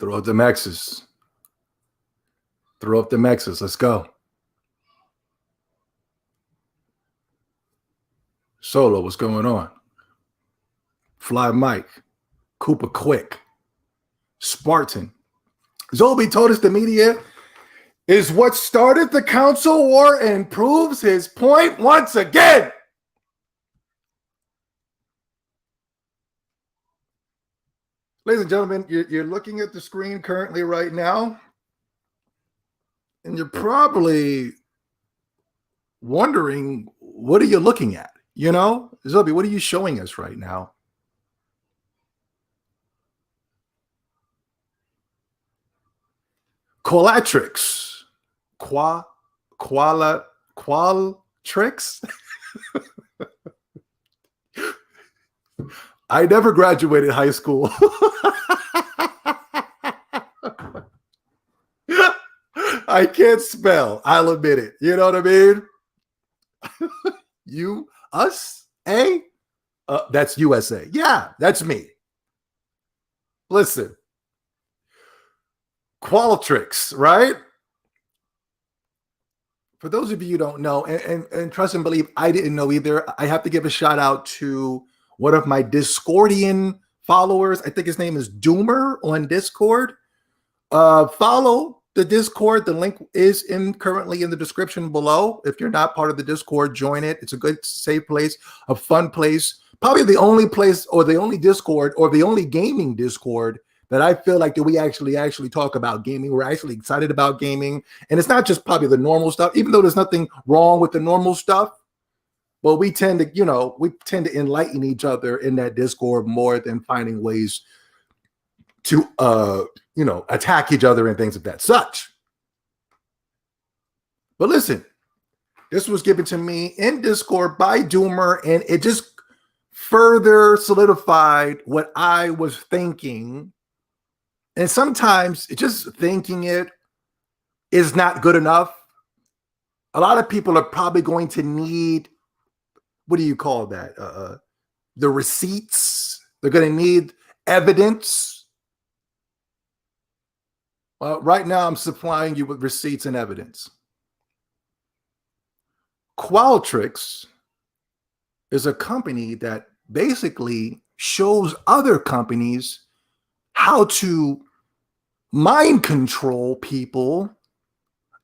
Throw up them X's. Throw up them X's. Let's go. Solo, what's going on? Fly Mike. Cooper Quick. Spartan. Zolby told us the media is what started the council war and proves his point once again. Ladies and gentlemen, you're looking at the screen currently right now, and you're probably wondering, what are you looking at? You know, Zolby, what are you showing us right now? Qualtrics. Qualtrics? I never graduated high school. I can't spell. I'll admit it. You know what I mean? You, us, A? That's USA. Yeah, that's me. Listen. Qualtrics, right? For those of you who don't know, and trust and believe, I didn't know either. I have to give a shout out to one of my Discordian followers. I think his name is Doomer on Discord. Follow the Discord. The link is currently in the description below. If you're not part of the Discord, join it. It's a good, safe place, a fun place. Probably the only place, or the only Discord, or the only gaming Discord that I feel like that we actually talk about gaming. We're actually excited about gaming. And it's not just probably the normal stuff, even though there's nothing wrong with the normal stuff. But we tend to enlighten each other in that Discord more than finding ways to attack each other and things of that such. But listen, this was given to me in Discord by Doomer, and it just further solidified what I was thinking. And sometimes just thinking it is not good enough. A lot of people are probably going to need, what do you call that? The receipts. They're going to need evidence. Right now, I'm supplying you with receipts and evidence. Qualtrics is a company that basically shows other companies how to mind control people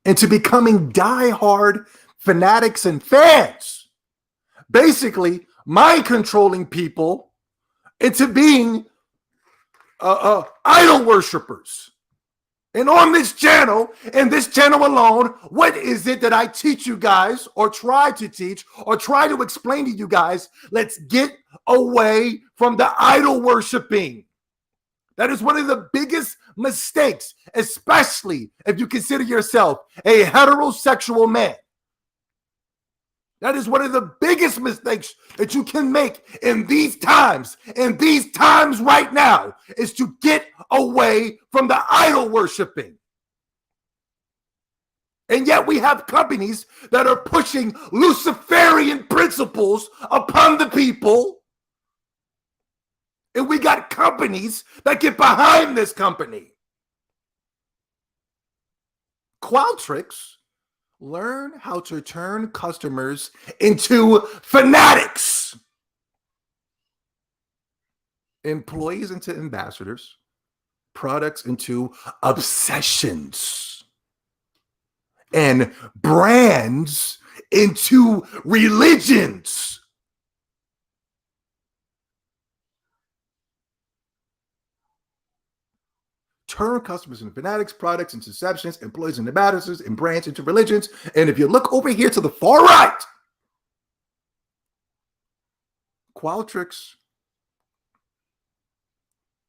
into becoming diehard fanatics and fans. Basically, mind controlling people into being idol worshipers. And on this channel, and this channel alone, what is it that I teach you guys, or try to teach, or try to explain to you guys? Let's get away from the idol worshiping. That is one of the biggest mistakes, especially if you consider yourself a heterosexual man. That is one of the biggest mistakes that you can make in these times right now, is to get away from the idol worshiping. And yet we have companies that are pushing Luciferian principles upon the people. And we got companies that get behind this company. Qualtrics learn how to turn customers into fanatics, employees into ambassadors, products into obsessions, and brands into religions. Turn customers into fanatics, products into deceptions, employees into ambassadors, and brands into religions. And if you look over here to the far right, Qualtrics,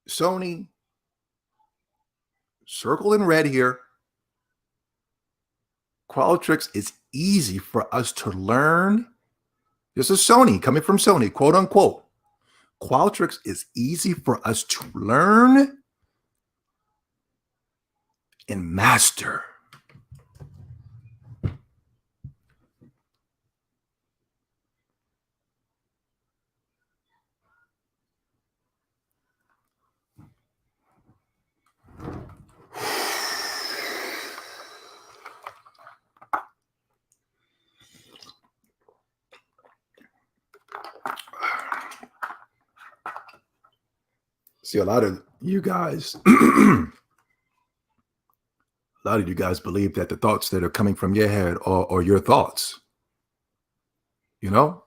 Sony, circle in red here. Qualtrics is easy for us to learn. This is Sony, coming from Sony, quote unquote. Qualtrics is easy for us to learn and master. See, a lot of you guys, a lot of you guys believe that the thoughts that are coming from your head are your thoughts. You know,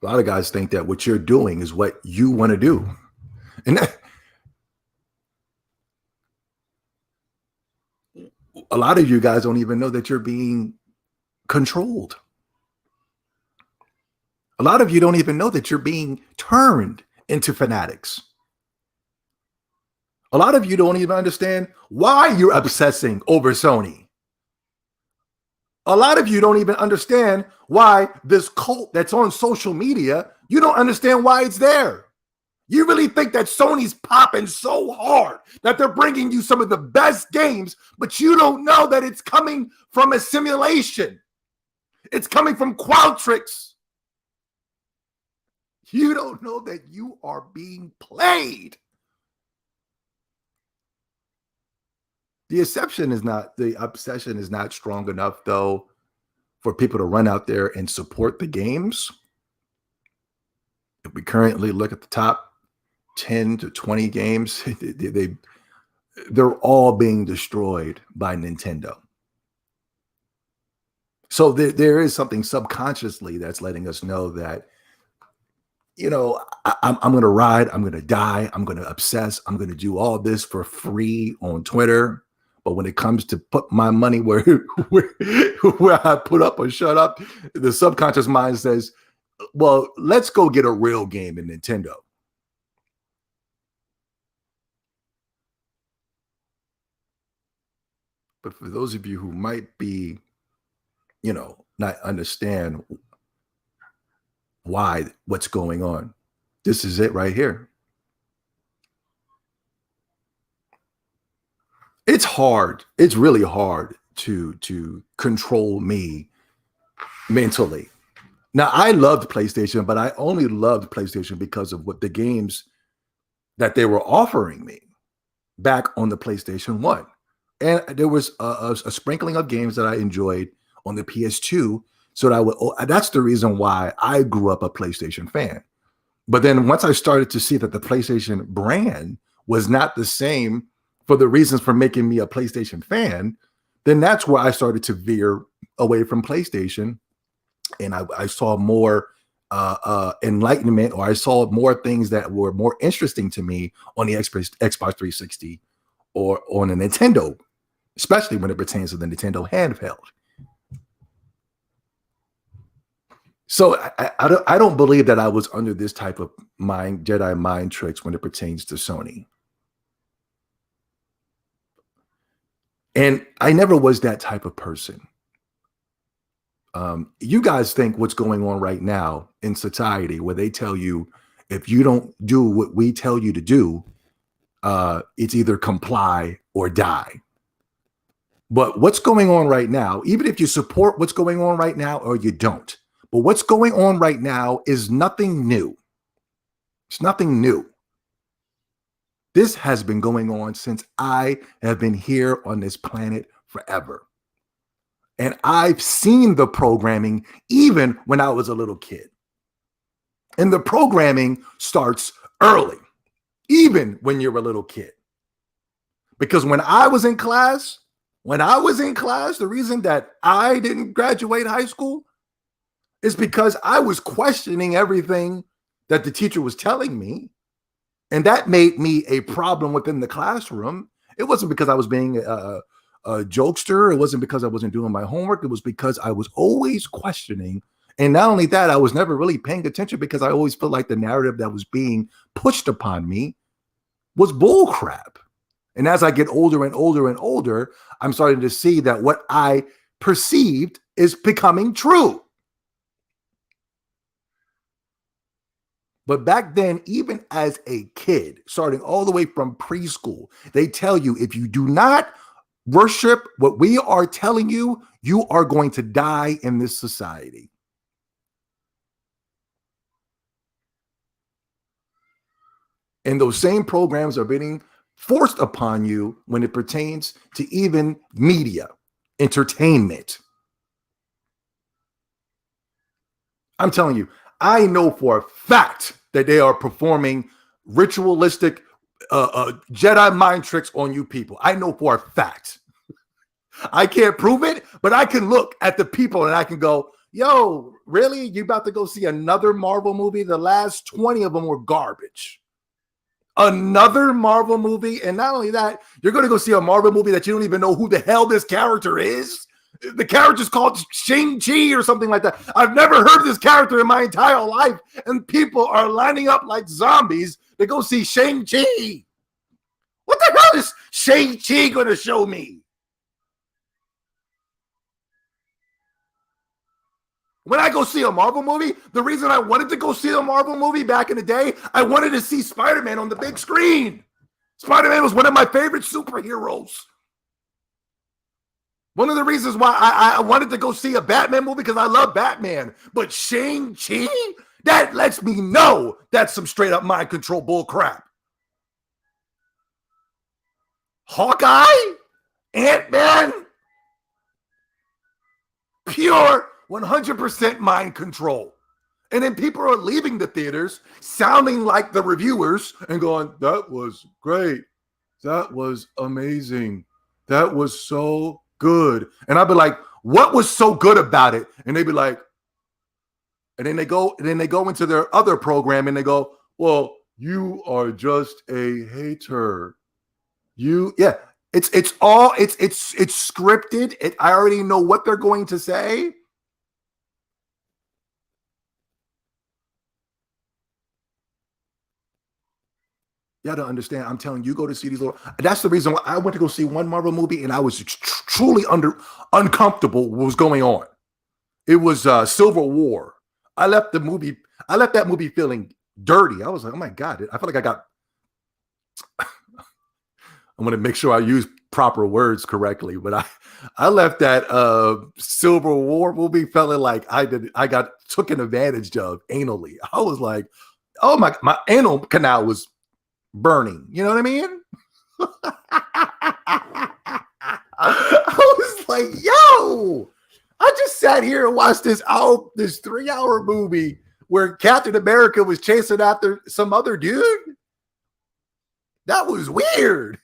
a lot of guys think that what you're doing is what you want to do. And a lot of you guys don't even know that you're being controlled. A lot of you don't even know that you're being turned into fanatics. A lot of you don't even understand why you're obsessing over Sony. A lot of you don't even understand why this cult that's on social media, you don't understand why it's there. You really think that Sony's popping so hard that they're bringing you some of the best games, but you don't know that it's coming from a simulation. It's coming from Qualtrics. You don't know that you are being played. The obsession is not strong enough, though, for people to run out there and support the games. If we currently look at the top 10 to 20 games, they're all being destroyed by Nintendo. So there is something subconsciously that's letting us know that, you know, I'm going to ride, I'm going to die, I'm going to obsess, I'm going to do all this for free on Twitter. But when it comes to put my money where I put up or shut up, the subconscious mind says, well, let's go get a real game in Nintendo. But for those of you who might be, you know, not understand what's going on, this is it right here. It's hard. It's really hard to control me mentally. Now, I loved PlayStation, but I only loved PlayStation because of what the games that they were offering me back on the PlayStation 1. And there was a sprinkling of games that I enjoyed on the PS2. So that's the reason why I grew up a PlayStation fan. But then once I started to see that the PlayStation brand was not the same for the reasons for making me a PlayStation fan, then that's where I started to veer away from PlayStation. And I saw more enlightenment, or I saw more things that were more interesting to me on the Xbox 360 or on a Nintendo, especially when it pertains to the Nintendo handheld. So I don't believe that I was under this type of Jedi mind tricks when it pertains to Sony. And I never was that type of person. You guys think what's going on right now in society, where they tell you, if you don't do what we tell you to do, it's either comply or die. But what's going on right now, even if you support what's going on right now or you don't, but what's going on right now is nothing new. It's nothing new. This has been going on since I have been here on this planet forever. And I've seen the programming even when I was a little kid. And the programming starts early, even when you're a little kid. Because when I was in class, the reason that I didn't graduate high school is because I was questioning everything that the teacher was telling me. And that made me a problem within the classroom. It wasn't because I was being a jokester. It wasn't because I wasn't doing my homework. It was because I was always questioning. And not only that, I was never really paying attention because I always felt like the narrative that was being pushed upon me was bull crap. And as I get older and older and older, I'm starting to see that what I perceived is becoming true. But back then, even as a kid, starting all the way from preschool, they tell you, if you do not worship what we are telling you, you are going to die in this society. And those same programs are being forced upon you when it pertains to even media, entertainment. I'm telling you, I know for a fact that they are performing ritualistic Jedi mind tricks on you people. I know for a fact. I can't prove it, but I can look at the people and I can go, yo, really? You about to go see another Marvel movie? The last 20 of them were garbage. Another Marvel movie. And not only that, you're going to go see a Marvel movie that you don't even know who the hell this character is. The character's called Shang-Chi or something like that. I've never heard this character in my entire life. And people are lining up like zombies to go see Shang-Chi. What the hell is Shang-Chi going to show me? When I go see a Marvel movie, the reason I wanted to go see a Marvel movie back in the day, I wanted to see Spider-Man on the big screen. Spider-Man was one of my favorite superheroes. One of the reasons why I wanted to go see a Batman movie because I love Batman. But Shang-Chi, that lets me know that's some straight up mind control bull crap. Hawkeye, Ant-Man, pure 100% mind control. And then people are leaving the theaters sounding like the reviewers and going, that was great. That was amazing. That was so good. And I'd be like, what was so good about it? And they'd be like, and then they go into their other program and they go, well, you are just a hater. It's scripted. I already know what they're going to say. You got to understand, I'm telling you, go to see these little. That's the reason why I went to go see one Marvel movie and I was truly uncomfortable what was going on. It was Civil War. I left that movie feeling dirty. I was like, oh my God, I feel like I got. I'm going to make sure I use proper words correctly, but I left that Civil War movie feeling like I got taken advantage of anally. I was like, oh my anal canal was burning. You know what I mean? I was like, yo, I just sat here and watched this 3-hour movie where Captain America was chasing after some other dude. That was weird.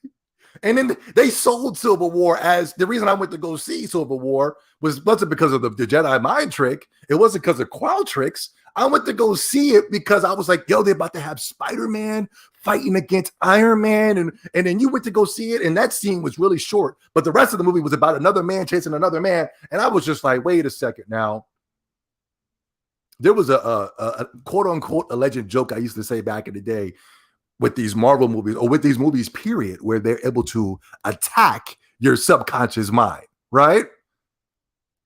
And then they sold Civil War as the reason I went to go see Civil War wasn't because of the Jedi mind trick. It wasn't because of Qualtrics. I went to go see it because I was like, yo, they're about to have Spider-Man fighting against Iron Man. And then you went to go see it. And that scene was really short. But the rest of the movie was about another man chasing another man. And I was just like, wait a second now. There was a quote unquote alleged joke I used to say back in the day with these Marvel movies or with these movies, period, where they're able to attack your subconscious mind, right?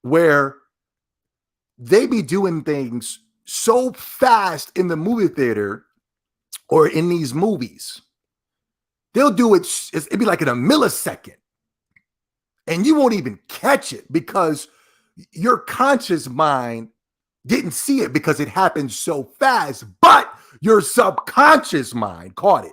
Where they be doing things so fast in the movie theater or in these movies. They'll do it, it'd be like in a millisecond. And you won't even catch it because your conscious mind didn't see it because it happened so fast, but your subconscious mind caught it.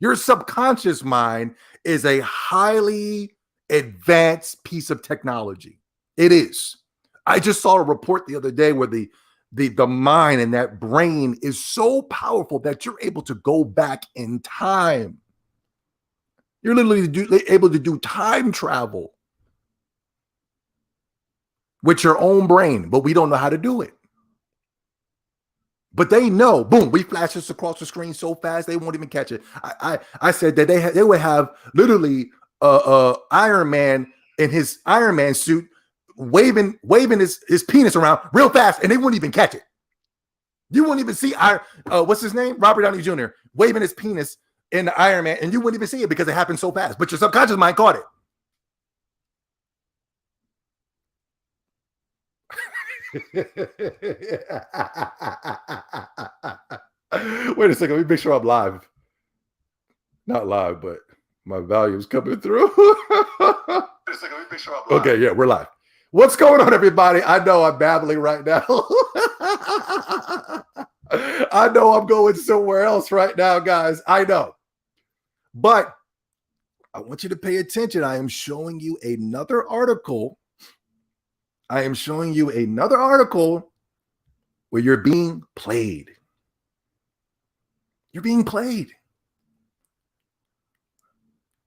Your subconscious mind is a highly advanced piece of technology. It is. I just saw a report the other day where the mind and that brain is so powerful that you're able to go back in time. You're literally able to do time travel with your own brain, but we don't know how to do it. But they know, boom, we flash this across the screen so fast they won't even catch it. I said that they would have literally Iron Man in his Iron Man suit waving his penis around real fast, and they wouldn't even catch it. You wouldn't even see what's his name? Robert Downey Jr. waving his penis in the Iron Man, and you wouldn't even see it because it happened so fast. But your subconscious mind caught it. Wait a second, let me make sure I'm live. Not live, but my volume's coming through. Okay, yeah, we're live. What's going on, everybody? I know I'm babbling right now. I know I'm going somewhere else right now, guys. I know. But I want you to pay attention. I am showing you another article. Where you're being played. You're being played.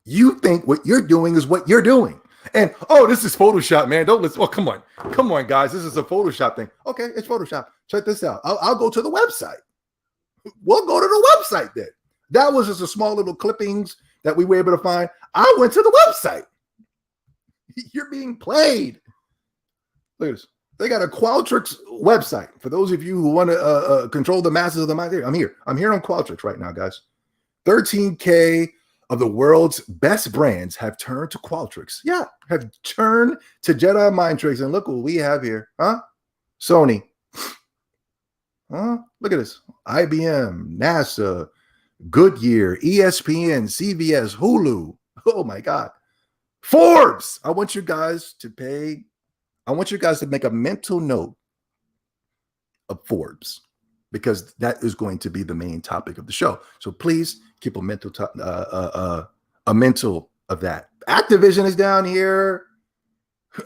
You think what you're doing is what you're doing. And, oh, this is Photoshop, man. Don't listen. Oh, come on. Come on, guys. This is a Photoshop thing. Okay, it's Photoshop. Check this out. I'll go to the website. We'll go to the website then. That was just a small little clippings that we were able to find. I went to the website. You're being played. Look at this. They got a Qualtrics website. For those of you who want to control the masses of the mind, I'm here. I'm here on Qualtrics right now, guys. 13K of the world's best brands have turned to Qualtrics. Yeah, have turned to Jedi Mind Tricks. And look what we have here. Huh? Sony. Huh? Look at this. IBM, NASA, Goodyear, ESPN, CBS, Hulu. Oh my God. Forbes. I want you guys to make a mental note of Forbes, because that is going to be the main topic of the show. So please keep a mental of that. Activision is down here.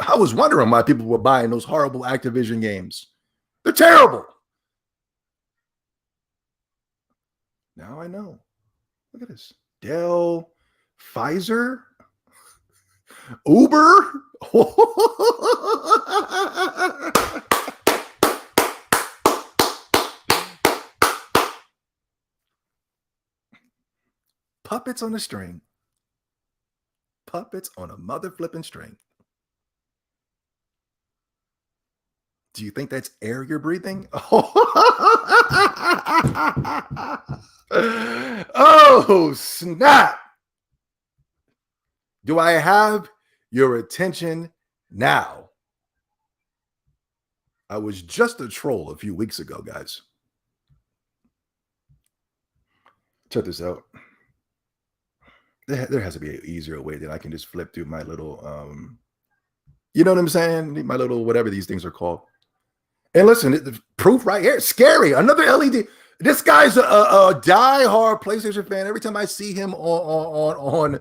I was wondering why people were buying those horrible Activision games. They're terrible. Now I know. Look at this. Dell, Pfizer, Uber. Puppets on a string. Puppets on a mother flipping string. Do you think that's air you're breathing? Oh, snap. Do I have your attention now? I was just a troll a few weeks ago, guys. Check this out. There has to be an easier way that I can just flip through my little, you know what I'm saying? My little, whatever these things are called. And listen, the proof right here. Scary. Another LED. This guy's a die-hard PlayStation fan. Every time I see him on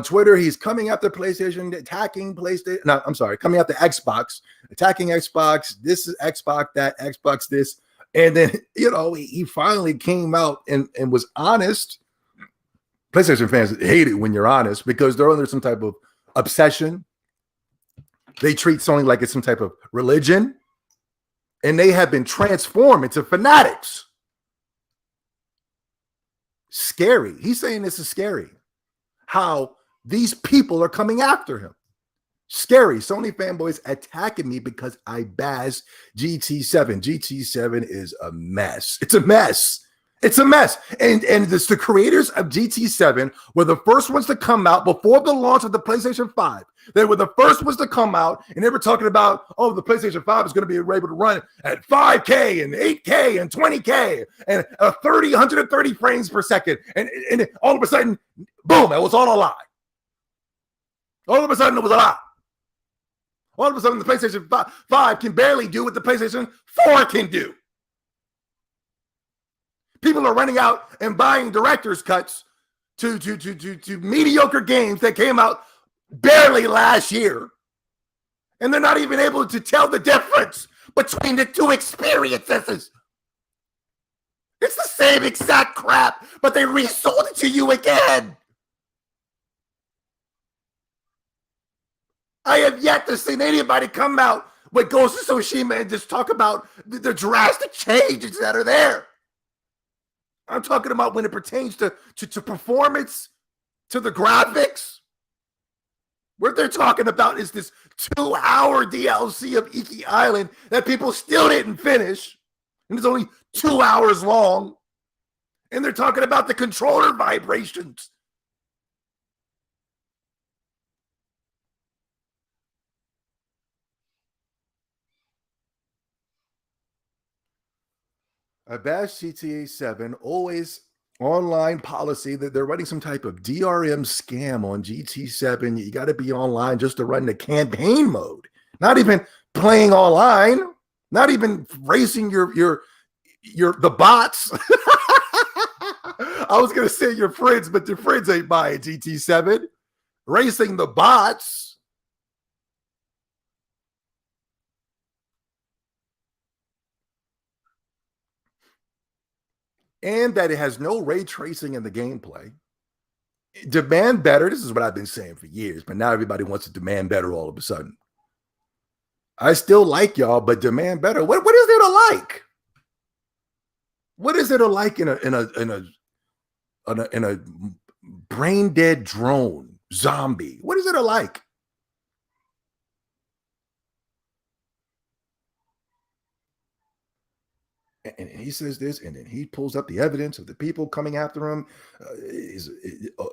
Twitter, he's coming after PlayStation, attacking PlayStation. No, I'm sorry, coming after Xbox, attacking Xbox. This is Xbox, that Xbox, this. And then, he finally came out and was honest. PlayStation fans hate it when you're honest, because they're under some type of obsession. They treat Sony like it's some type of religion. And they have been transformed into fanatics. Scary. He's saying this is scary. How these people are coming after him. Scary. Sony fanboys attacking me because I bash GT7. GT7 is a mess. It's a mess. It's a mess. And it's the creators of GT7 were the first ones to come out before the launch of the PlayStation 5. They were the first ones to come out, and they were talking about, oh, the PlayStation 5 is going to be able to run at 5K and 8K and 20K and 130 frames per second. And all of a sudden, boom, it was all a lie. All of a sudden, it was a lie. All of a sudden, the PlayStation 5 can barely do what the PlayStation 4 can do. People are running out and buying director's cuts to mediocre games that came out barely last year. And they're not even able to tell the difference between the two experiences. It's the same exact crap, but they resold it to you again. I have yet to see anybody come out with Ghost of Tsushima and just talk about the drastic changes that are there. I'm talking about when it pertains to performance, to the graphics. What they're talking about is this 2-hour DLC of Iki Island that people still didn't finish. And it's only 2 hours long. And they're talking about the controller vibrations. I bash GTA 7, always online policy that they're running some type of DRM scam on GT7. You got to be online just to run the campaign mode. Not even playing online, not even racing the bots. I was going to say your friends, but your friends ain't buying GT7. Racing the bots. and that it has no ray tracing in the gameplay. Demand better. This is what I've been saying for years, but now everybody wants to demand better all of a sudden. I still like y'all, but demand better. What is there to like? What is there to like in a brain dead drone zombie? What is it to like? And he says this, and then he pulls up the evidence of the people coming after him.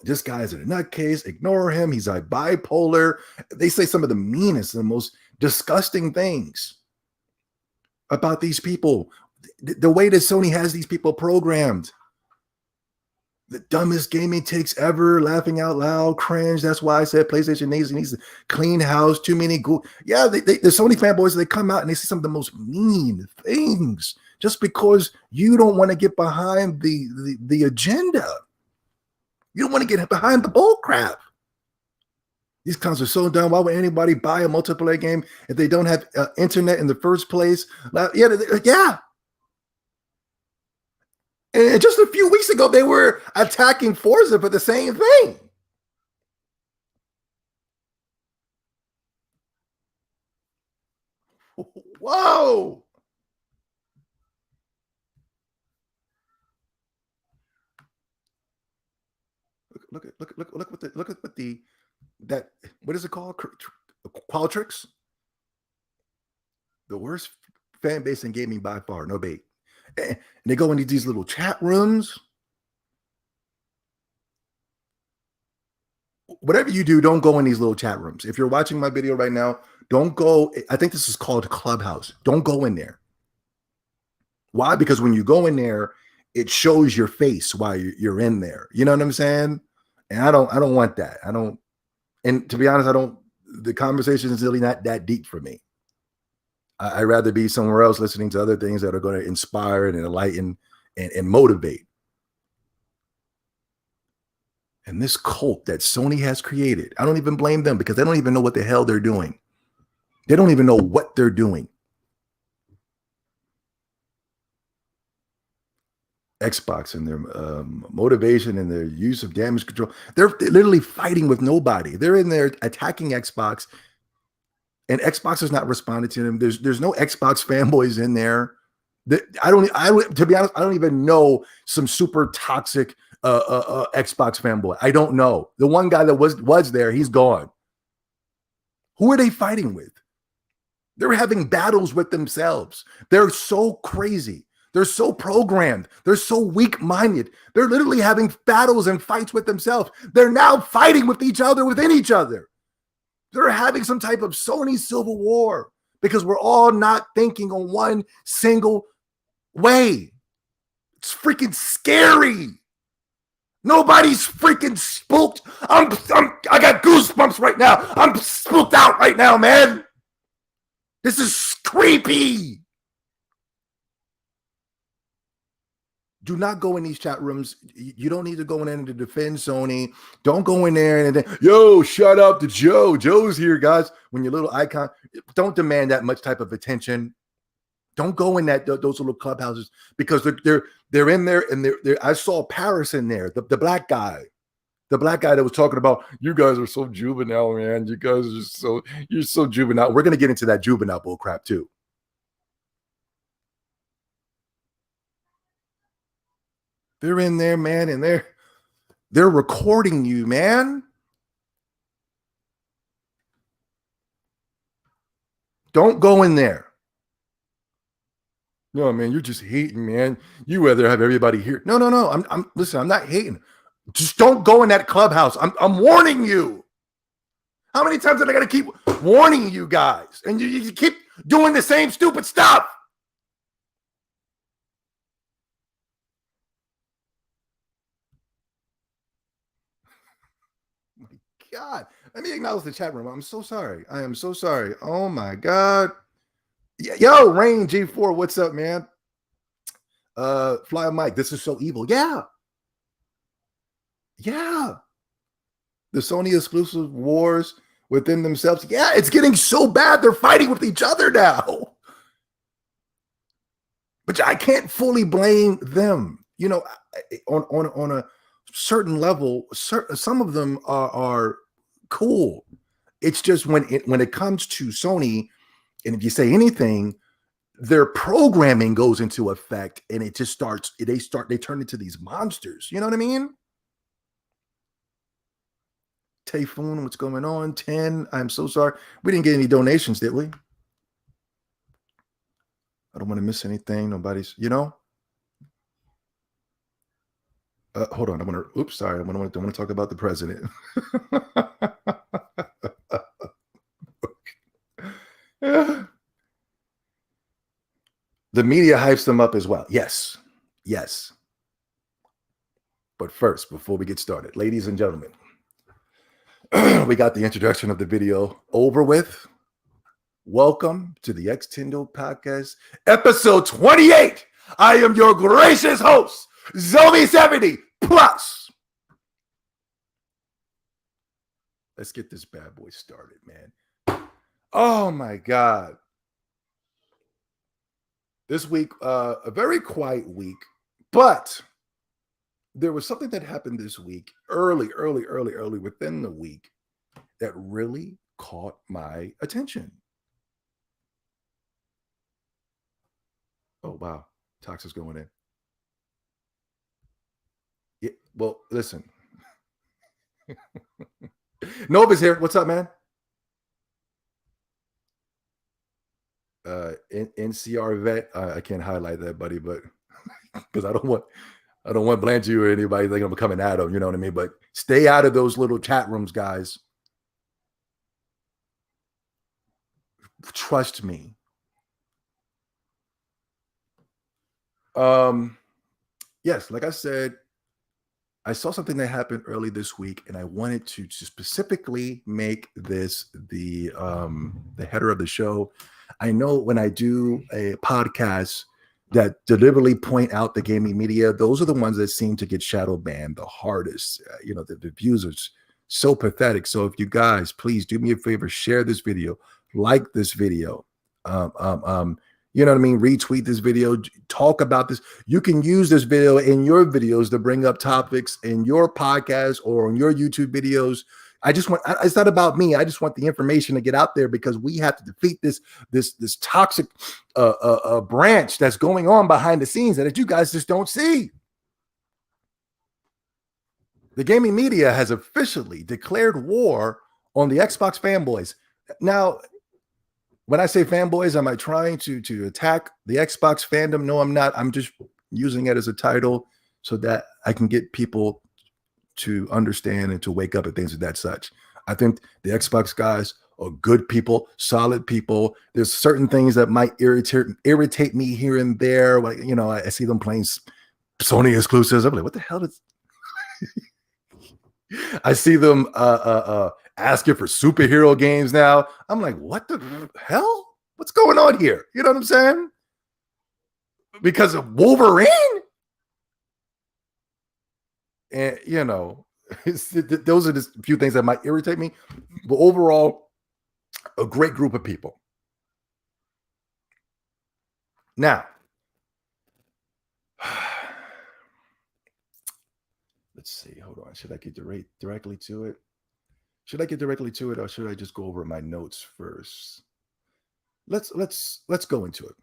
This guy is in a nutcase. Ignore him. He's like bipolar. They say some of the meanest and the most disgusting things about these people. The way that Sony has these people programmed. The dumbest gaming takes ever, laughing out loud, cringe. That's why I said PlayStation needs to clean house, too many Yeah, the Sony fanboys, they come out and they say some of the most mean things just because you don't want to get behind the agenda. You don't want to get behind the bull crap. These clowns are so dumb. Why would anybody buy a multiplayer game if they don't have internet in the first place? Yeah. And just a few weeks ago, they were attacking Forza for the same thing. Whoa. Look what is it called? Qualtrics? The worst fan base in gaming by far, no bait. And they go into these little chat rooms. Whatever you do, don't go in these little chat rooms. If you're watching my video right now, don't go. I think this is called Clubhouse. Don't go in there. Why? Because when you go in there, it shows your face while you're in there. You know what I'm saying? And I don't want that. And to be honest, the conversation is really not that deep for me. I'd rather be somewhere else listening to other things that are going to inspire and enlighten and motivate. And this cult that Sony has created, I don't even blame them because they don't even know what the hell they're doing. They don't even know what they're doing. Xbox and their motivation and their use of damage control. They're literally fighting with nobody. They're in there attacking Xbox, and Xbox is not responding to them. There's no Xbox fanboys in there. To be honest, I don't even know some super toxic Xbox fanboy. I don't know. The one guy that was there, he's gone. Who are they fighting with? They're having battles with themselves. They're so crazy. They're so programmed. They're so weak-minded. They're literally having battles and fights with themselves. They're now fighting with each other within each other. They're having some type of Sony civil war because we're all not thinking on one single way. It's freaking scary. Nobody's freaking spooked. I got goosebumps right now. I'm spooked out right now, man. This is creepy. Do not go in these chat rooms. You don't need to go in there to defend Sony. Don't go in there and then, yo, shut up to Joe. Joe's here, guys. When your little icon, don't demand that much type of attention. Don't go in those little clubhouses because they're in there and they're. I saw Paris in there, the black guy. The black guy that was talking about, you guys are so juvenile, man. You guys are you're so juvenile. We're gonna get into that juvenile bull crap too. They're in there, man, and they're recording you, man. Don't go in there. No, man, you're just hating, man. You rather have everybody here. No. Listen, I'm not hating. Just don't go in that clubhouse. I'm warning you. How many times am I gonna keep warning you guys? And you keep doing the same stupid stuff. God, let me acknowledge the chat room. I'm so sorry. I am so sorry. Oh my God. Yo, Rain G4, what's up, man? Fly Mike, this is so evil. Yeah. The Sony exclusive wars within themselves. Yeah, it's getting so bad. They're fighting with each other now. But I can't fully blame them. you know, on a certain level, some of them are cool. It's just when it comes to Sony, and if you say anything, their programming goes into effect, and it just starts. They turn into these monsters. You know what I mean? Typhoon, what's going on? 10. I'm so sorry. We didn't get any donations, did we? I don't want to miss anything. Nobody's, hold on. Oops, sorry. I don't want to talk about the president. The media hypes them up as well. Yes. Yes. But first, before we get started, ladies and gentlemen, we got the introduction of the video over with. Welcome to the X-Tendo podcast, episode 28. I am your gracious host, Zoe70 Plus. Let's get this bad boy started, man. Oh my God. This week, a very quiet week, but there was something that happened this week, early within the week, that really caught my attention. Oh, wow. Tox is going in. Yeah, well, listen. Nova's here. What's up, man? NCR vet. I can't highlight that, buddy, but because I don't want Blanche or anybody thinking I'm coming at them. You know what I mean? But stay out of those little chat rooms, guys. Trust me. Yes, like I said, I saw something that happened early this week, and I wanted to specifically make this the header of the show. I know when I do a podcast that deliberately point out the gaming media, those are the ones that seem to get shadow banned the hardest. The views are so pathetic. So if you guys, please do me a favor, share this video, like this video. You know what I mean? Retweet this video, talk about this. You can use this video in your videos to bring up topics in your podcast or on your YouTube videos. It's not about me. I just want the information to get out there because we have to defeat this toxic branch that's going on behind the scenes that you guys just don't see. The gaming media has officially declared war on the Xbox fanboys. Now, when I say fanboys, am I trying to attack the Xbox fandom? No, I'm not. I'm just using it as a title so that I can get people to understand and to wake up at things of that such. I think the Xbox guys are good people, solid people. There's certain things that might irritate me here and there. Like, I see them playing Sony exclusives. I'm like, what the hell is... I see them asking for superhero games now. I'm like, what the hell? What's going on here? You know what I'm saying? Because of Wolverine? And, those are just a few things that might irritate me. But overall, a great group of people. Now, let's see. Hold on. Should I get directly to it? Or should I just go over my notes first? Let's go into it.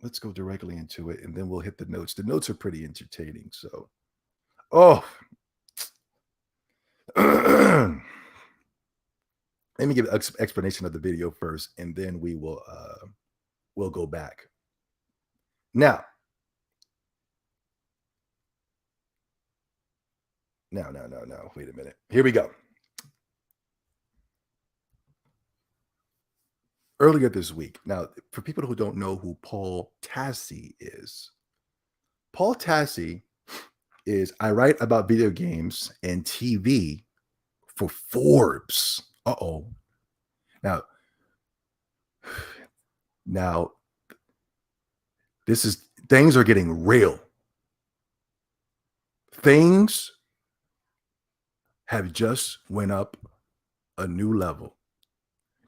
Let's go directly into it, and then we'll hit the notes. The notes are pretty entertaining. So, let me give an explanation of the video first, and then we'll go back. Now. No. Wait a minute. Here we go. Earlier this week. Now, for people who don't know who Paul Tassi is, Paul Tassi is I write about video games and TV for Forbes. Now, things are getting real. Things have just went up a new level.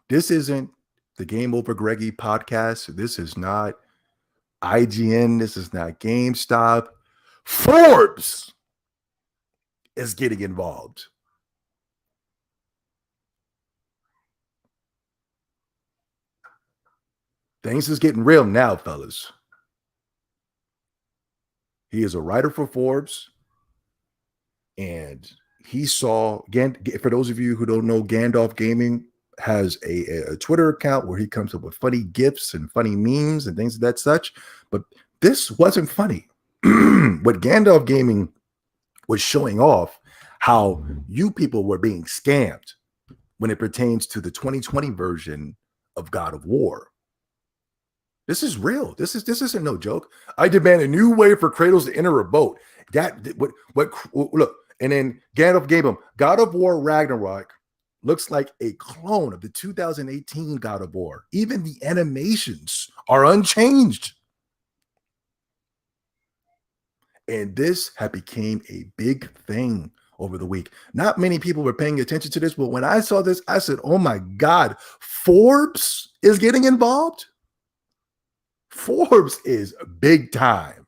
This isn't the Game Over Greggy podcast. This is not IGN. This is not GameStop. Forbes is getting involved. Things is getting real now, fellas. He is a writer for Forbes, and he saw, again, for those of you who don't know, Gandalf Gaming has a Twitter account where he comes up with funny gifs and funny memes and things of that such. But this wasn't funny. What Gandalf Gaming was showing off how you people were being scammed when it pertains to the 2020 version of God of War. This is real. This isn't no joke. I demand a new way for Kratos to enter a boat. What look, and then Gandalf gave him God of War Ragnarok looks like a clone of the 2018 God of War. Even the animations are unchanged. And this had became a big thing over the week. Not many people were paying attention to this, but when I saw this, I said, oh my God, Forbes is getting involved? Forbes is big time.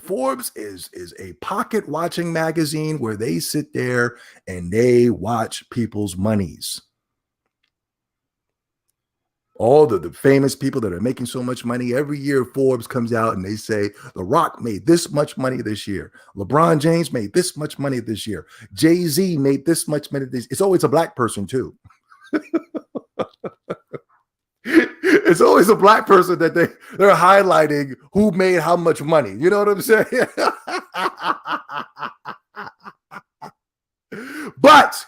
Forbes is a pocket watching magazine where they sit there and they watch people's monies. All the famous people that are making so much money. Every year, Forbes comes out and they say, The Rock made this much money this year. LeBron James made this much money this year. Jay-Z made this much money this year. It's always a black person too. It's always a black person that they're highlighting who made how much money. You know what I'm saying? But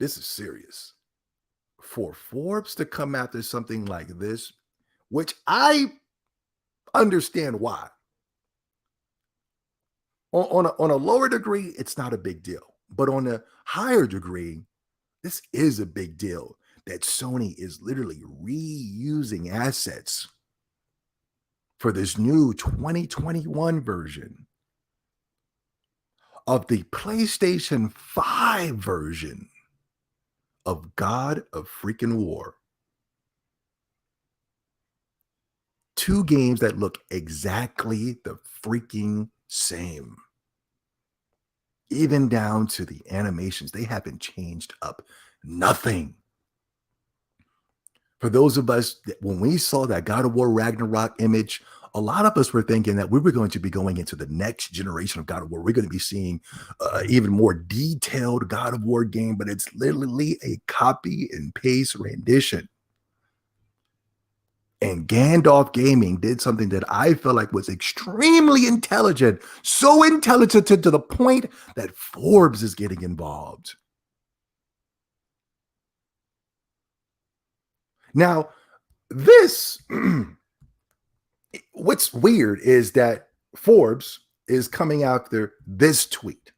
this is serious. For Forbes to come after something like this, which I understand why. On a lower degree, it's not a big deal. But on a higher degree, this is a big deal that Sony is literally reusing assets for this new 2021 version of the PlayStation 5 version of God of freaking War. Two games that look exactly the freaking same. Even down to the animations, they haven't changed up nothing. For those of us, when we saw that God of War Ragnarok image, a lot of us were thinking that we were going to be going into the next generation of God of War. We're going to be seeing even more detailed God of War game, but it's literally a copy and paste rendition. And Gandalf Gaming did something that I felt like was extremely intelligent, so intelligent to the point that Forbes is getting involved. Now, this, what's weird is that Forbes is coming after this tweet,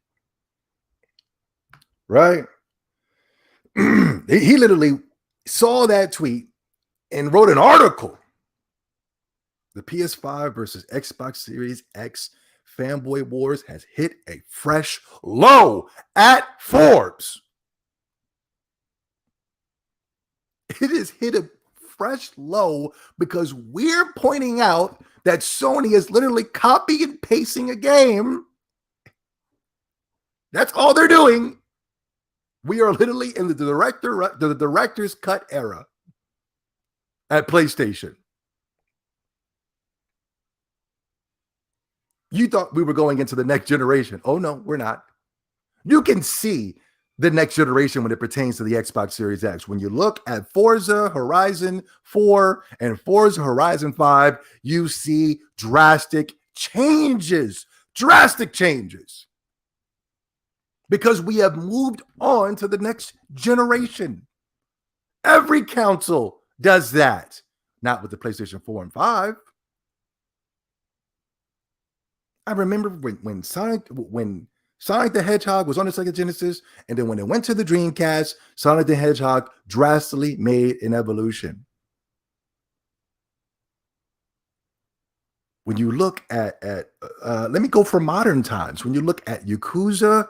right? He literally saw that tweet and wrote an article. The PS5 versus Xbox Series X fanboy wars has hit a fresh low at Forbes. It has hit a fresh low because we're pointing out that Sony is literally copying and pasting a game. That's all they're doing. We are literally in the director's cut era at PlayStation. You thought we were going into the next generation. Oh, no, we're not. You can see the next generation when it pertains to the Xbox Series X. When you look at Forza Horizon 4 and Forza Horizon 5, you see drastic changes. Drastic changes. Because we have moved on to the next generation. Every console does that. Not with the PlayStation 4 and 5. I remember when Sonic the Hedgehog was on the Sega Genesis, and then when it went to the Dreamcast, Sonic the Hedgehog drastically made an evolution. When you look at let me go for modern times. When you look at Yakuza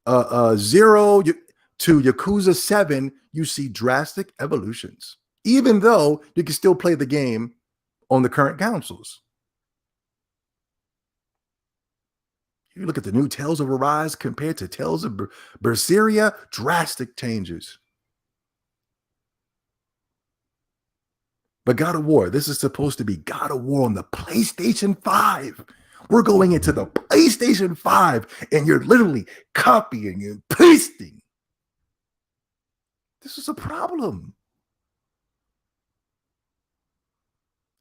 0 to Yakuza 7, you see drastic evolutions. even though you can still play the game on the current consoles. You look at the new Tales of Arise compared to Tales of Berseria, drastic changes. But God of War, this is supposed to be God of War on the PlayStation 5. We're going into the PlayStation 5 and you're literally copying and pasting. This is a problem.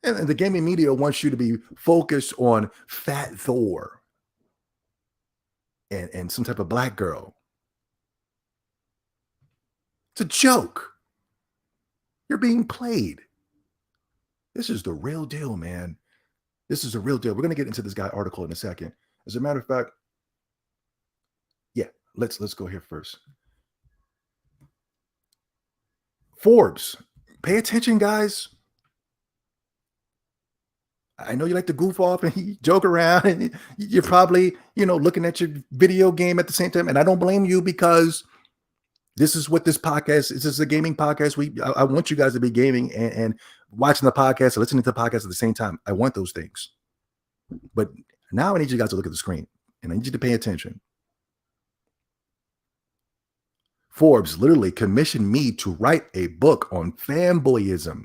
And the gaming media wants you to be focused on Fat Thor and some type of black girl. It's a joke. You're being played. This is the real deal, man. This is the real deal. We're going to get into this guy article in a second. As a matter of fact, yeah, let's go here first. Forbes. Pay attention, guys. I know you like to goof off and joke around, and you're probably, looking at your video game at the same time. And I don't blame you, because this is what this podcast is. This is a gaming podcast. I want you guys to be gaming and watching the podcast and listening to the podcast at the same time. I want those things. But now I need you guys to look at the screen, and I need you to pay attention. Forbes literally commissioned me to write a book on fanboyism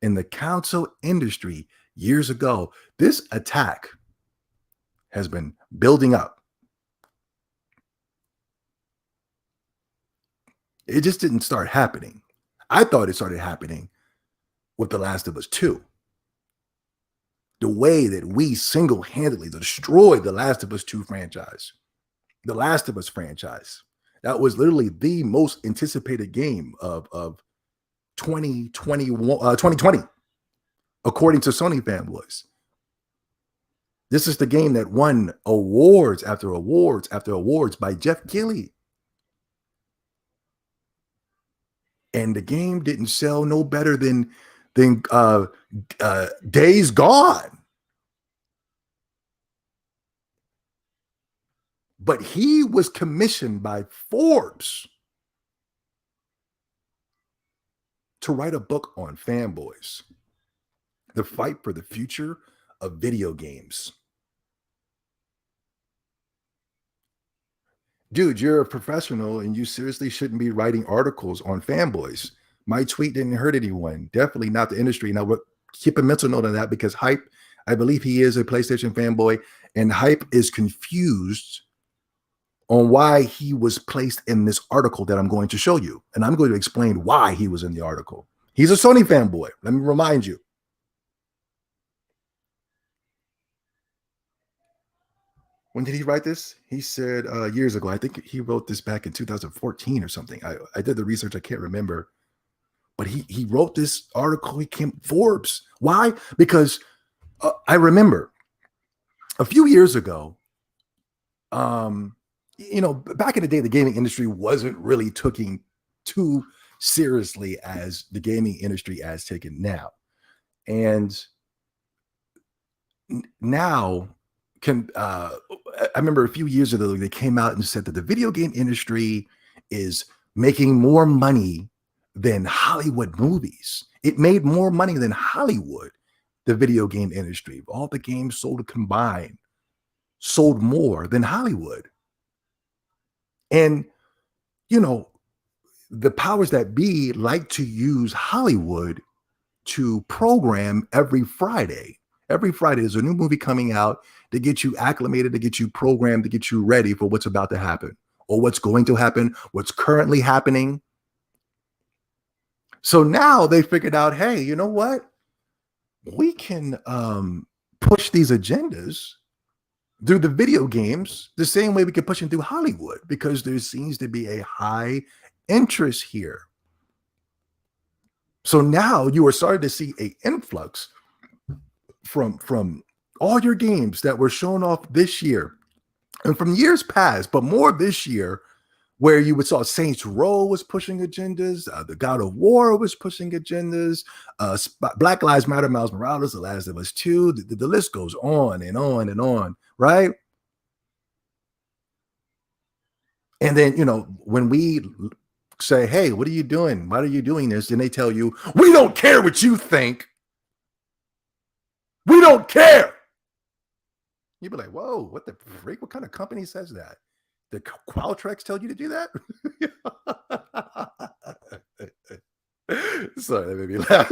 in the console industry years ago. This attack has been building up. It just didn't start happening. I thought it started happening with The Last of Us 2. The way that we single-handedly destroyed The Last of Us 2 franchise. The Last of Us franchise. That was literally the most anticipated game of 2020, according to Sony Fanboys. This is the game that won awards after awards after awards by Jeff Keighley. And the game didn't sell no better than Days Gone. But he was commissioned by Forbes to write a book on fanboys, the fight for the future of video games. Dude, you're a professional and you seriously shouldn't be writing articles on fanboys. My tweet didn't hurt anyone. Definitely not the industry. Now, keep a mental note on that, because Hype, I believe he is a PlayStation fanboy, and Hype is confused on why he was placed in this article that I'm going to show you. And I'm going to explain why he was in the article. He's a Sony fanboy. Let me remind you. When did he write this? He said years ago. I think he wrote this back in 2014 or something. I did the research. I can't remember. But he wrote this article. He came Forbes. Why? Because I remember a few years ago, back in the day, the gaming industry wasn't really taken too seriously as the gaming industry as taken now. And now I remember a few years ago, they came out and said that the video game industry is making more money than Hollywood movies. It made more money than Hollywood, the video game industry. All the games sold combined sold more than Hollywood. And, the powers that be like to use Hollywood to program every Friday. Every Friday there's a new movie coming out to get you acclimated, to get you programmed, to get you ready for what's about to happen, or what's going to happen, what's currently happening. So now they figured out, hey, you know what? We can push these agendas through the video games the same way we can push them through Hollywood, because there seems to be a high interest here. So now you are starting to see an influx from all your games that were shown off this year and from years past, but more this year, where you saw Saints Row was pushing agendas, the God of War was pushing agendas, Black Lives Matter, Miles Morales, The Last of Us 2, the list goes on and on and on, right? And then, when we say, hey, what are you doing? Why are you doing this? And they tell you, we don't care what you think. We don't care. You'd be like, whoa, what the freak? What kind of company says that? Did Qualtrics tell you to do that? Sorry, that made me laugh.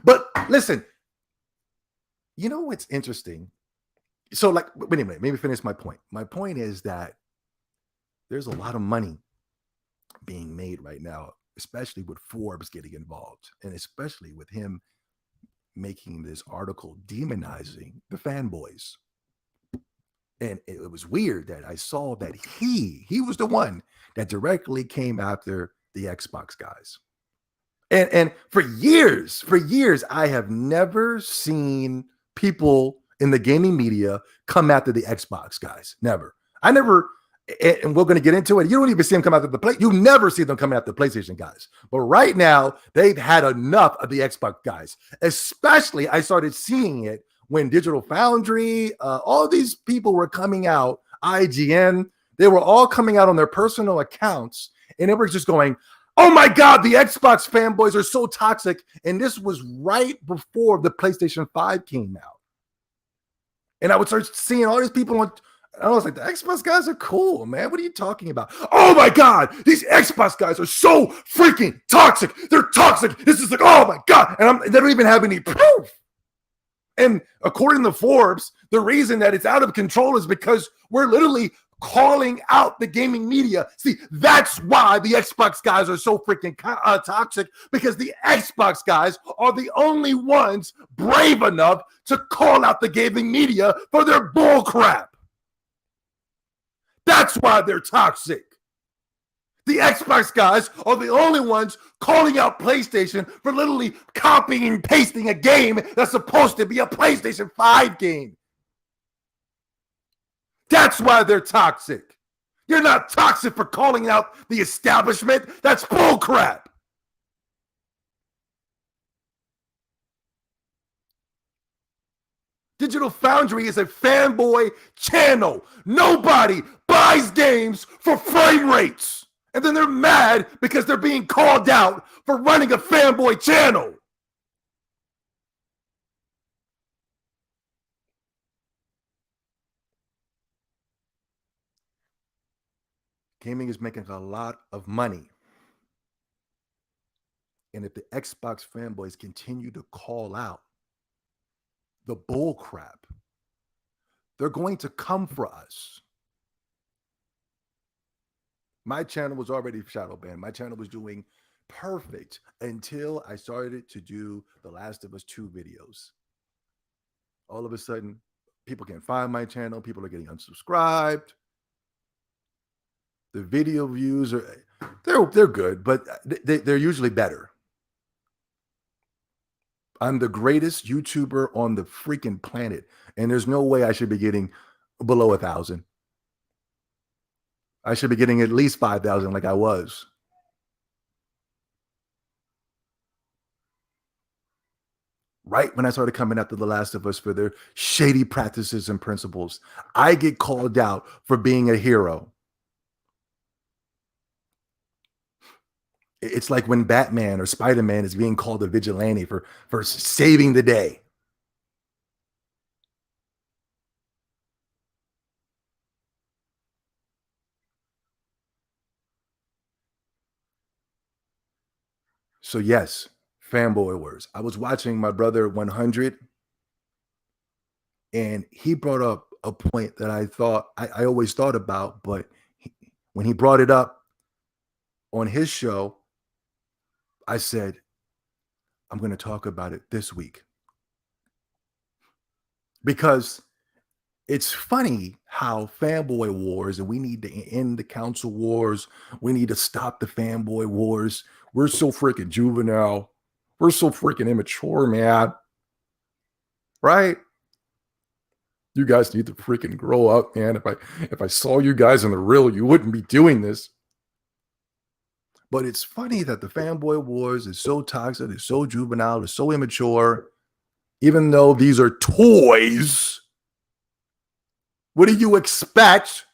But listen, you know what's interesting? So, like, but anyway, maybe finish my point. My point is that there's a lot of money being made right now, especially with Forbes getting involved, and especially with him making this article demonizing the fanboys. And it was weird that I saw that he was the one that directly came after the Xbox guys. And for years, I have never seen people in the gaming media come after the Xbox guys. Never. I never, and we're going to get into it. You don't even see them come after the play. You never see them coming after the PlayStation guys. But right now, they've had enough of the Xbox guys. Especially, I started seeing it when Digital Foundry, all these people were coming out, IGN, they were all coming out on their personal accounts, and they were just going, oh my God, the Xbox fanboys are so toxic. And this was right before the PlayStation 5 came out. And I would start seeing all these people on, I was like, the Xbox guys are cool, man. What are you talking about? Oh my God, these Xbox guys are so freaking toxic. They're toxic. This is like, oh my God. And they don't even have any proof. And according to Forbes, the reason that it's out of control is because we're literally calling out the gaming media. See, that's why the Xbox guys are so freaking toxic, because the Xbox guys are the only ones brave enough to call out the gaming media for their bull crap. That's why they're toxic. The Xbox guys are the only ones calling out PlayStation for literally copying and pasting a game that's supposed to be a PlayStation 5 game. That's why they're toxic. You're not toxic for calling out the establishment. That's bullcrap. Digital Foundry is a fanboy channel. Nobody buys games for frame rates. And then they're mad because they're being called out for running a fanboy channel. Gaming is making a lot of money. And if the Xbox fanboys continue to call out the bull crap, they're going to come for us. My channel was already shadow banned. My channel was doing perfect until I started to do The Last of Us 2 videos. All of a sudden, people can't find my channel. People are getting unsubscribed. The video views are they're good, but they're usually better. I'm the greatest YouTuber on the freaking planet, and there's no way I should be getting below 1,000. I should be getting at least 5,000 like I was. Right when I started coming after The Last of Us for their shady practices and principles, I get called out for being a hero. It's like when Batman or Spider-Man is being called a vigilante for saving the day. So yes, fanboy words. I was watching my brother 100, and he brought up a point that I thought I always thought about, but when he brought it up on his show, I said, I'm going to talk about it this week. Because it's funny how fanboy wars, and we need to end the council wars. We need to stop the fanboy wars. We're so freaking juvenile. We're so freaking immature, man. Right? You guys need to freaking grow up, man. If I saw you guys in the real, you wouldn't be doing this. But it's funny that the fanboy wars is so toxic, it's so juvenile, it's so immature. Even though these are toys, what do you expect?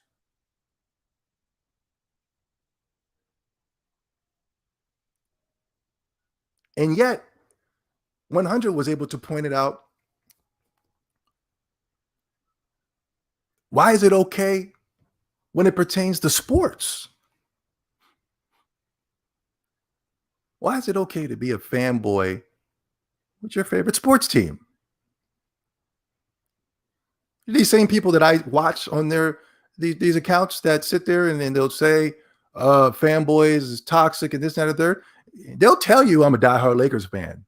And yet 100 was able to point it out. Why is it okay when it pertains to sports? Why is it okay to be a fanboy with your favorite sports team? These same people that I watch on these accounts that sit there and then they'll say fanboys is toxic and this, that, and the third. They'll tell you I'm a diehard Lakers fan.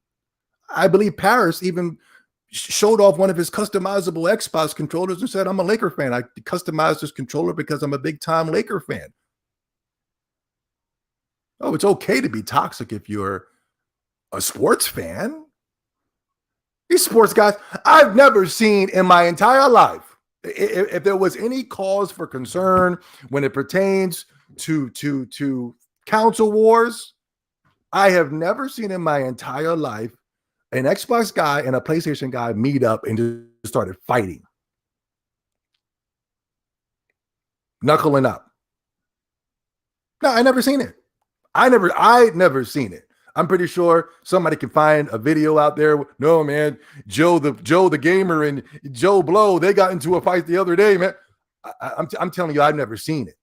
I believe Paris even showed off one of his customizable Xbox controllers and said, I'm a Laker fan. I customized this controller because I'm a big time Laker fan. Oh, it's okay to be toxic if you're a sports fan. These sports guys, I've never seen in my entire life, if there was any cause for concern when it pertains to council wars, I have never seen in my entire life an Xbox guy and a PlayStation guy meet up and just started fighting, knuckling up. No, I never seen it. I never seen it. I'm pretty sure somebody can find a video out there. No, man, Joe the gamer and Joe Blow, they got into a fight the other day, man. I'm telling you, I've never seen it.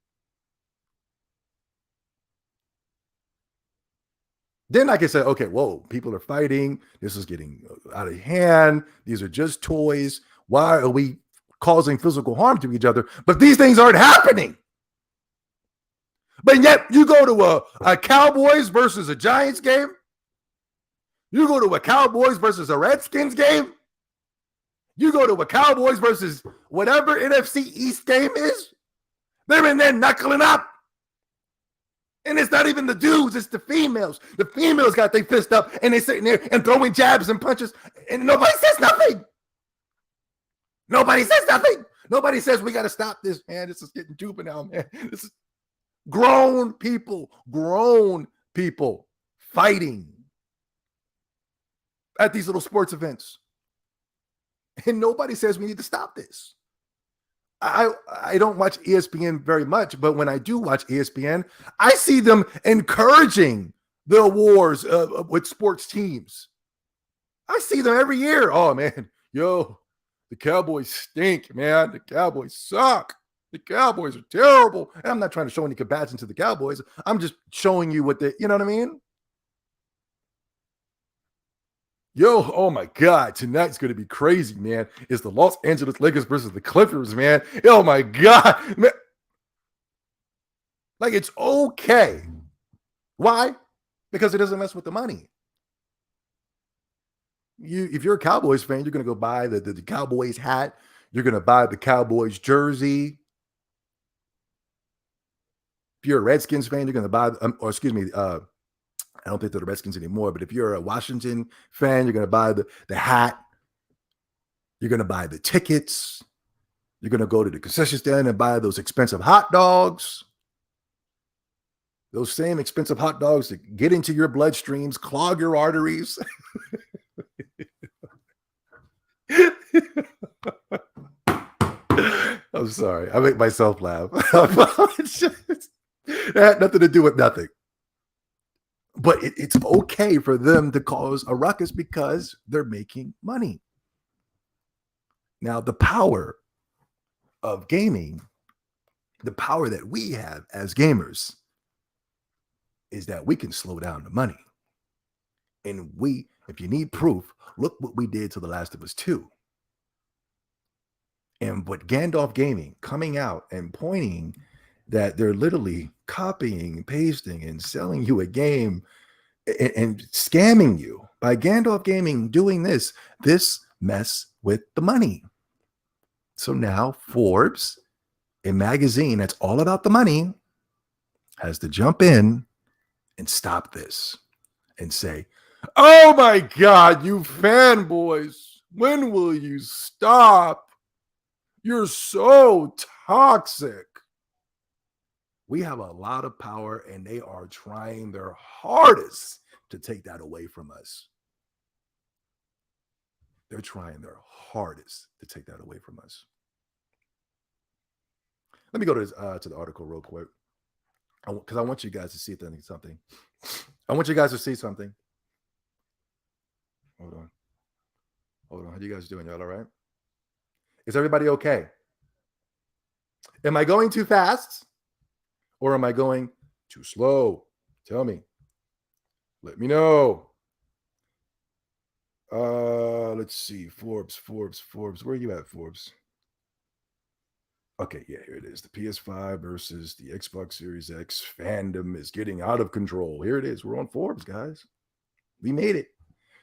Then I can say, okay, whoa, people are fighting. This is getting out of hand. These are just toys. Why are we causing physical harm to each other? But these things aren't happening. But yet you go to a Cowboys versus a Giants game. You go to a Cowboys versus a Redskins game. You go to a Cowboys versus whatever NFC East game is. They're in there knuckling up. And it's not even the dudes, it's the females. The females got their fist up and they're sitting there and throwing jabs and punches. And nobody says nothing. Nobody says nothing. Nobody says we got to stop this, man. This is getting juvenile, man. This is grown people fighting at these little sports events. And nobody says we need to stop this. I don't watch ESPN very much, but when I do watch ESPN, I see them encouraging the wars with sports teams. I see them every year. Oh, man, yo, the Cowboys stink, man. The Cowboys suck. The Cowboys are terrible. And I'm not trying to show any compassion to the Cowboys. I'm just showing you you know what I mean? Yo, oh my God, tonight's going to be crazy, man. It's the Los Angeles Lakers versus the Clippers, man. Oh my God, man. Like, it's okay. Why? Because it doesn't mess with the money. If you're a Cowboys fan, you're going to go buy the Cowboys hat. You're going to buy the Cowboys jersey. If you're a Redskins fan, you're going to buy, I don't think they're the Redskins anymore, but if you're a Washington fan, you're going to buy the hat. You're going to buy the tickets. You're going to go to the concession stand and buy those expensive hot dogs. Those same expensive hot dogs that get into your bloodstreams, clog your arteries. I'm sorry. I make myself laugh. It had nothing to do with nothing. But it's okay for them to cause a ruckus because they're making money. Now, the power of gaming, the power that we have as gamers, is that we can slow down the money. And if you need proof, look what we did to The Last of Us 2. And what Gandalf Gaming coming out and pointing that they're literally copying, pasting, and selling you a game and scamming you by Gandalf Gaming doing this mess with the money. So now Forbes, a magazine that's all about the money, has to jump in and stop this and say, oh my God, you fanboys, when will you stop? You're so toxic. We have a lot of power and they are trying their hardest to take that away from us. They're trying their hardest to take that away from us. Let me go to the article real quick because I want you guys to see something. I want you guys to see something. Hold on. Hold on. How you guys doing? Y'all all right? Is everybody okay? Am I going too fast? Or am I going too slow? Tell me. Let me know. Let's see. Forbes. Where are you at, Forbes? Okay, yeah, here it is. The PS5 versus the Xbox Series X fandom is getting out of control. Here it is. We're on Forbes, guys. We made it.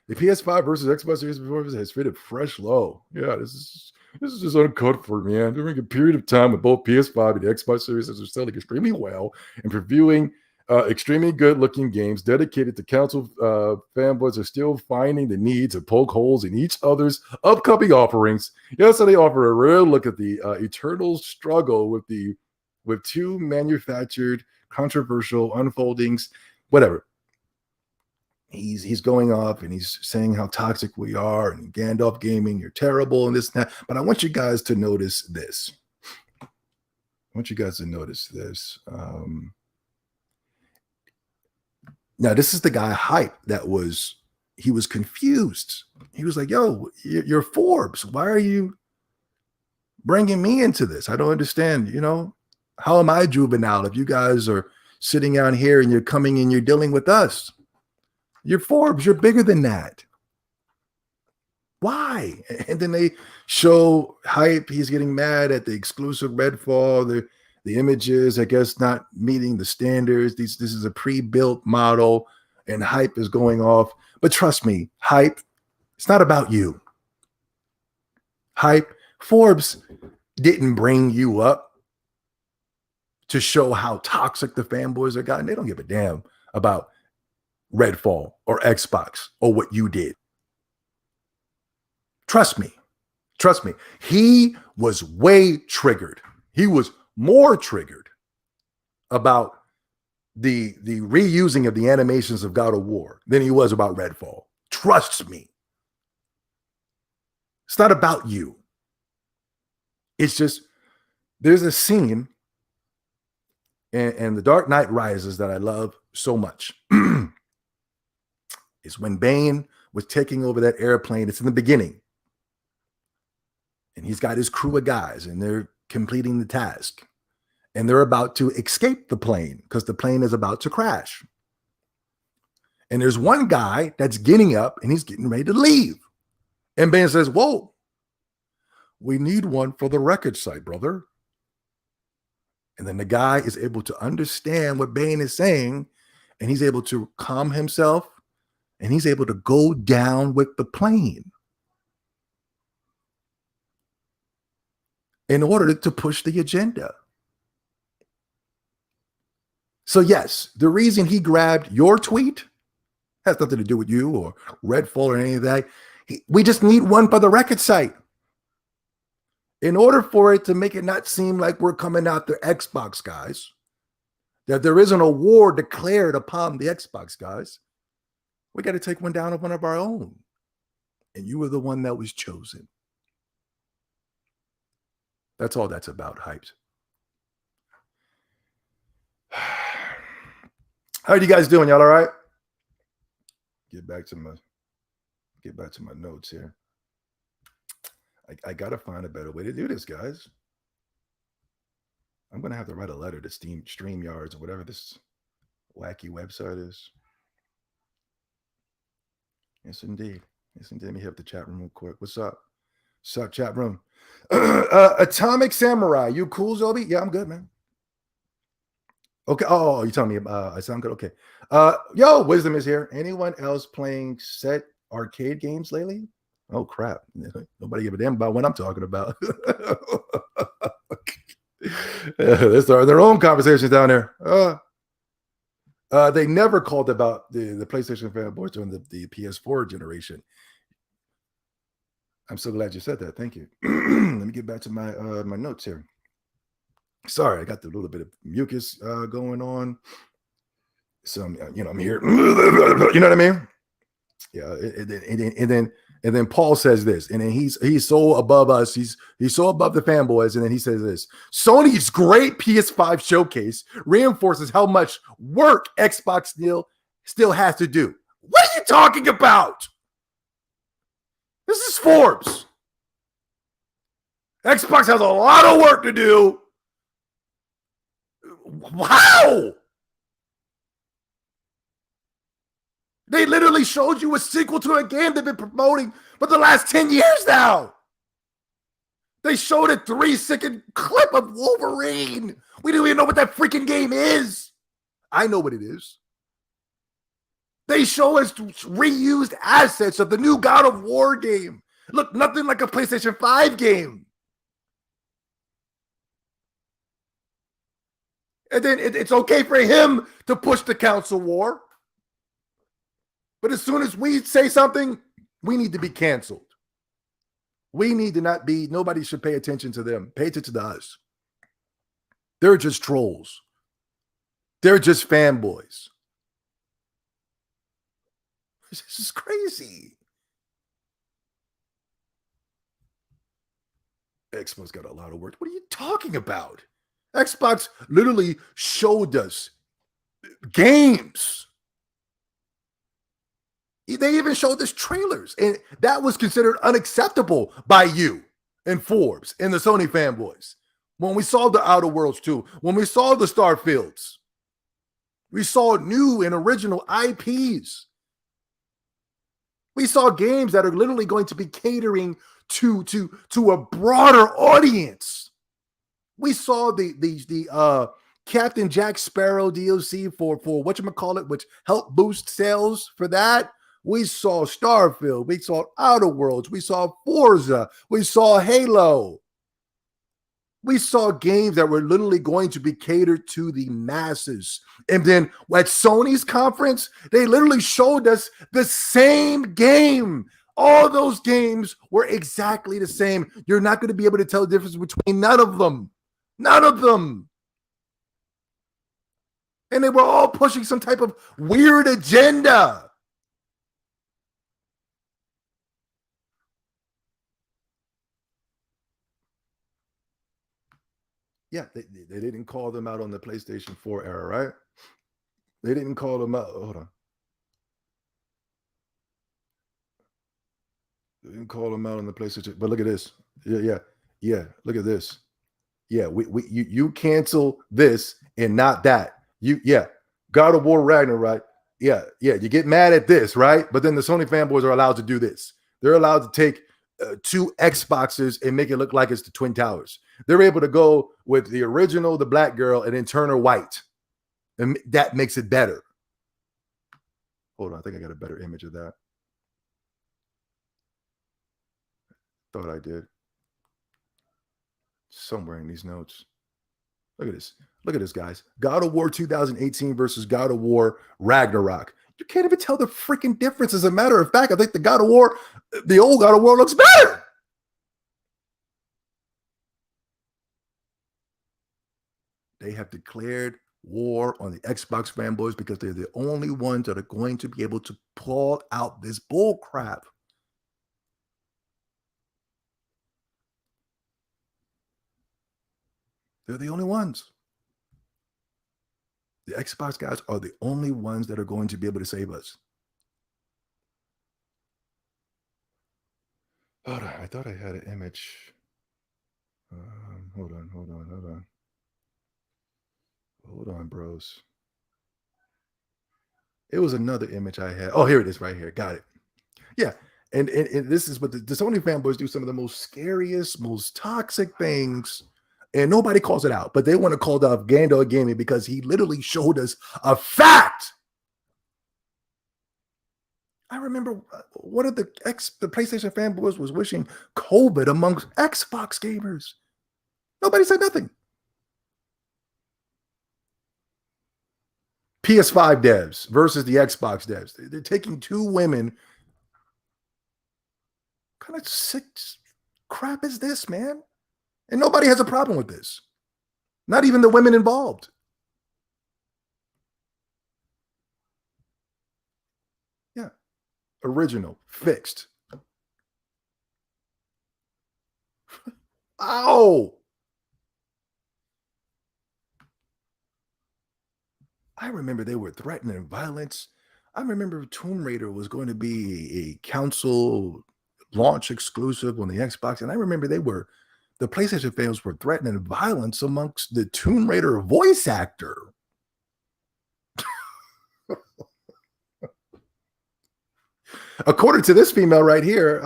The PS5 versus Xbox Series Forbes has fitted fresh low. Yeah, this is just uncut for me, man. During a period of time when both PS5 and the Xbox Series are selling extremely well and reviewing extremely good-looking games, dedicated to console fanboys are still finding the need to poke holes in each other's upcoming offerings. Yesterday, offered a rare look at the eternal struggle with two manufactured, controversial unfoldings. Whatever. He's going off and he's saying how toxic we are, and Gandalf Gaming, you're terrible, and this and that. But I want you guys to notice this. Now, this is the guy Hype he was confused. He was like, yo, you're Forbes. Why are you bringing me into this? I don't understand. How am I juvenile if you guys are sitting out here and you're coming and you're dealing with us? You're Forbes. You're bigger than that. Why? And then they show Hype. He's getting mad at the exclusive Redfall. The images, I guess, not meeting the standards. This is a pre-built model, and Hype is going off. But trust me, Hype, it's not about you. Hype, Forbes didn't bring you up to show how toxic the fanboys are gotten. They don't give a damn about Redfall or Xbox or what you did. Trust me. He was way triggered. He was more triggered about the reusing of the animations of God of War than he was about Redfall. Trust me. It's not about you. It's just, there's a scene in The Dark Knight Rises that I love so much. It's when Bane was taking over that airplane. It's in the beginning. And he's got his crew of guys, and they're completing the task. And they're about to escape the plane because the plane is about to crash. And there's one guy that's getting up and he's getting ready to leave. And Bane says, whoa, we need one for the wreckage site, brother. And then the guy is able to understand what Bane is saying, and he's able to calm himself, and he's able to go down with the plane in order to push the agenda. So yes, the reason he grabbed your tweet has nothing to do with you or Redfall or any of that. We just need one for the record site. In order for it to make it not seem like we're coming after Xbox guys, that there isn't a war declared upon the Xbox guys, we got to take one down of one of our own. And you were the one that was chosen. That's all that's about, Hyped. How are you guys doing? Y'all all right? Get back to my notes here. I gotta find a better way to do this, guys. I'm gonna have to write a letter to StreamYards or whatever this wacky website is. Yes, indeed. Let me hit the chat room real quick. What's up? What's up, chat room? Atomic Samurai, you cool, Zobi? Yeah, I'm good, man. Okay. Oh, you telling me I sound good? Okay. Yo, Wisdom is here. Anyone else playing set arcade games lately? Oh crap. Nobody give a damn about what I'm talking about. They start their own conversations down there. They never called about the PlayStation fanboys during the PS4 generation. I'm so glad you said that. Thank you. Let me get back to my my notes here. Sorry, I got a little bit of mucus going on. So I'm here. You know what I mean? Yeah. And then Paul says this, and then he's so above us. He's so above the fanboys, and then he says this: Sony's great PS5 showcase reinforces how much work Xbox still has to do. What are you talking about? This is Forbes. Xbox has a lot of work to do. Wow! They literally showed you a sequel to a game they've been promoting for the last 10 years now. They showed a 3-second clip of Wolverine. We don't even know what that freaking game is. I know what it is. They show us reused assets of the new God of War game. Look, nothing like a PlayStation 5 game. And then it's okay for him to push the console war. But as soon as we say something, we need to be canceled. We need to not be, nobody should pay attention to them. Pay attention to us. They're just trolls. They're just fanboys. This is crazy. Xbox got a lot of work. What are you talking about? Xbox literally showed us games. They even showed us trailers, and that was considered unacceptable by you and Forbes and the Sony fanboys. When we saw the Outer Worlds 2, when we saw the Starfields, we saw new and original IPs. We saw games that are literally going to be catering to a broader audience. We saw the Captain Jack Sparrow DLC for whatchamacallit, which helped boost sales for that. We saw Starfield. We saw Outer Worlds. We saw Forza. We saw Halo. We saw games that were literally going to be catered to the masses. And then at Sony's conference, they literally showed us the same game. All those games were exactly the same. You're not going to be able to tell the difference between none of them. None of them. And they were all pushing some type of weird agenda. Yeah, they didn't call them out on the PlayStation 4 era, right? They didn't call them out. Hold on. They didn't call them out on the PlayStation. But look at this. Yeah. Look at this. Yeah, you cancel this and not that. God of War Ragnarok. Yeah. You get mad at this, right? But then the Sony fanboys are allowed to do this. They're allowed to take 2 Xboxes and make it look like it's the Twin Towers. They're able to go with the original, the black girl, and then turn her white. And that makes it better. Hold on, I think I got a better image of that. Thought I did. Somewhere in these notes. Look at this. Look at this, guys. God of War 2018 versus God of War Ragnarok. You can't even tell the freaking difference. As a matter of fact, I think the old God of War looks better. They have declared war on the Xbox fanboys because they're the only ones that are going to be able to pull out this bull crap. They're the only ones. The Xbox guys are the only ones that are going to be able to save us. Hold on, I thought I had an image. Hold on, bros. It was another image I had. Oh, here it is right here. Got it. Yeah. And this is what the Sony fanboys do, some of the most scariest, most toxic things. And nobody calls it out, but they want to call out Gandalf Gaming because he literally showed us a fact. I remember one of the PlayStation fanboys was wishing COVID amongst Xbox gamers. Nobody said nothing. PS5 devs versus the Xbox devs. They're taking 2 women. What kind of sick crap is this, man? And nobody has a problem with this. Not even the women involved. Yeah. Original. Fixed. Ow! I remember they were threatening violence. I remember Tomb Raider was going to be a council launch exclusive on the Xbox. And I remember the PlayStation fans were threatening violence amongst the Tomb Raider voice actor. According to this female right here,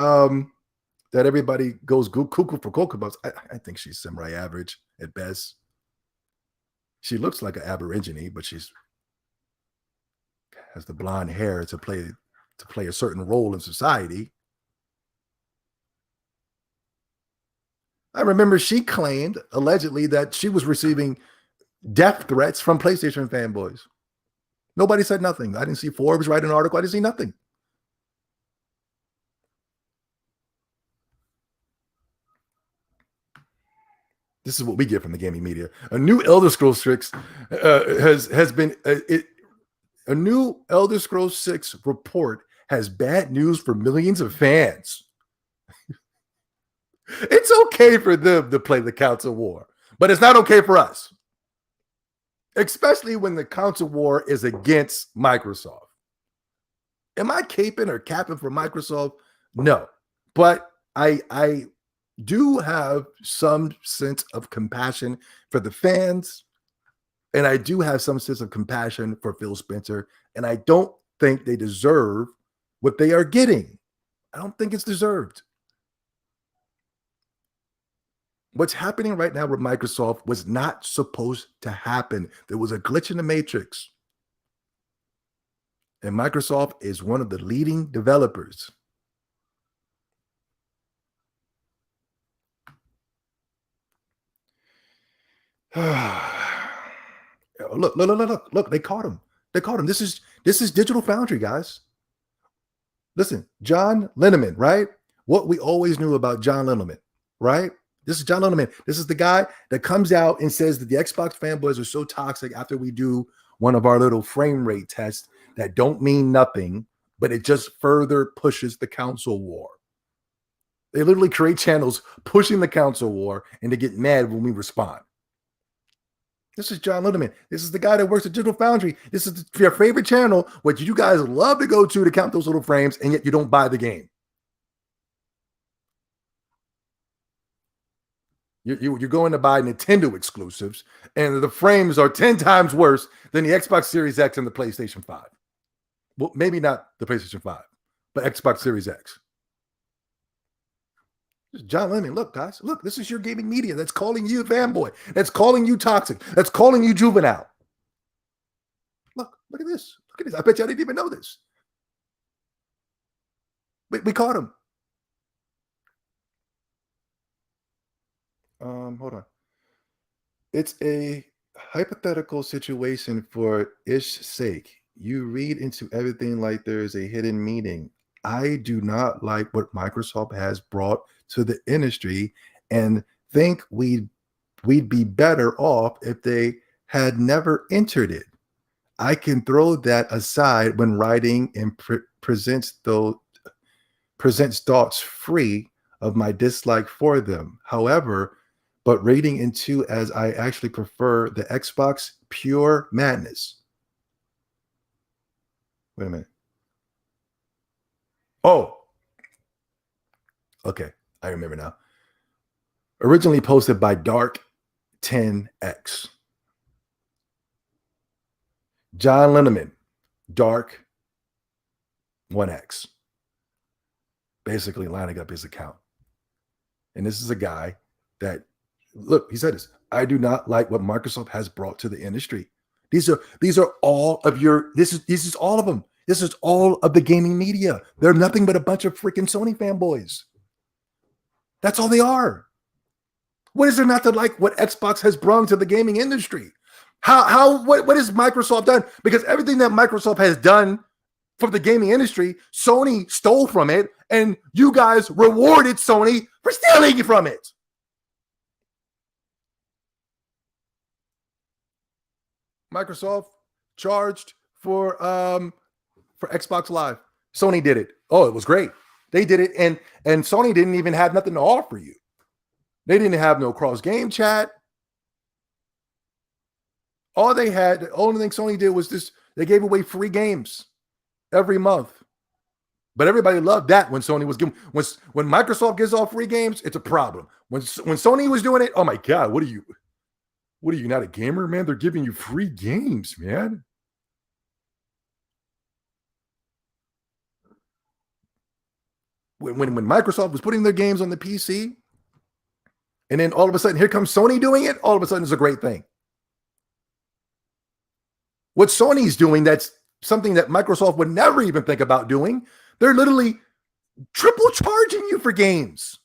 that everybody goes cuckoo for Cocoa Puffs, I think she's samurai average at best. She looks like an aborigine, but she's has the blonde hair to play a certain role in society. I remember she claimed allegedly that she was receiving death threats from PlayStation fanboys. Nobody said nothing. I didn't see Forbes write an article. I didn't see nothing. This is what we get from the gaming media. A new Elder Scrolls 6 a new Elder Scrolls 6 report has bad news for millions of fans. It's okay for them to play the console war, but it's not okay for us, especially when the console war is against Microsoft. Am I caping or capping for Microsoft? No, but I do have some sense of compassion for the fans, and I do have some sense of compassion for Phil Spencer, and I don't think they deserve what they are getting. I don't think it's deserved. What's happening right now with Microsoft was not supposed to happen. There was a glitch in the matrix. And Microsoft is one of the leading developers. Look, they caught him. This is Digital Foundry, guys. Listen, John Linneman, right? What we always knew about John Linneman, right? This is John Linneman. This is the guy that comes out and says that the Xbox fanboys are so toxic after we do one of our little frame rate tests that don't mean nothing, but it just further pushes the console war. They literally create channels pushing the console war, and they get mad when we respond. This is John Linneman. This is the guy that works at Digital Foundry. This is your favorite channel, what you guys love to go to count those little frames, and yet you don't buy the game. You're going to buy Nintendo exclusives, and the frames are 10 times worse than the Xbox Series X and the PlayStation 5. Well, maybe not the PlayStation 5, but Xbox Series X. John Lennon, look, guys, look, this is your gaming media that's calling you fanboy, that's calling you toxic, that's calling you juvenile. Look at this. Look at this. I bet you I didn't even know this. We caught him. Hold on. It's a hypothetical situation for Ish's sake. You read into everything like there's a hidden meaning. I do not like what Microsoft has brought to the industry and think we'd be better off if they had never entered it. I can throw that aside when writing and presents thoughts free of my dislike for them. However, but reading into as I actually prefer the Xbox pure madness. Wait a minute. Oh, okay. I remember now. Originally posted by Dark 10X. John Linneman, Dark 1X. Basically lining up his account. And this is a guy that, look, he said this. I do not like what Microsoft has brought to the industry. These are all of your, this is all of them. This is all of the gaming media. They're nothing but a bunch of freaking Sony fanboys. That's all they are. What is there not to like what Xbox has brought to the gaming industry? What has Microsoft done? Because everything that Microsoft has done for the gaming industry, Sony stole from it, and you guys rewarded Sony for stealing from it. Microsoft charged for Xbox Live. Sony did it. Oh, it was great. They did it, and Sony didn't even have nothing to offer you. They didn't have no cross-game chat. All they had, the only thing Sony did was this, they gave away free games every month. But everybody loved that when Sony was giving when Microsoft gives off free games, it's a problem. When Sony was doing it, oh my God, what are you not a gamer, man? They're giving you free games, man. When Microsoft was putting their games on the PC, and then all of a sudden here comes Sony doing it, all of a sudden it's a great thing. What Sony's doing, that's something that Microsoft would never even think about doing. They're literally triple charging you for games.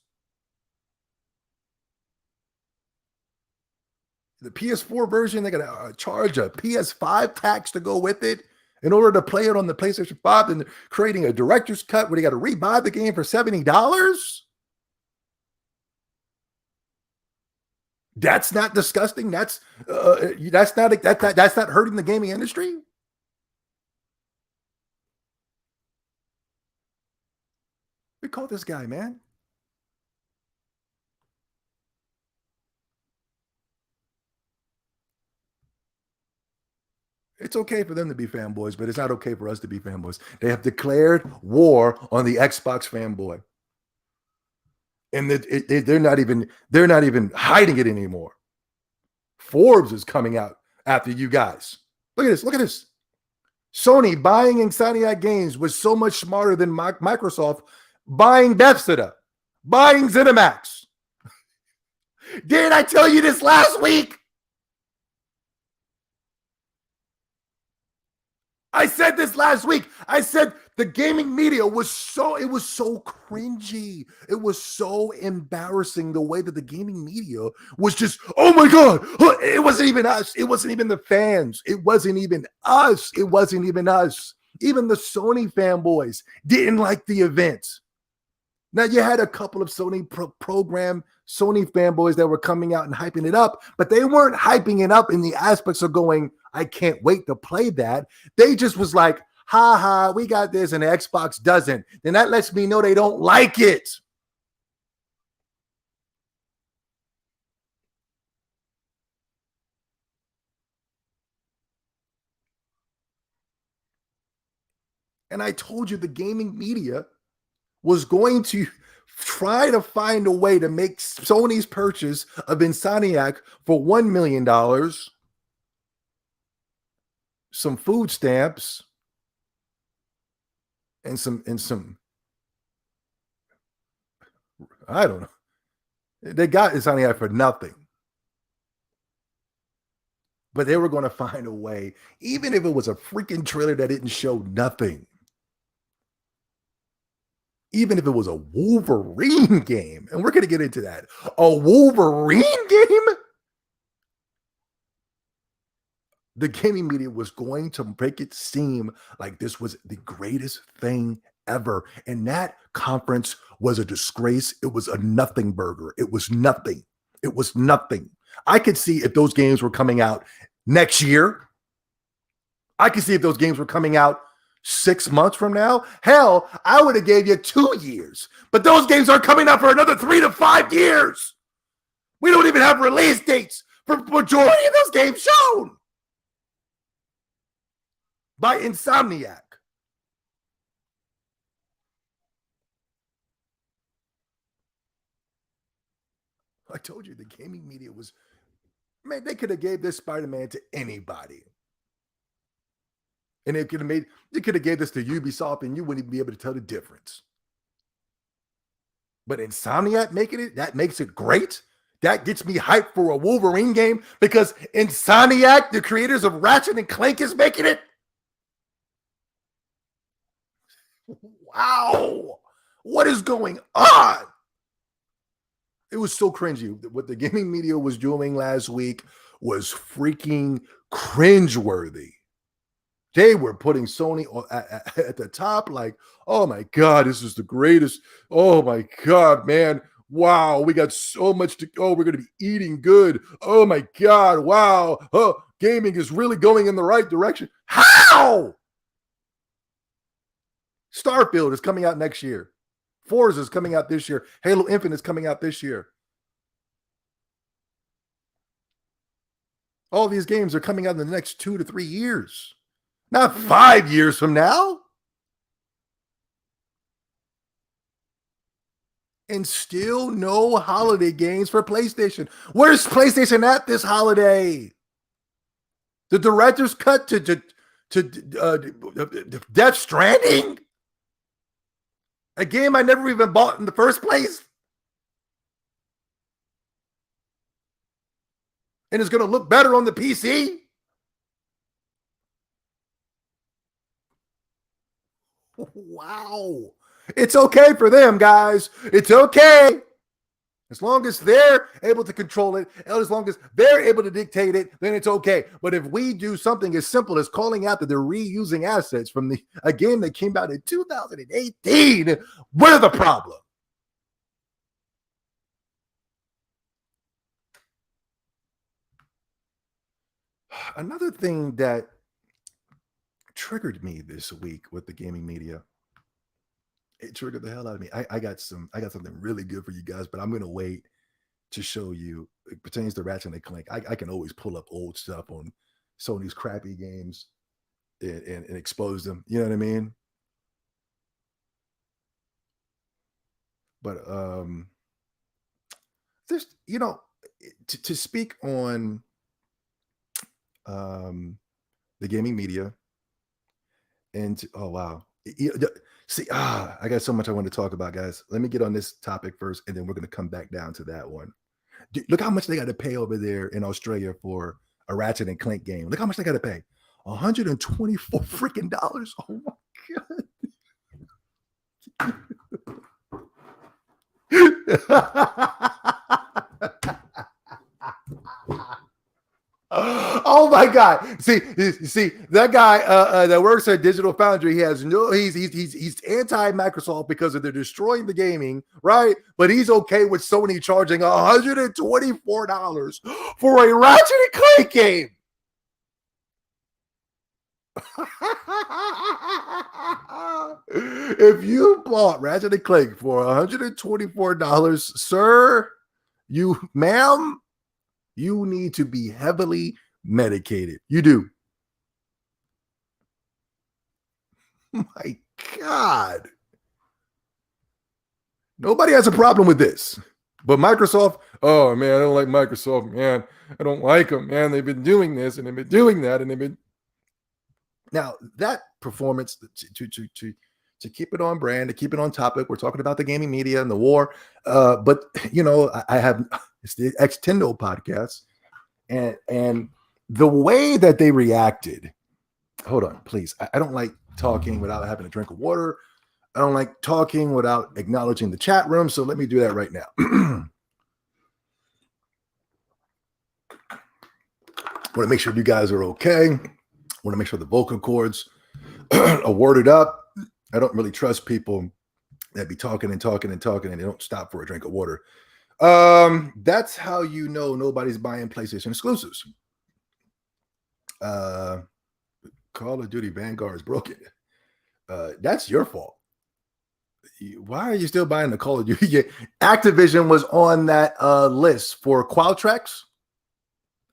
The PS4 version, they got to charge a PS5 tax to go with it in order to play it on the PlayStation 5. And they're creating a director's cut where they got to rebuy the game for $70. That's not disgusting. That's not hurting the gaming industry. We call this guy, man. It's okay for them to be fanboys, but it's not okay for us to be fanboys. They have declared war on the Xbox fanboy, and they're not even hiding it anymore. Forbes is coming out after you guys. Look at this. Look at this. Sony buying Insomniac Games was so much smarter than Microsoft buying Bethesda, buying ZeniMax. Didn't I tell you this last week? I said this last week. I said the gaming media was so cringy. It was so embarrassing the way that the gaming media was just, oh my God. It wasn't even us. It wasn't even the fans. It wasn't even us. It wasn't even us. Even the Sony fanboys didn't like the event. Now, you had a couple of Sony program Sony fanboys that were coming out and hyping it up, but they weren't hyping it up in the aspects of going, I can't wait to play that. They just was like, ha ha, we got this, and the Xbox doesn't. Then that lets me know they don't like it. And I told you the gaming media was going to try to find a way to make Sony's purchase of Insomniac for $1 million, some food stamps, and some I don't know. They got Insomniac for nothing. But they were going to find a way, even if it was a freaking trailer that didn't show nothing. Even if it was a Wolverine game, and we're going to get into that. A Wolverine game? The gaming media was going to make it seem like this was the greatest thing ever. And that conference was a disgrace. It was a nothing burger. It was nothing. It was nothing. I could see if those games were coming out next year. I could see if those games were coming out 6 months from now. Hell, I would have gave you 2 years. But those games are coming out for another 3 to 5 years. We don't even have release dates for the majority of those games shown by Insomniac. I told you the gaming media was, man, they could have gave this Spider-Man to anybody. And they could have gave this to Ubisoft and you wouldn't even be able to tell the difference. But Insomniac making it, that makes it great. That gets me hyped for a Wolverine game because Insomniac, the creators of Ratchet and Clank, is making it. Wow. What is going on? It was so cringy. What the gaming media was doing last week was freaking cringeworthy. They were putting Sony at the top like, oh my God, this is the greatest. Oh my God, man. Wow, we got so much to go. We're going to be eating good. Oh my God, wow. Oh, gaming is really going in the right direction. How? Starfield is coming out next year. Forza is coming out this year. Halo Infinite is coming out this year. All these games are coming out in the next 2 to 3 years. Not 5 years from now. and still no holiday games for PlayStation. Where's PlayStation at this holiday? The director's cut to Death Stranding, a game I never even bought in the first place, and it's going to look better on the PC. Wow. It's okay for them, guys. It's okay. As long as they're able to control it, and as long as they're able to dictate it, then it's okay. But if we do something as simple as calling out that they're reusing assets from a game that came out in 2018, we're the problem. Another thing that triggered me this week with the gaming media, it triggered the hell out of me. I got something really good for you guys, but I'm gonna wait to show you. It pertains to Ratchet and Clank. I can always pull up old stuff on Sony's crappy games and expose them. You know what I mean? But there's, to speak on the gaming media, and oh wow. See, I got so much I want to talk about, guys. Let me get on this topic first, and then we're going to come back down to that one. Look how much they got to pay over there in Australia for a Ratchet and Clank game. Look how much they got to pay. $124 freaking dollars. Oh my god. Oh my god. See that guy that works at Digital Foundry, he's anti-Microsoft because of they're destroying the gaming, right? But he's okay with Sony charging $124 for a Ratchet and Clank game. If you bought Ratchet and Clank for $124, sir, ma'am, you need to be heavily medicated. You do. My God. Nobody has a problem with this. But Microsoft, oh man, I don't like Microsoft, man. I don't like them, man. They've been doing this and they've been doing that and they've been. Now, that performance to keep it on brand, to keep it on topic, we're talking about the gaming media and the war. But, I have, it's the X-Tendo podcast. And the way that they reacted, hold on, please. I don't like talking without having a drink of water. I don't like talking without acknowledging the chat room. So let me do that right now. Want to make sure you guys are okay. Want to make sure the vocal cords are worded up. I don't really trust people that be talking and talking and talking and they don't stop for a drink of water. That's how you know nobody's buying PlayStation exclusives. Call of Duty Vanguard is broken. That's your fault. Why are you still buying the Call of Duty? Activision was on that list for Qualtrics.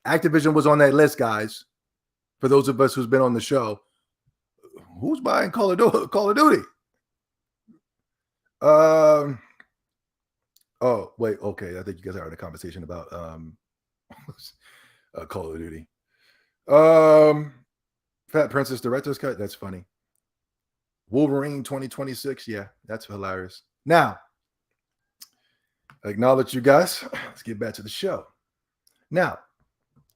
Activision was on that list, guys. For those of us who's been on the show, who's buying Call of Duty? Oh, wait, okay. I think you guys are having a conversation about Call of Duty. Fat Princess Director's Cut, that's funny. Wolverine 2026, yeah, that's hilarious. Now, I acknowledge you guys. Let's get back to the show. Now,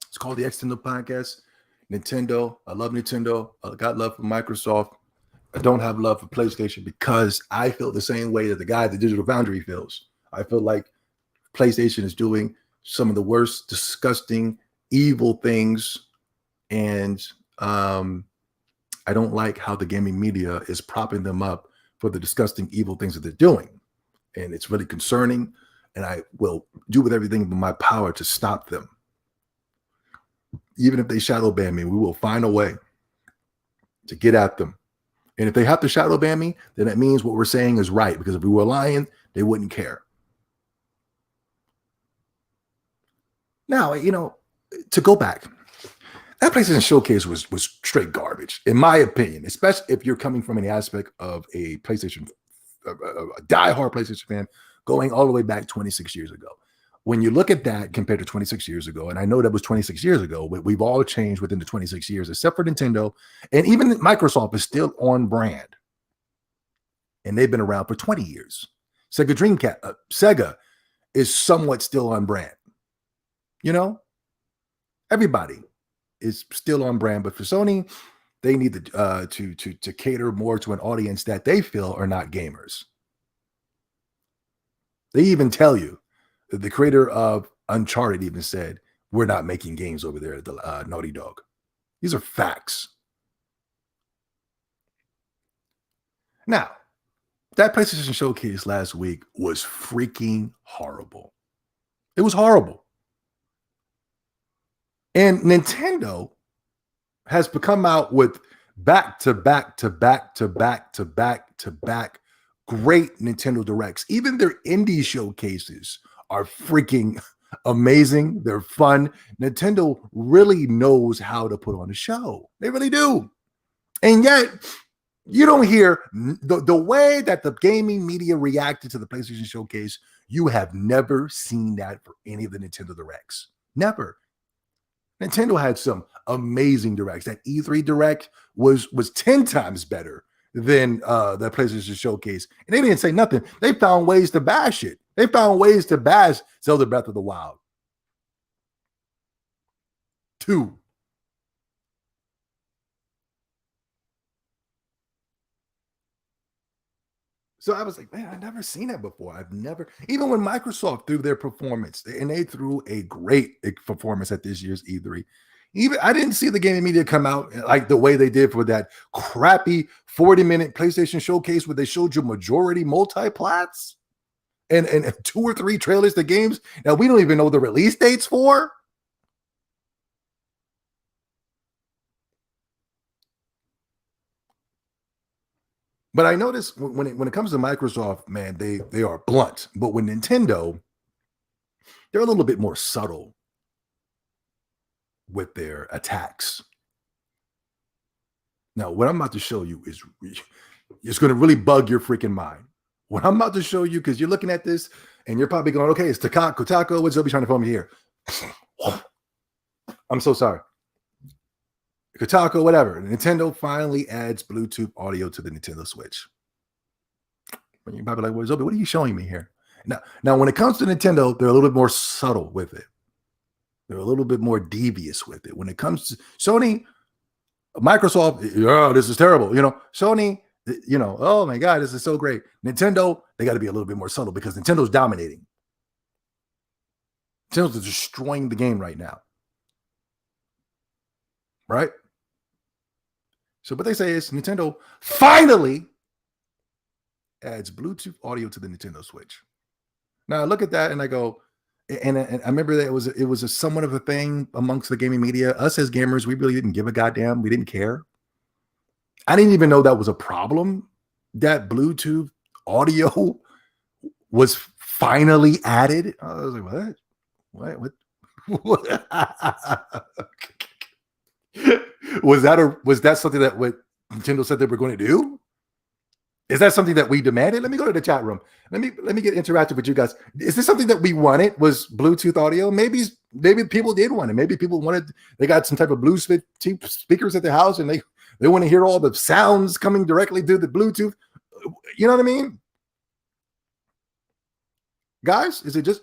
it's called the X-Tendo Podcast. Nintendo, I love Nintendo. I got love for Microsoft. I don't have love for PlayStation because I feel the same way that the guy at the Digital Foundry feels. I feel like PlayStation is doing some of the worst, disgusting, evil things. And I don't like how the gaming media is propping them up for the disgusting, evil things that they're doing. And it's really concerning. And I will do with everything in my power to stop them. Even if they shadow ban me, we will find a way to get at them. And if they have to shadow ban me, then that means what we're saying is right. Because if we were lying, they wouldn't care. Now, to go back, that PlayStation Showcase was straight garbage, in my opinion, especially if you're coming from any aspect of a PlayStation, a diehard PlayStation fan going all the way back 26 years ago. When you look at that compared to 26 years ago, and I know that was 26 years ago, but we've all changed within the 26 years, except for Nintendo, and even Microsoft is still on brand, and they've been around for 20 years. Sega Dreamcast, Sega is somewhat still on brand. You know, everybody is still on brand, but for Sony, they need to cater more to an audience that they feel are not gamers. They even tell you, the creator of Uncharted even said, we're not making games over there at the Naughty Dog. These are facts. Now, that PlayStation Showcase last week was freaking horrible. It was horrible. And Nintendo has come out with back to back great Nintendo Directs. Even their indie showcases are freaking amazing. They're fun. Nintendo really knows how to put on a show. They really do. And yet, you don't hear the way that the gaming media reacted to the PlayStation Showcase. You have never seen that for any of the Nintendo Directs. Never. Nintendo had some amazing Directs. That E3 Direct was 10 times better than the PlayStation Showcase. And they didn't say nothing. They found ways to bash it. They found ways to bash Zelda Breath of the Wild 2. So I was like, man, I've never seen that before. I've never, even when Microsoft threw their performance, and they threw a great performance at this year's E3. Even I didn't see the gaming media come out like the way they did for that crappy 40-minute PlayStation Showcase where they showed you majority multi-plats and 2 or 3 trailers to games that we don't even know the release dates for. But I notice when it comes to Microsoft, man, they are blunt. But with Nintendo, they're a little bit more subtle with their attacks. Now, what I'm about to show you is it's going to really bug your freaking mind. What I'm about to show you, because you're looking at this and you're probably going, okay, it's Kotaku. What's Zobi trying to phone me here? I'm so sorry. Kotaku, whatever. Nintendo finally adds Bluetooth audio to the Nintendo Switch. And you're probably like, well, Zobi, what are you showing me here? Now, when it comes to Nintendo, they're a little bit more subtle with it. They're a little bit more devious with it. When it comes to Sony, Microsoft, oh, this is terrible. Sony, oh my God, this is so great. Nintendo, they got to be a little bit more subtle because Nintendo's dominating. Nintendo's destroying the game right now. Right? So what they say is Nintendo finally adds Bluetooth audio to the Nintendo Switch. Now I look at that and I go, and I remember that it was a somewhat of a thing amongst the gaming media. Us as gamers, we really didn't give a goddamn. We didn't care. I didn't even know that was a problem, that Bluetooth audio was finally added. I was like, what? Was that something that what Nintendo said they were going to do? Is that something that we demanded? Let me go to the chat room. Let me get interactive with you guys. Is this something that we wanted? Was Bluetooth audio? Maybe people did want it. Maybe people wanted. They got some type of Bluetooth speakers at their house, and they want to hear all the sounds coming directly through the Bluetooth. You know what I mean, guys? Is it just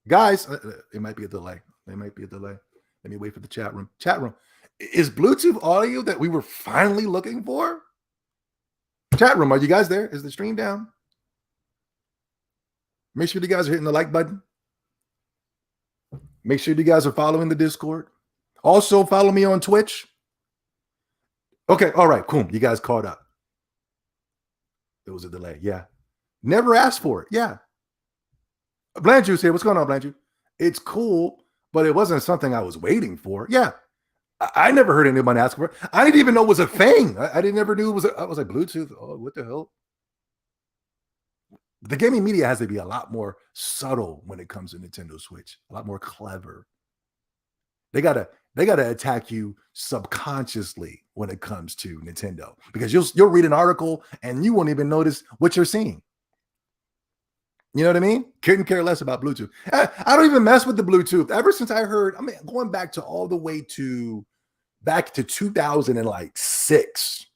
guys? It might be a delay. Let me wait for the chat room. Chat room. Is Bluetooth audio that we were finally looking for? Chat room, are you guys there? Is the stream down? Make sure you guys are hitting the like button. Make sure you guys are following the Discord. Also, follow me on Twitch. Okay, all right, cool. You guys caught up. There was a delay. Yeah. Never asked for it. Yeah. Blanchu's here. What's going on, Blanchu? It's cool, but it wasn't something I was waiting for. Yeah. I never heard anyone ask for it. I didn't even know it was a thing. I didn't ever knew it was. I was like, Bluetooth. Oh, what the hell? The gaming media has to be a lot more subtle when it comes to Nintendo Switch. A lot more clever. They gotta attack you subconsciously when it comes to Nintendo, because you'll read an article and you won't even notice what you're seeing. You know what I mean? Couldn't care less about Bluetooth. I don't even mess with the Bluetooth. Ever since I heard, I mean, going back to all the way to back to 2006.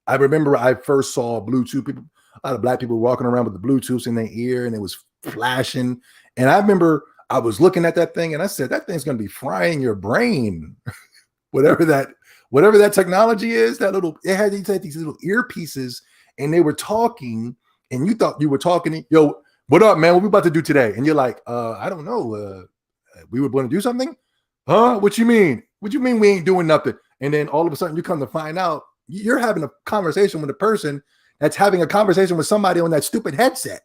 I remember I first saw Bluetooth people, a lot of black people walking around with the Bluetooth in their ear, and it was flashing. And I remember I was looking at that thing and I said, that thing's going to be frying your brain. whatever that technology is, it had these little earpieces, and they were talking, and you thought you were talking, yo, what up, man? What we about to do today? And you're like, I don't know. We were going to do something? Huh? What you mean? What you mean we ain't doing nothing? And then all of a sudden you come to find out you're having a conversation with a person that's having a conversation with somebody on that stupid headset.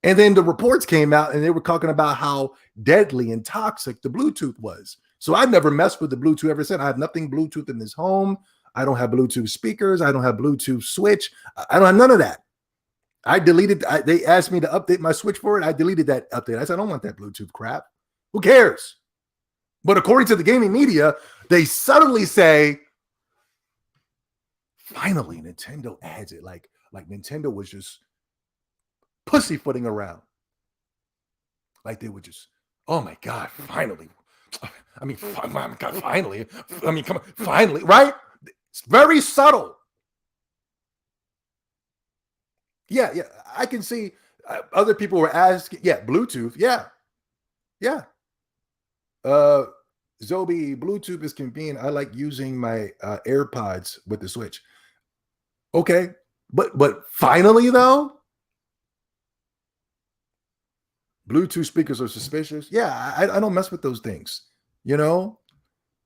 And then the reports came out and they were talking about how deadly and toxic the Bluetooth was. So I never messed with the Bluetooth ever since. I have nothing Bluetooth in this home. I don't have Bluetooth speakers. I don't have Bluetooth switch. I don't have none of that. I deleted. They asked me to update my switch for it. I deleted that update. I said, I don't want that Bluetooth crap. Who cares? But according to the gaming media, they subtly say, finally, Nintendo adds it. Like Nintendo was just pussyfooting around. Like they were just, oh my God, finally. I mean, God, finally. I mean, come on, finally, right? It's very subtle. Yeah. I can see other people were asking, Bluetooth. Yeah. Zobi, Bluetooth is convenient. I like using my AirPods with the Switch. Okay, but finally though, Bluetooth speakers are suspicious. Yeah, I don't mess with those things, you know.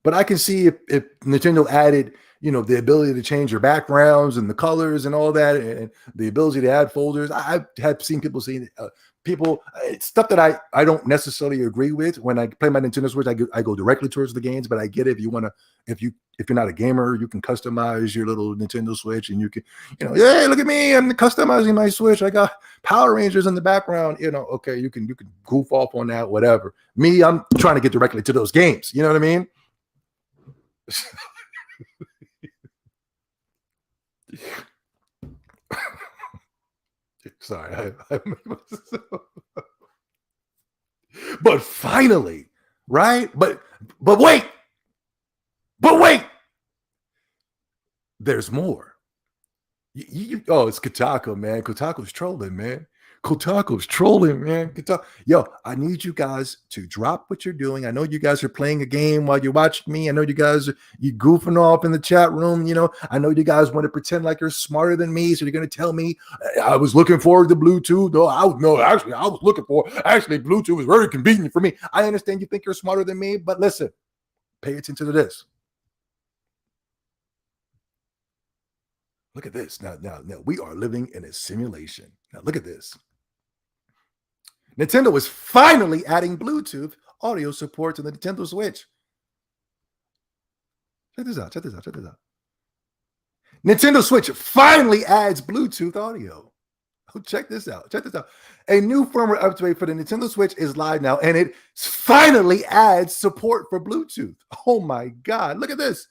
But I can see if Nintendo added, the ability to change your backgrounds and the colors and all that, and the ability to add folders. I have seen people saying it's stuff that I don't necessarily agree with. When I play my Nintendo Switch, I go directly towards the games, but I get it. If you're not a gamer, you can customize your little Nintendo Switch, and you can, hey, look at me, I'm customizing my Switch. I got Power Rangers in the background. Okay, you can goof off on that, whatever. Me, I'm trying to get directly to those games. You know what I mean? Sorry, but finally, right? But wait, there's more. It's Kotaku, man. Kotaku's trolling, man. Yo, I need you guys to drop what you're doing. I know you guys are playing a game while you're watching me. I know you guys you goofing off in the chat room. I know you guys want to pretend like you're smarter than me, so you're going to tell me I was looking forward to Bluetooth. Actually, I was looking for. Actually, Bluetooth is very convenient for me. I understand you think you're smarter than me, but listen, pay attention to this. Look at this. Now, we are living in a simulation. Now, look at this. Nintendo is finally adding Bluetooth audio support to the Nintendo Switch. Check this out. Nintendo Switch finally adds Bluetooth audio. Oh, check this out. A new firmware update for the Nintendo Switch is live now, and it finally adds support for Bluetooth. Oh my God. Look at this.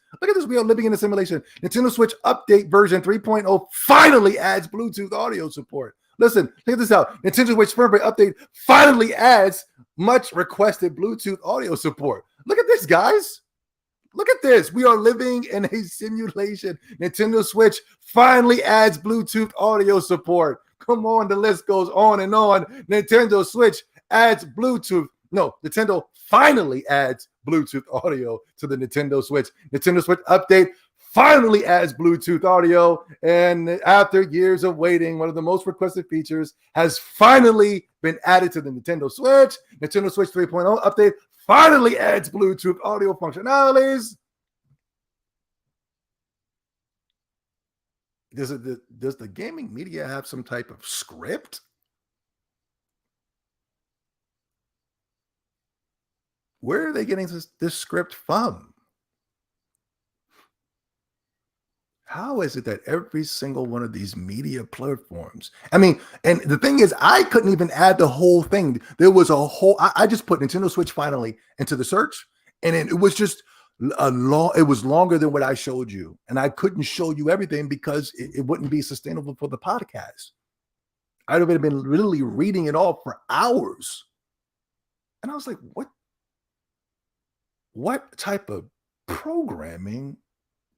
We are living in a simulation. Nintendo Switch update version 3.0 finally adds Bluetooth audio support. Listen, check this out. Nintendo Switch firmware update finally adds much requested Bluetooth audio support. Look at this, guys. Look at this. We are living in a simulation. Nintendo Switch finally adds Bluetooth audio support. Come on, the list goes on and on. Nintendo Switch adds Bluetooth. No, Nintendo finally adds Bluetooth audio to the Nintendo Switch. Nintendo Switch update finally adds Bluetooth audio. And after years of waiting, one of the most requested features has finally been added to the Nintendo Switch. Nintendo Switch 3.0 update finally adds Bluetooth audio functionalities. Does the gaming media have some type of script? Where are they getting this script from? How is it that every single one of these media platforms, and the thing is, I couldn't even add the whole thing. There was a whole, I just put Nintendo Switch finally into the search, And it was just it was longer than what I showed you. And I couldn't show you everything because it wouldn't be sustainable for the podcast. I'd have been literally reading it all for hours. And I was like, what type of programming,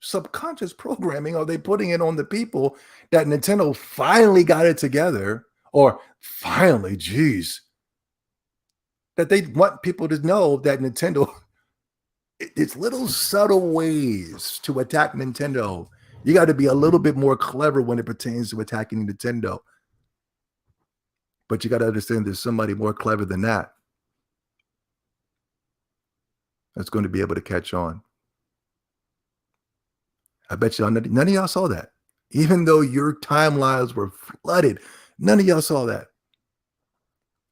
subconscious programming, are they putting it on the people that Nintendo finally got it together? Or finally, geez, that they want people to know that Nintendo, it's little subtle ways to attack Nintendo. You got to be a little bit more clever when it pertains to attacking Nintendo. But you got to understand there's somebody more clever than that that's going to be able to catch on. I bet you none of y'all saw that. Even though your timelines were flooded, none of y'all saw that.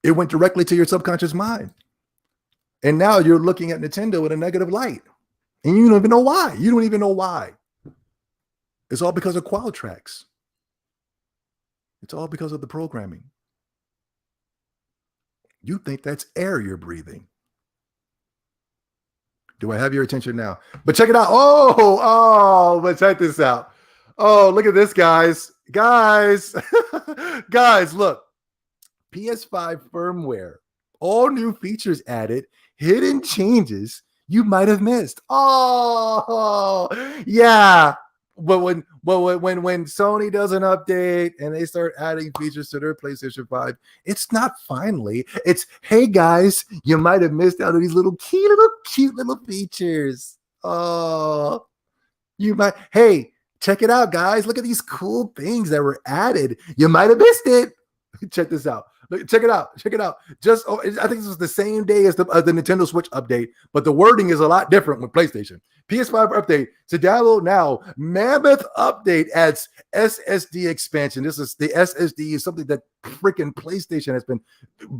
It went directly to your subconscious mind. And now you're looking at Nintendo in a negative light. And you don't even know why. You don't even know why. It's all because of Qualtrics. It's all because of the programming. You think that's air you're breathing. Do I have your attention now? But check it out. But check this out. Oh, look at this, guys. Guys, look. PS5 firmware. All new features added. Hidden changes you might have missed. Oh, yeah. But when Sony does an update and they start adding features to their PlayStation 5, it's not finally. It's, hey guys, you might have missed out on these little cute little features. Oh, you might. Hey, check it out, guys. Look at these cool things that were added. You might have missed it. Check this out. Check it out. Check it out. I think this was the same day as the Nintendo Switch update, but the wording is a lot different with PlayStation. PS5 update to download now. Mammoth update adds SSD expansion. This is the SSD is something that freaking PlayStation has been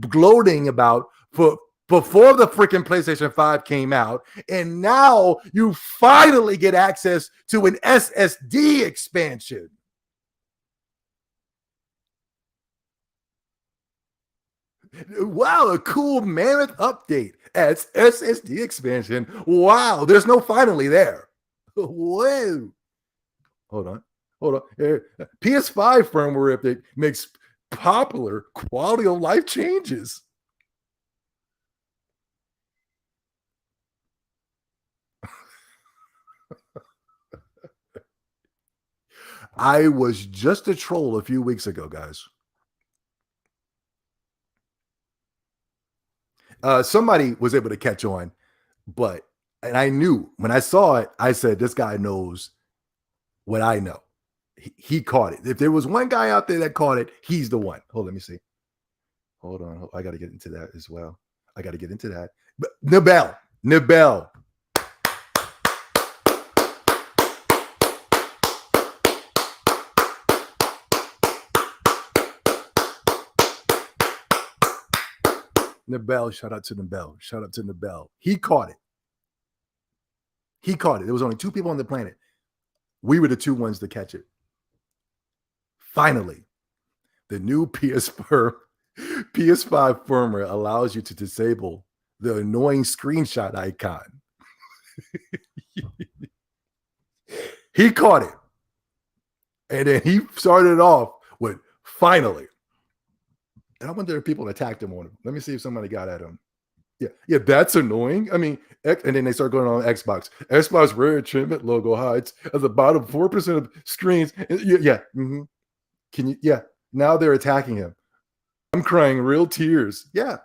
gloating about for before the freaking PlayStation 5 came out, and now you finally get access to an SSD expansion. Wow, a cool Mammoth update adds SSD expansion. Wow, there's no finally there. Whoa. Hold on. PS5 firmware update makes popular quality of life changes. I was just a troll a few weeks ago, guys. Somebody was able to catch on, and I knew when I saw it, I said, this guy knows what I know. He caught it. If there was one guy out there that caught it, he's the one. Let me see. Hold on. I got to get into that as well. I got to get into that. But Nibel. Nibel, shout out to Nibel. He caught it. There was only two people on the planet. We were the two ones to catch it. Finally, the new PS5 firmware allows you to disable the annoying screenshot icon. He caught it. And then he started off with finally. And I wonder if people attacked him on it. Let me see if somebody got at him. Yeah, that's annoying. I mean, and then they start going on Xbox. Xbox rare achievement logo hides at the bottom 4% of screens. Yeah. Mm-hmm. Can you? Yeah. Now they're attacking him. I'm crying real tears. Yeah.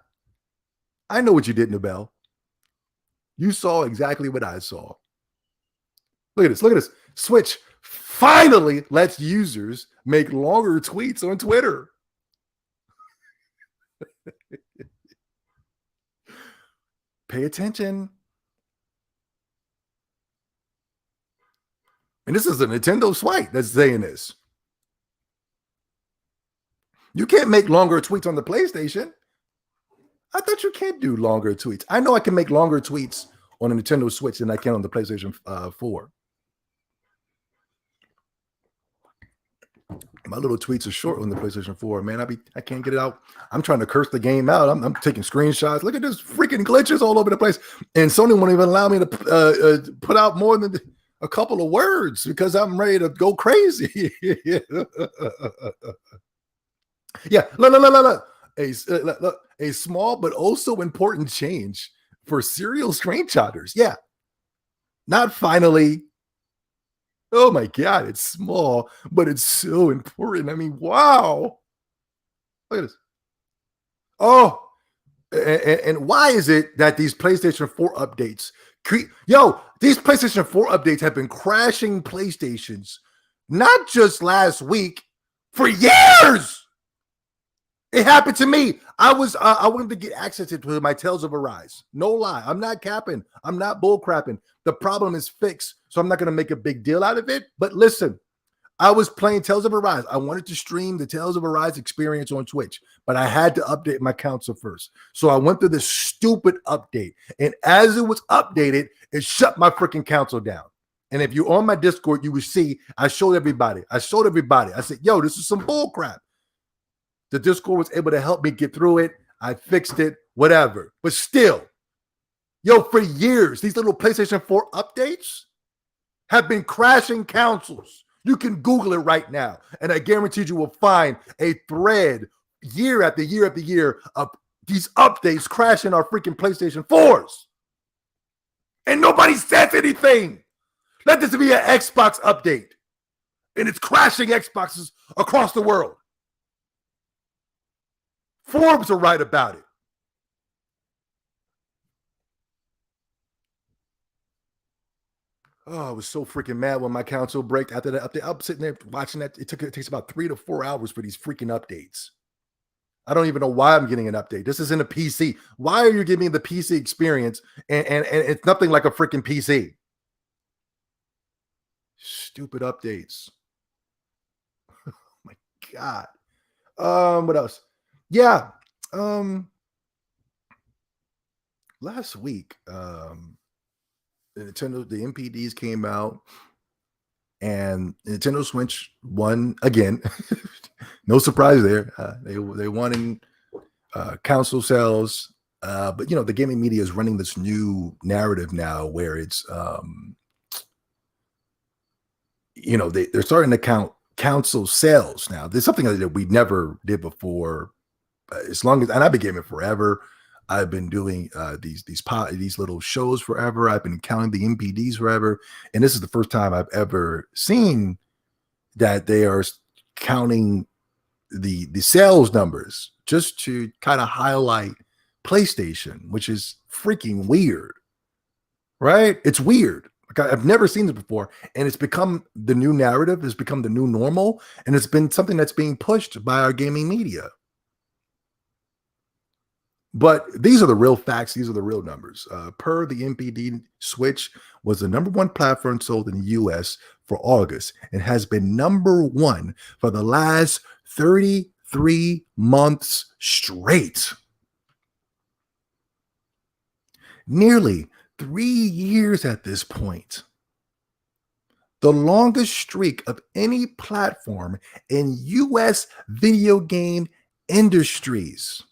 I know what you did, Nobel. You saw exactly what I saw. Look at this. Switch finally lets users make longer tweets on Twitter. Pay attention. And this is a Nintendo site that's saying this. You can't make longer tweets on the PlayStation. I thought you can't do longer tweets. I know I can make longer tweets on a Nintendo Switch than I can on the PlayStation 4. My little tweets are short on the PlayStation 4. Man, I can't get it out. I'm trying to curse the game out. I'm taking screenshots. Look at this freaking glitches all over the place. And Sony won't even allow me to put out more than a couple of words because I'm ready to go crazy. Yeah, look. A small but also important change for serial screenshotters. Yeah, not finally. Oh my God, it's small, but it's so important. I mean, wow. Look at this. Oh, and why is it that these PlayStation 4 updates, these PlayStation 4 updates have been crashing PlayStations, not just last week, for years. It happened to me. I wanted to get access to my Tales of Arise. No lie. I'm not capping. I'm not bull crapping. The problem is fixed, so I'm not going to make a big deal out of it. But listen, I was playing Tales of Arise. I wanted to stream the Tales of Arise experience on Twitch, but I had to update my console first. So I went through this stupid update. And as it was updated, it shut my freaking console down. And if you're on my Discord, you will see I showed everybody. I said, yo, this is some bull crap. The Discord was able to help me get through it. I fixed it, whatever. But still, for years, these little PlayStation 4 updates have been crashing consoles. You can Google it right now, and I guarantee you will find a thread year after year after year of these updates crashing our freaking PlayStation 4s. And nobody says anything. Let this be an Xbox update, and it's crashing Xboxes across the world. Forbes are right about it. Oh, I was so freaking mad when my console broke after that update. I'm sitting there watching that. It takes about 3 to 4 hours for these freaking updates. I don't even know why I'm getting an update. This isn't a PC. Why are you giving me the PC experience? And it's nothing like a freaking PC. Stupid updates. Oh my God. What else? Yeah. Last week, Nintendo, the MPDs came out, and Nintendo Switch won again. No surprise there. They won in console sales, but the gaming media is running this new narrative now where it's they're starting to count console sales now. There's something that we never did before. As long as, and I've been gaming forever. I've been doing these little shows forever. I've been counting the MPDs forever, and this is the first time I've ever seen that they are counting the sales numbers just to kind of highlight PlayStation, which is freaking weird, right? It's weird. Like I've never seen it before, and it's become the new narrative. It's become the new normal, and it's been something that's being pushed by our gaming media. But these are the real facts. These are the real numbers. Per the MPD, Switch was the #1 platform sold in the US for August and has been #1 for the last 33 months straight. Nearly 3 years at this point. The longest streak of any platform in US video game industries.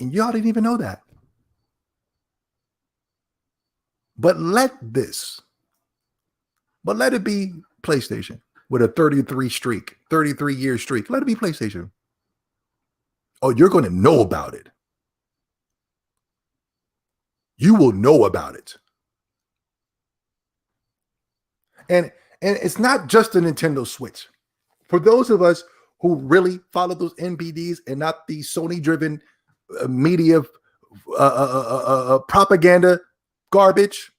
And y'all didn't even know that. But let it be PlayStation with a 33-year streak. Let it be PlayStation. Oh, you're going to know about it. You will know about it. And it's not just the Nintendo Switch. For those of us who really follow those NPDs and not the Sony-driven media propaganda garbage,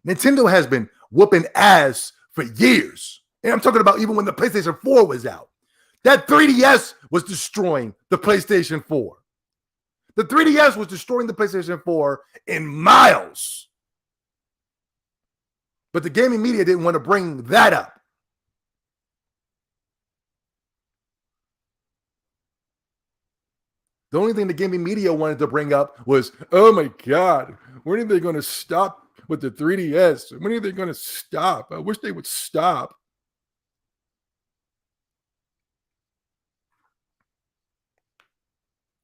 Nintendo has been whooping ass for years. And I'm talking about even when the PlayStation 4 was out. That 3DS was destroying the PlayStation 4. The 3DS was destroying the PlayStation 4 in miles. But the gaming media didn't want to bring that up. The only thing the gaming media wanted to bring up was, oh my God, when are they going to stop with the 3DS. When are they going to stop? I wish they would stop.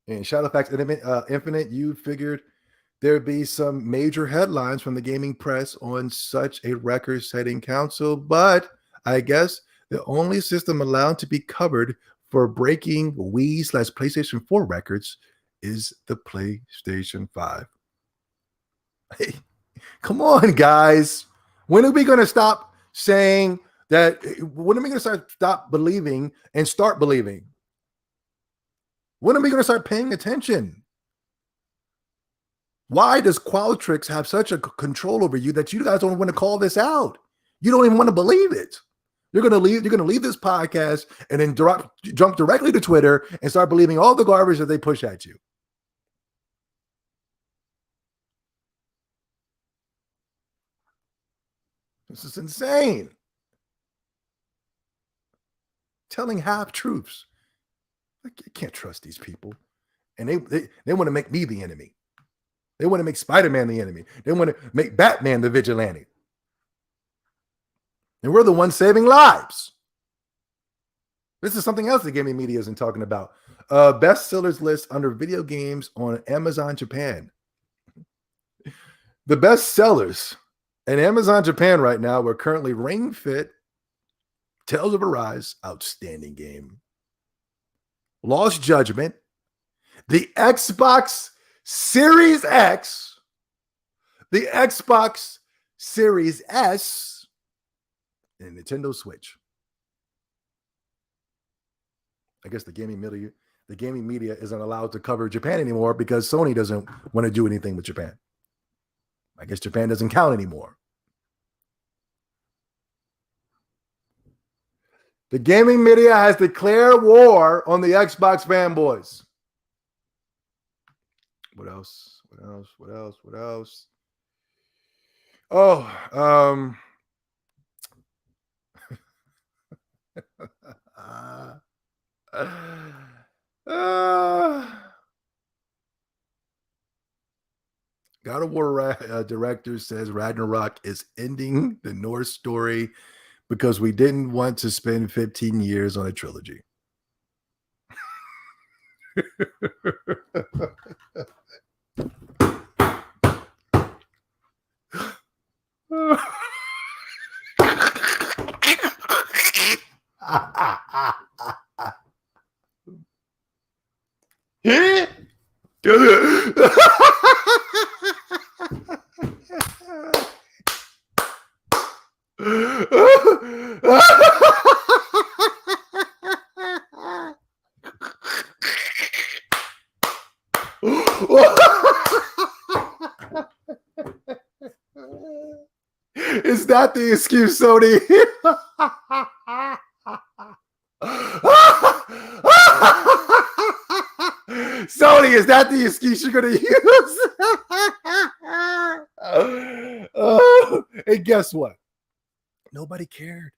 And Shadowfax Infinite, you figured there'd be some major headlines from the gaming press on such a record-setting console, but I guess the only system allowed to be covered for breaking Wii/PlayStation 4 records is the PlayStation 5. Hey, come on, guys. When are we going to stop saying that? When are we going to stop believing and start believing? When are we going to start paying attention? Why does Qualtrics have such a control over you that you guys don't want to call this out? You don't even want to believe it. You're going to leave this podcast and then jump directly to Twitter and start believing all the garbage that they push at you. This is insane. Telling half truths. I can't trust these people. And they want to make me the enemy. They want to make Spider-Man the enemy. They want to make Batman the vigilante. And we're the ones saving lives. This is something else the gaming media isn't talking about. Bestsellers list under video games on Amazon Japan. The best sellers in Amazon Japan right now are currently Ring Fit, Tales of Arise, outstanding game, Lost Judgment, the Xbox Series X, the Xbox Series S, and Nintendo Switch. I guess the gaming media isn't allowed to cover Japan anymore because Sony doesn't want to do anything with Japan. I guess Japan doesn't count anymore. The gaming media has declared war on the Xbox fanboys. What else? Oh, God of War director says Ragnarok is ending the Norse story because we didn't want to spend 15 years on a trilogy. Is that the excuse, Sony? Sony, is that the excuse you're going to use? And guess what? Nobody cared.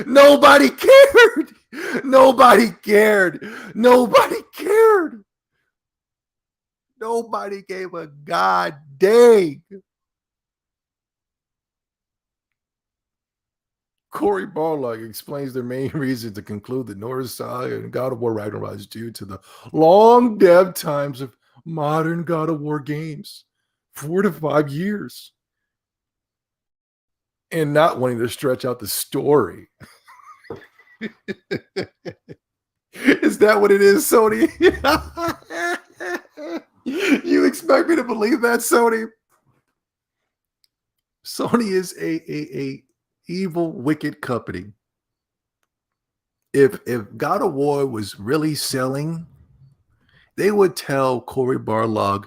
Nobody cared. Nobody cared. Nobody cared. Nobody gave a god dang. Corey Barlog explains their main reason to conclude the Norse saga and God of War Ragnarok is due to the long dev times of modern God of War games, 4 to 5 years, and not wanting to stretch out the story. Is that what it is, Sony? You expect me to believe that, Sony? Sony is a evil, wicked company. If God of War was really selling, they would tell Corey Barlog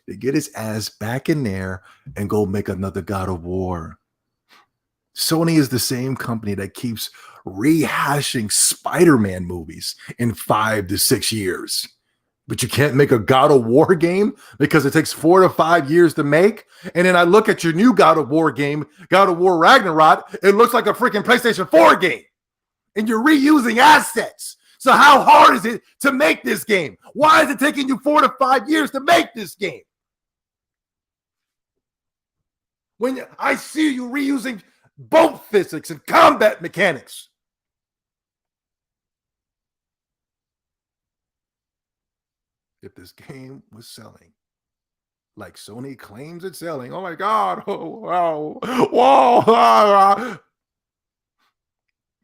to get his ass back in there and go make another God of War. Sony is the same company that keeps rehashing Spider-Man movies in 5 to 6 years. But you can't make a God of War game because it takes 4 to 5 years to make. And then I look at your new God of War game, God of War Ragnarok, it looks like a freaking PlayStation 4 game. And you're reusing assets. So how hard is it to make this game? Why is it taking you 4 to 5 years to make this game? When I see you reusing boat physics and combat mechanics. If this game was selling like Sony claims it's selling, oh my God, oh, wow, whoa,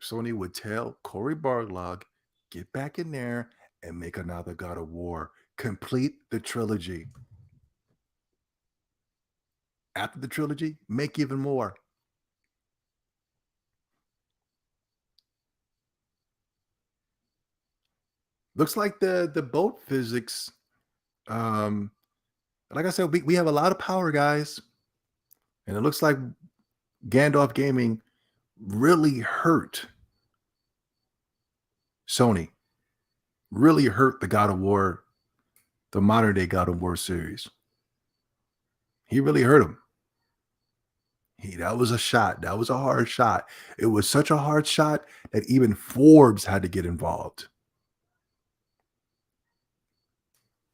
Sony would tell Cory Barlog, get back in there and make another God of War. Complete the trilogy. After the trilogy, make even more. Looks like the boat physics. Like I said, we have a lot of power, guys. And it looks like Gandalf Gaming really hurt Sony. Really hurt the God of War, the modern day God of War series. He really hurt him. That was a shot. That was a hard shot. It was such a hard shot that even Forbes had to get involved.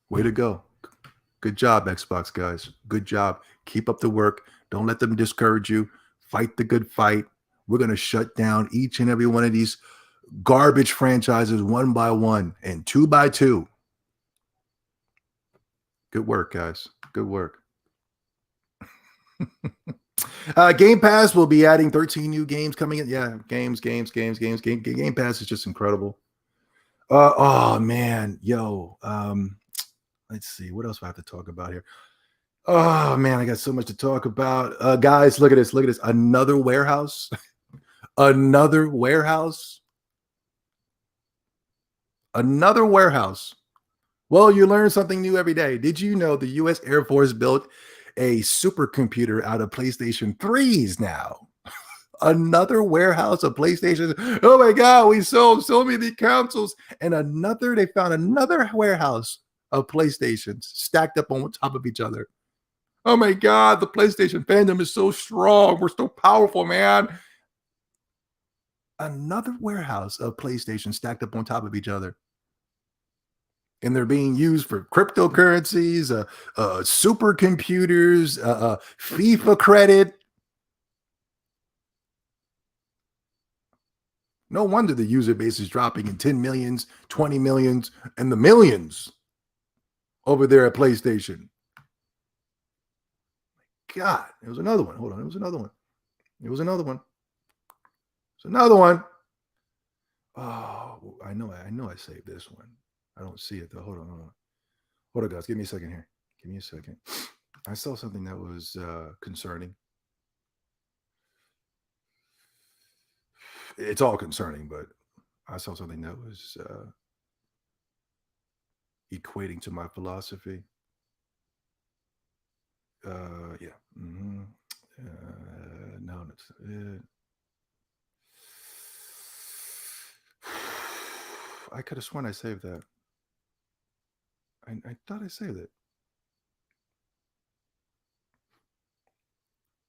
Way to go. Good job, Xbox guys. Good job. Keep up the work. Don't let them discourage you. Fight the good fight. We're going to shut down each and every one of these garbage franchises one by one and two by two. Good work, guys. Good work. Game Pass will be adding 13 new games coming in. Yeah, games. Game Pass is just incredible. Oh, man. Yo. Let's see. What else do I have to talk about here? Oh, man, I got so much to talk about. Guys, look at this. Look at this. Another warehouse. Another warehouse. Another warehouse. Well, you learn something new every day. Did you know the U.S. Air Force built a supercomputer out of PlayStation 3s now? Another warehouse of PlayStation. Oh, my God, we sold so many consoles. And they found another warehouse of PlayStations stacked up on top of each other. Oh my God, the PlayStation fandom is so strong. We're so powerful, man. Another warehouse of PlayStation stacked up on top of each other. And they're being used for cryptocurrencies, supercomputers, FIFA credit. No wonder the user base is dropping in 10 millions, 20 millions, and the millions over there at PlayStation. God, it was another one. Hold on, it was another one. It's another one. Oh, I know I saved this one. I don't see it though. Hold on, guys. Give me a second here. Give me a second. I saw something that was concerning. It's all concerning, but I saw something that was equating to my philosophy. Yeah. Mm-hmm. No, that's it. I could have sworn I saved that. I thought I saved it.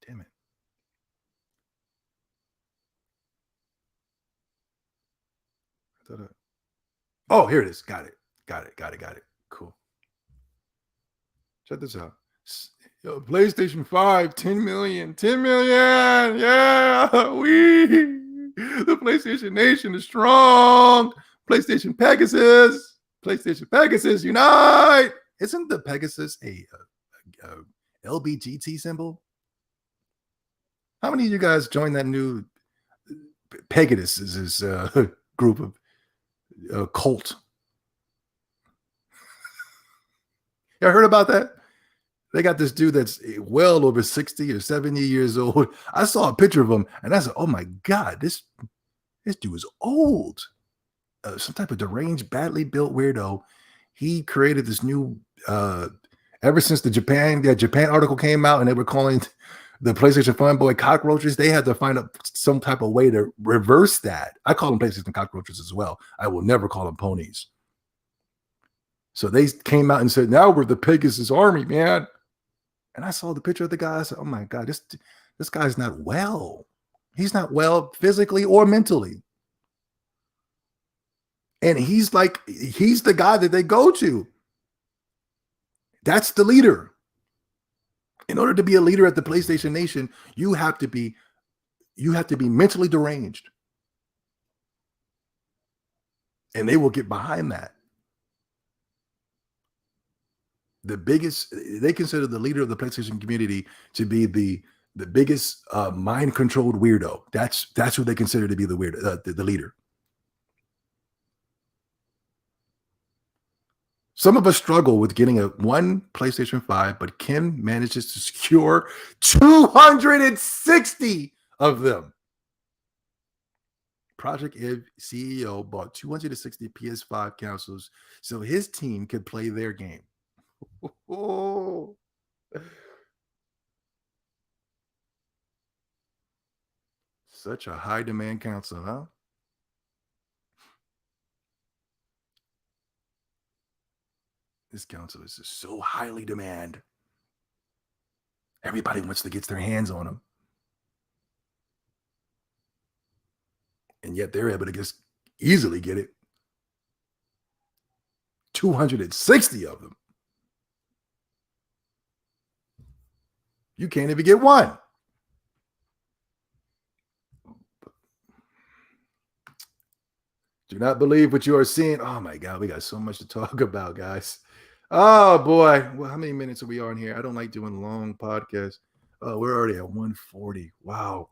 Damn it. Oh, here it is. Got it. Cool. Check this out. Yo, PlayStation 5, 10 million. 10 million. Yeah. The PlayStation Nation is strong. PlayStation Pegasus unite. Isn't the Pegasus a LBGT symbol? How many of you guys joined that new Pegasus group of cult? Y'all heard about that? They got this dude that's well over 60 or 70 years old. I saw a picture of him and I said, oh my God, this dude is old. Some type of deranged, badly built weirdo. He created this new, ever since the Japan article came out and they were calling the PlayStation Fanboy cockroaches, they had to find some type of way to reverse that. I call them PlayStation cockroaches as well. I will never call them ponies. So they came out and said, now we're the Pegasus army, man. And I saw the picture of the guy. I said, oh my God, this guy's not well. He's not well physically or mentally. And he's the guy that they go to. That's the leader. In order to be a leader at the PlayStation Nation, you have to be mentally deranged. And they will get behind that. They consider the leader of the PlayStation community to be the biggest mind-controlled weirdo. That's who they consider to be the leader. Some of us struggle with getting one PlayStation 5, but Kim manages to secure 260 of them. Project Eve CEO bought 260 PS5 consoles so his team could play their game. Oh. Such a high demand console, huh? This console is just so highly demand. Everybody wants to get their hands on them. And yet they're able to just easily get it. 260 of them. You can't even get one. Do not believe what you are seeing. Oh my God, we got so much to talk about, guys. Oh boy. Well, how many minutes are we on here? I don't like doing long podcasts. Oh, we're already at 140. Wow.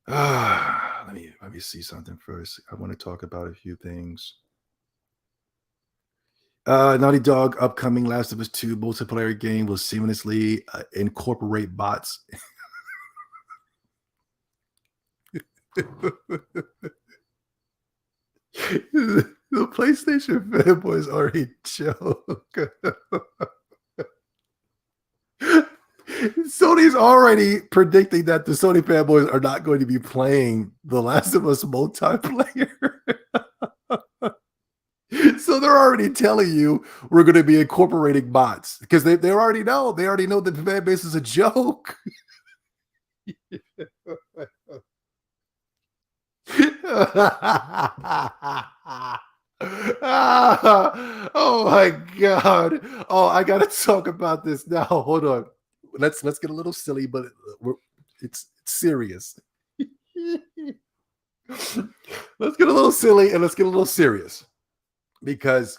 Let me see something first. I want to talk about a few things. Naughty Dog upcoming Last of Us 2 multiplayer game will seamlessly incorporate bots. The PlayStation fanboys are a joke. Sony's already predicting that the Sony fanboys are not going to be playing The Last of Us multiplayer. So they're already telling you we're going to be incorporating bots because they already know. They already know that the fan base is a joke. Oh my God. Oh, I gotta talk about this now. Hold on. Let's get a little silly, but it's serious. Let's get a little silly and let's get a little serious. Because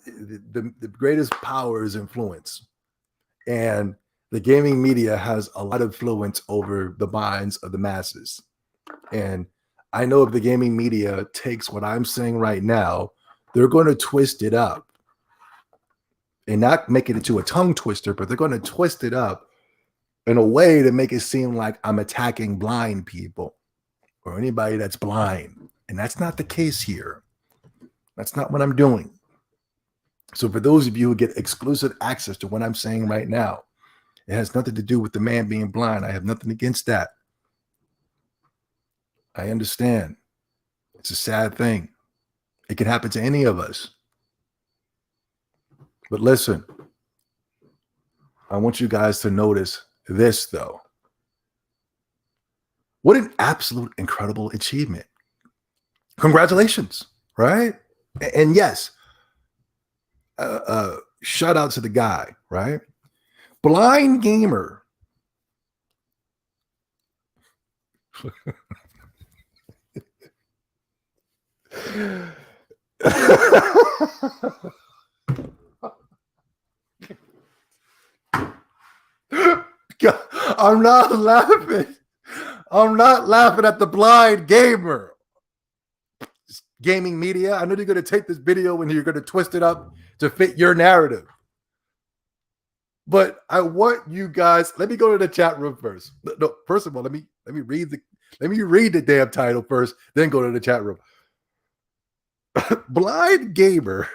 the greatest power is influence. And the gaming media has a lot of influence over the minds of the masses. And I know if the gaming media takes what I'm saying right now, they're going to twist it up and not make it into a tongue twister, but they're going to twist it up in a way to make it seem like I'm attacking blind people or anybody that's blind. And that's not the case here. That's not what I'm doing. So for those of you who get exclusive access to what I'm saying right now, it has nothing to do with the man being blind. I have nothing against that. I understand. It's a sad thing. It can happen to any of us. But listen, I want you guys to notice this, though. What an absolute incredible achievement. Congratulations, right? And yes, shout out to the guy, right? Blind gamer. I'm not laughing. I'm not laughing at the blind gamer. Gaming media, I know you're going to take this video and you're going to twist it up to fit your narrative. But I want you guys, let me go to the chat room first. No, first of all, let me read the damn title first, then go to the chat room. Blind gamer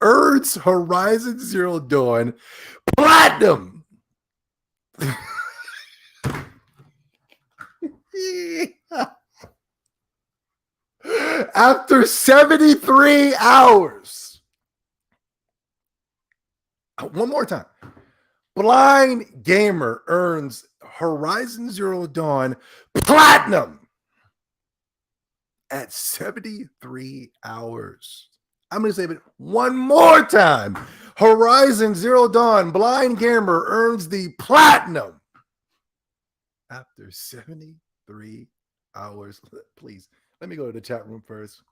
earns Horizon Zero Dawn platinum. After 73 hours. One more time. Blind gamer earns Horizon Zero Dawn platinum at 73 hours. I'm going to say it one more time. Horizon Zero Dawn Blind Gamer earns the platinum after 73 hours. Please, let me go to the chat room first.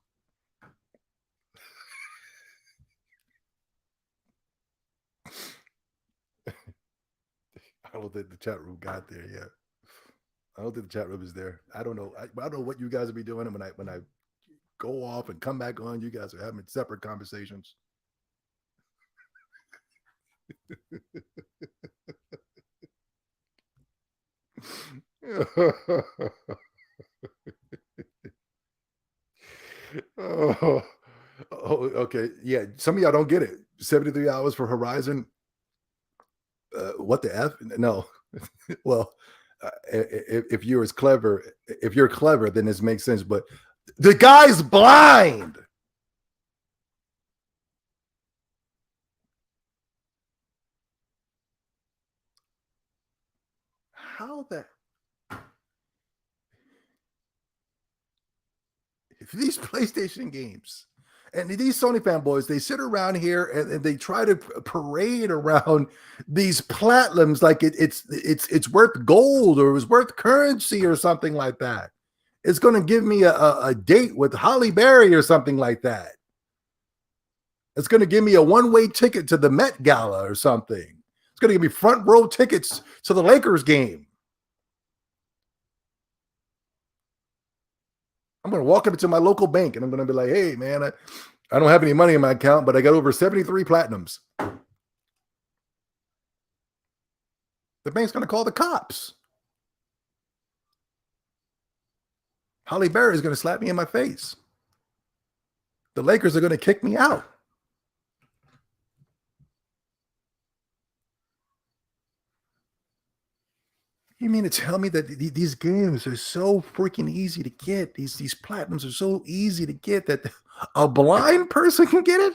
I don't think the chat room got there yet. I don't think the chat room is there. I don't know. I don't know what you guys will be doing when I go off and come back on. You guys are having separate conversations. oh, okay. Yeah, some of y'all don't get it. 73 hours for Horizon. What the F? No. Well, if you're clever, then this makes sense. But the guy's blind. How the? These PlayStation games and these Sony fanboys, they sit around here and they try to parade around these platinums like it's worth gold or it was worth currency or something like that. It's going to give me a date with Holly Berry or something like that. It's going to give me a one-way ticket to the Met Gala or something. It's going to give me front row tickets to the Lakers game. I'm going to walk up to my local bank and I'm going to be like, hey, man, I don't have any money in my account, but I got over 73 platinums. The bank's going to call the cops. Holly Berry is going to slap me in my face. The Lakers are going to kick me out. You mean to tell me that these games are so freaking easy to get? These platinums are so easy to get that a blind person can get it?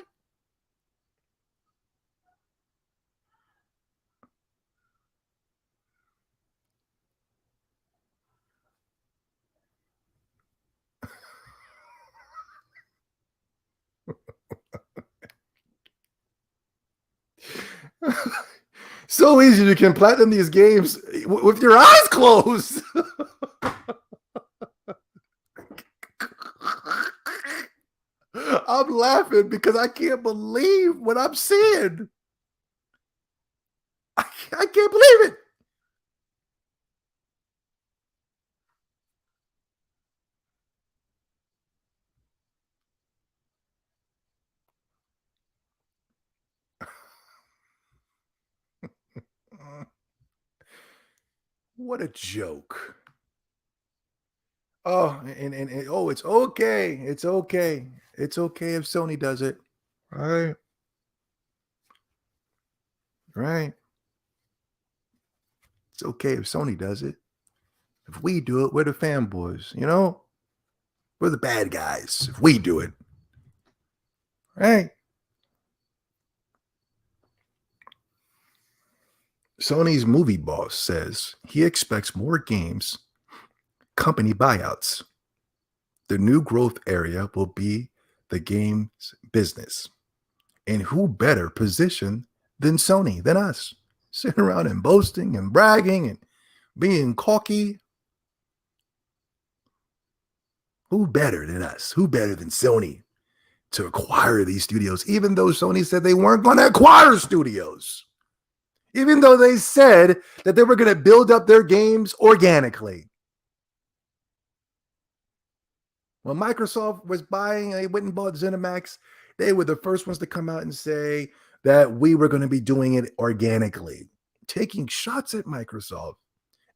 So easy you can platinum these games with your eyes closed. I'm laughing because I can't believe what I'm seeing. I can't believe it. What a joke. Oh, and oh, it's okay. It's okay. It's okay if Sony does it. Right. Right. It's okay if Sony does it. If we do it, we're the fanboys, you know? We're the bad guys if we do it. Right. Sony's movie boss says he expects more games, company buyouts. The new growth area will be the games business. And who better position than Sony, than us? Sitting around and boasting and bragging and being cocky. Who better than us? Who better than Sony to acquire these studios, even though Sony said they weren't going to acquire studios? Even though they said that they were going to build up their games organically. When Microsoft was buying, they went and bought ZeniMax, they were the first ones to come out and say that we were going to be doing it organically, taking shots at Microsoft.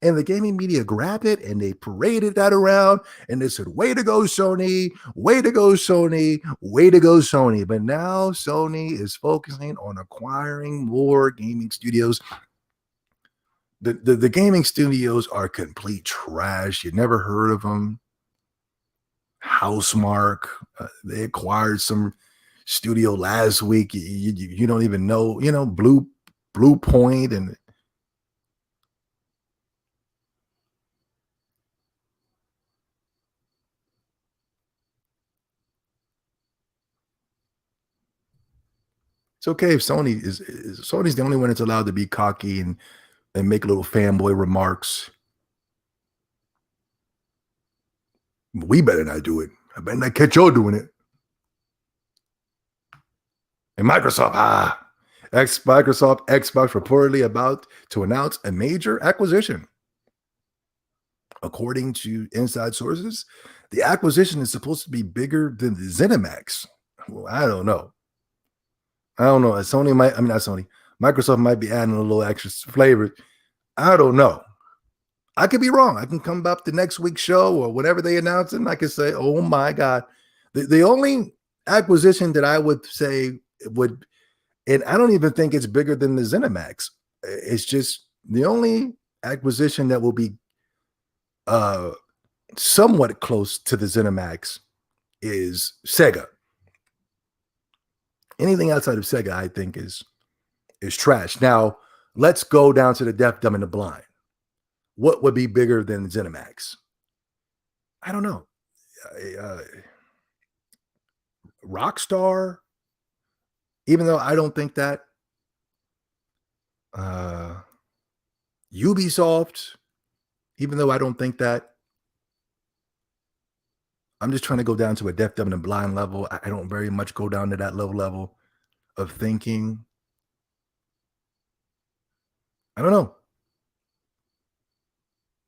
And the gaming media grabbed it and they paraded that around and they said, way to go, Sony, way to go, Sony, way to go, Sony. But now Sony is focusing on acquiring more gaming studios. The gaming studios are complete trash. You never heard of them. Housemark, they acquired some studio last week. You don't even know, you know, Blue Point and It's okay if Sony's the only one that's allowed to be cocky and make little fanboy remarks. We better not do it. I better not catch y'all doing it. And Microsoft, Microsoft Xbox reportedly about to announce a major acquisition. According to inside sources, the acquisition is supposed to be bigger than the ZeniMax. Well, I don't know. Microsoft might be adding a little extra flavor. I don't know. I could be wrong. I can come up the next week's show or whatever they announce it, and I can say, oh my God. The only acquisition that I would say would, and I don't even think it's bigger than the ZeniMax. It's just the only acquisition that will be somewhat close to the ZeniMax is Sega. Anything outside of Sega, I think, is trash. Now, let's go down to the deaf, dumb, and the blind. What would be bigger than ZeniMax? I don't know. Rockstar, even though I don't think that. Ubisoft, even though I don't think that. I'm just trying to go down to a deaf, dumb, and blind level. I don't very much go down to that level of thinking. I don't know.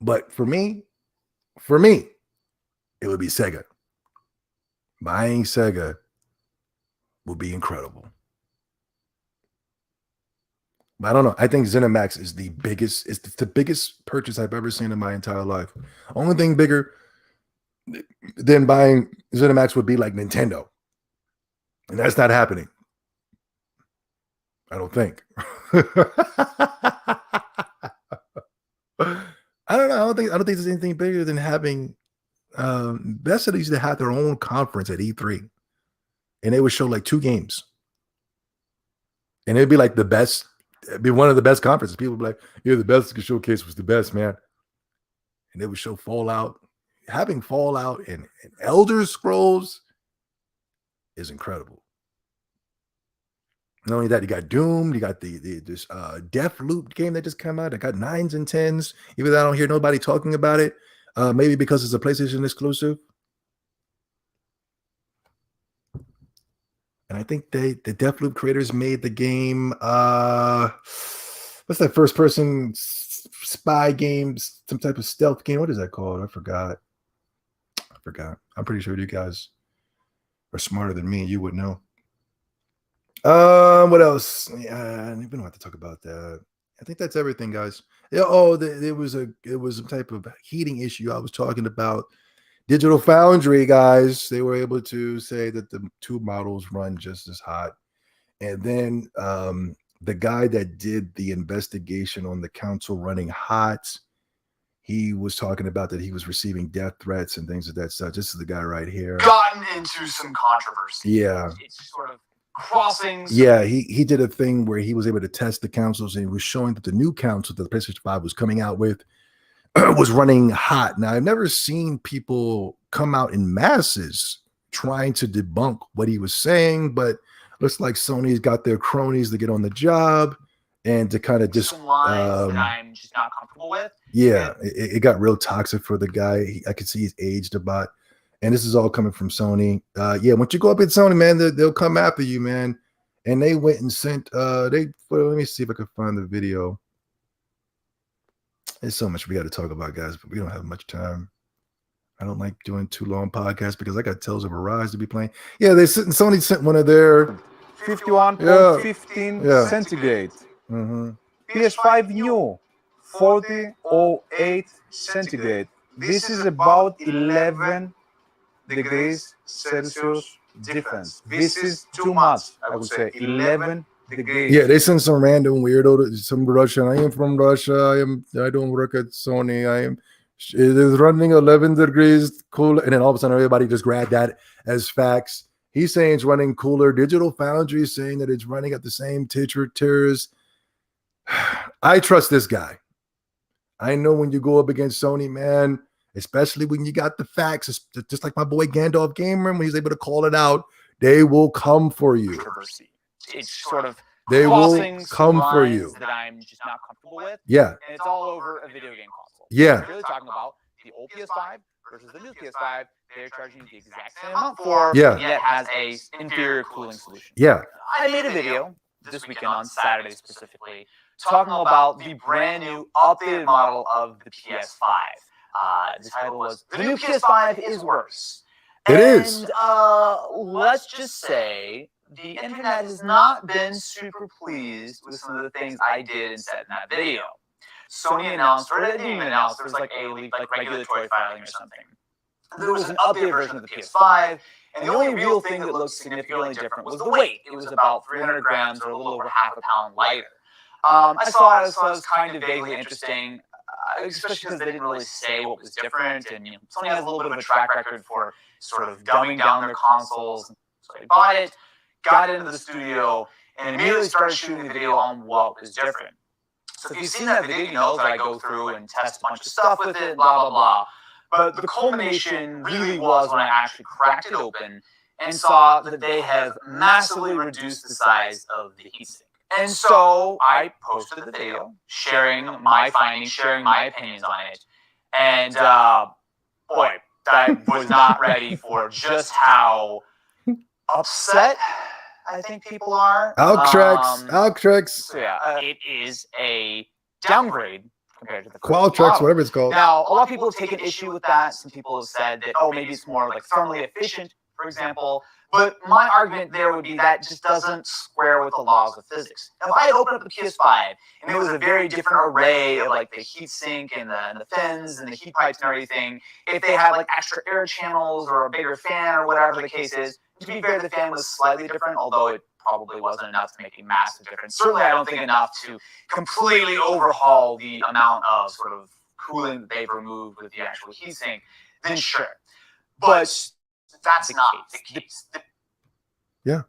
But for me, it would be Sega. Buying Sega would be incredible. But I don't know. I think ZeniMax is the biggest. It's the biggest purchase I've ever seen in my entire life. Only thing bigger than buying ZeniMax would be like Nintendo. And that's not happening. I don't think. I don't know. I don't think there's anything bigger than having Bethesda used to have their own conference at E3. And they would show like 2 games. And it'd be like the best, it'd be one of the best conferences. People would be like, yeah, the best showcase was the best, man. And they would show Fallout. Having Fallout and Elder Scrolls is incredible. Not only that, you got Doom, you got this Deathloop game that just came out. I got 9s and 10s, even though I don't hear nobody talking about it. Maybe because it's a PlayStation exclusive. And I think the Deathloop creators made the game. What's that first person spy game? Some type of stealth game. What is that called? I forgot. I'm pretty sure you guys are smarter than me. You would know. What else? Yeah, we don't have to talk about that. I think that's everything, guys. Yeah. Oh, it was some type of heating issue I was talking about. Digital Foundry, guys, they were able to say that the 2 models run just as hot. And then the guy that did the investigation on the console running hot, he was talking about that he was receiving death threats and things of that stuff. This is the guy right here. Gotten into some controversy. Yeah. It's sort of crossing. Yeah, he did a thing where he was able to test the consoles, and he was showing that the new console that the PlayStation 5 was coming out with was running hot. Now, I've never seen people come out in masses trying to debunk what he was saying, but looks like Sony's got their cronies to get on the job and to kind of just some lines that I'm just not comfortable with. Yeah, it got real toxic for the guy. I could see he's aged about, and this is all coming from Sony. Yeah, once you go up at Sony, man, they'll come after you, man. And they went and sent let me see if I can find the video. There's so much we got to talk about, guys, but we don't have much time. I don't like doing too long podcasts because I got Tales of Arise to be playing. Yeah, Sony sent one of their 51.15 centigrade. PS5 new 40.08 centigrade. This is about 11 degrees Celsius difference. This is too much, I would say. 11 degrees. Yeah, they sent some random weirdo, some Russian. I am from Russia. I don't work at Sony. It is running 11 degrees cool. And then all of a sudden, everybody just grabbed that as facts. He's saying it's running cooler. Digital Foundry is saying that it's running at the same temperatures. I trust this guy. I know when you go up against Sony, man, especially when you got the facts, it's just like my boy Gandalf Gamer, when he's able to call it out, they will come for you. it's sort of They will crossing come for lines you. that I'm just not comfortable with. Yeah. And it's all over a video game console. Yeah. We're really talking about the old PS5 versus the new PS5. They're charging you the exact same amount for, Yeah. yet has a inferior cooling solution. Yeah. I made a video this weekend on Saturday specifically talking about the brand new updated model of the PS5. The title was "The New PS5 is Worse." It is. Let's just say the internet has not been super pleased with some of the things I did and said in that video. Sony announced, or it didn't even announce, there was like a regulatory filing or something. There was an updated version of the PS5, and the only real thing that looked significantly different was the weight. It was about 300 grams or a little over half a pound lighter. I saw it as kind of vaguely interesting, especially because they didn't really say what was different. And Sony has a little bit of a track record for sort of dumbing down their consoles. So I bought it, got into the studio, and immediately started shooting the video on what was different. So if you've seen that video, you know that I go through and test a bunch of stuff with it, blah, blah, blah. But the culmination really was when I actually cracked it open and saw that they have massively reduced the size of the heatsink. And so I posted the video, sharing my findings, sharing my opinions on it. And boy, I was not ready for just how upset I think people are. Qualtrics. So yeah, it is a downgrade compared to the Qualtrics, whatever it's called. Now, a lot of people have taken issue with that. Some people have said that, oh, maybe it's more like thermally efficient, for example. But my argument there would be that just doesn't square with the laws of physics. Now, if I had opened up the PS5 and there was a very different array of like the heatsink and the fins and the heat pipes and everything, if they had like extra air channels or a bigger fan or whatever the case is, to be fair, the fan was slightly different, although it probably wasn't enough to make a massive difference. Certainly, I don't think enough to completely overhaul the amount of sort of cooling that they've removed with the actual heatsink. Then sure, but that's not the case. Yeah.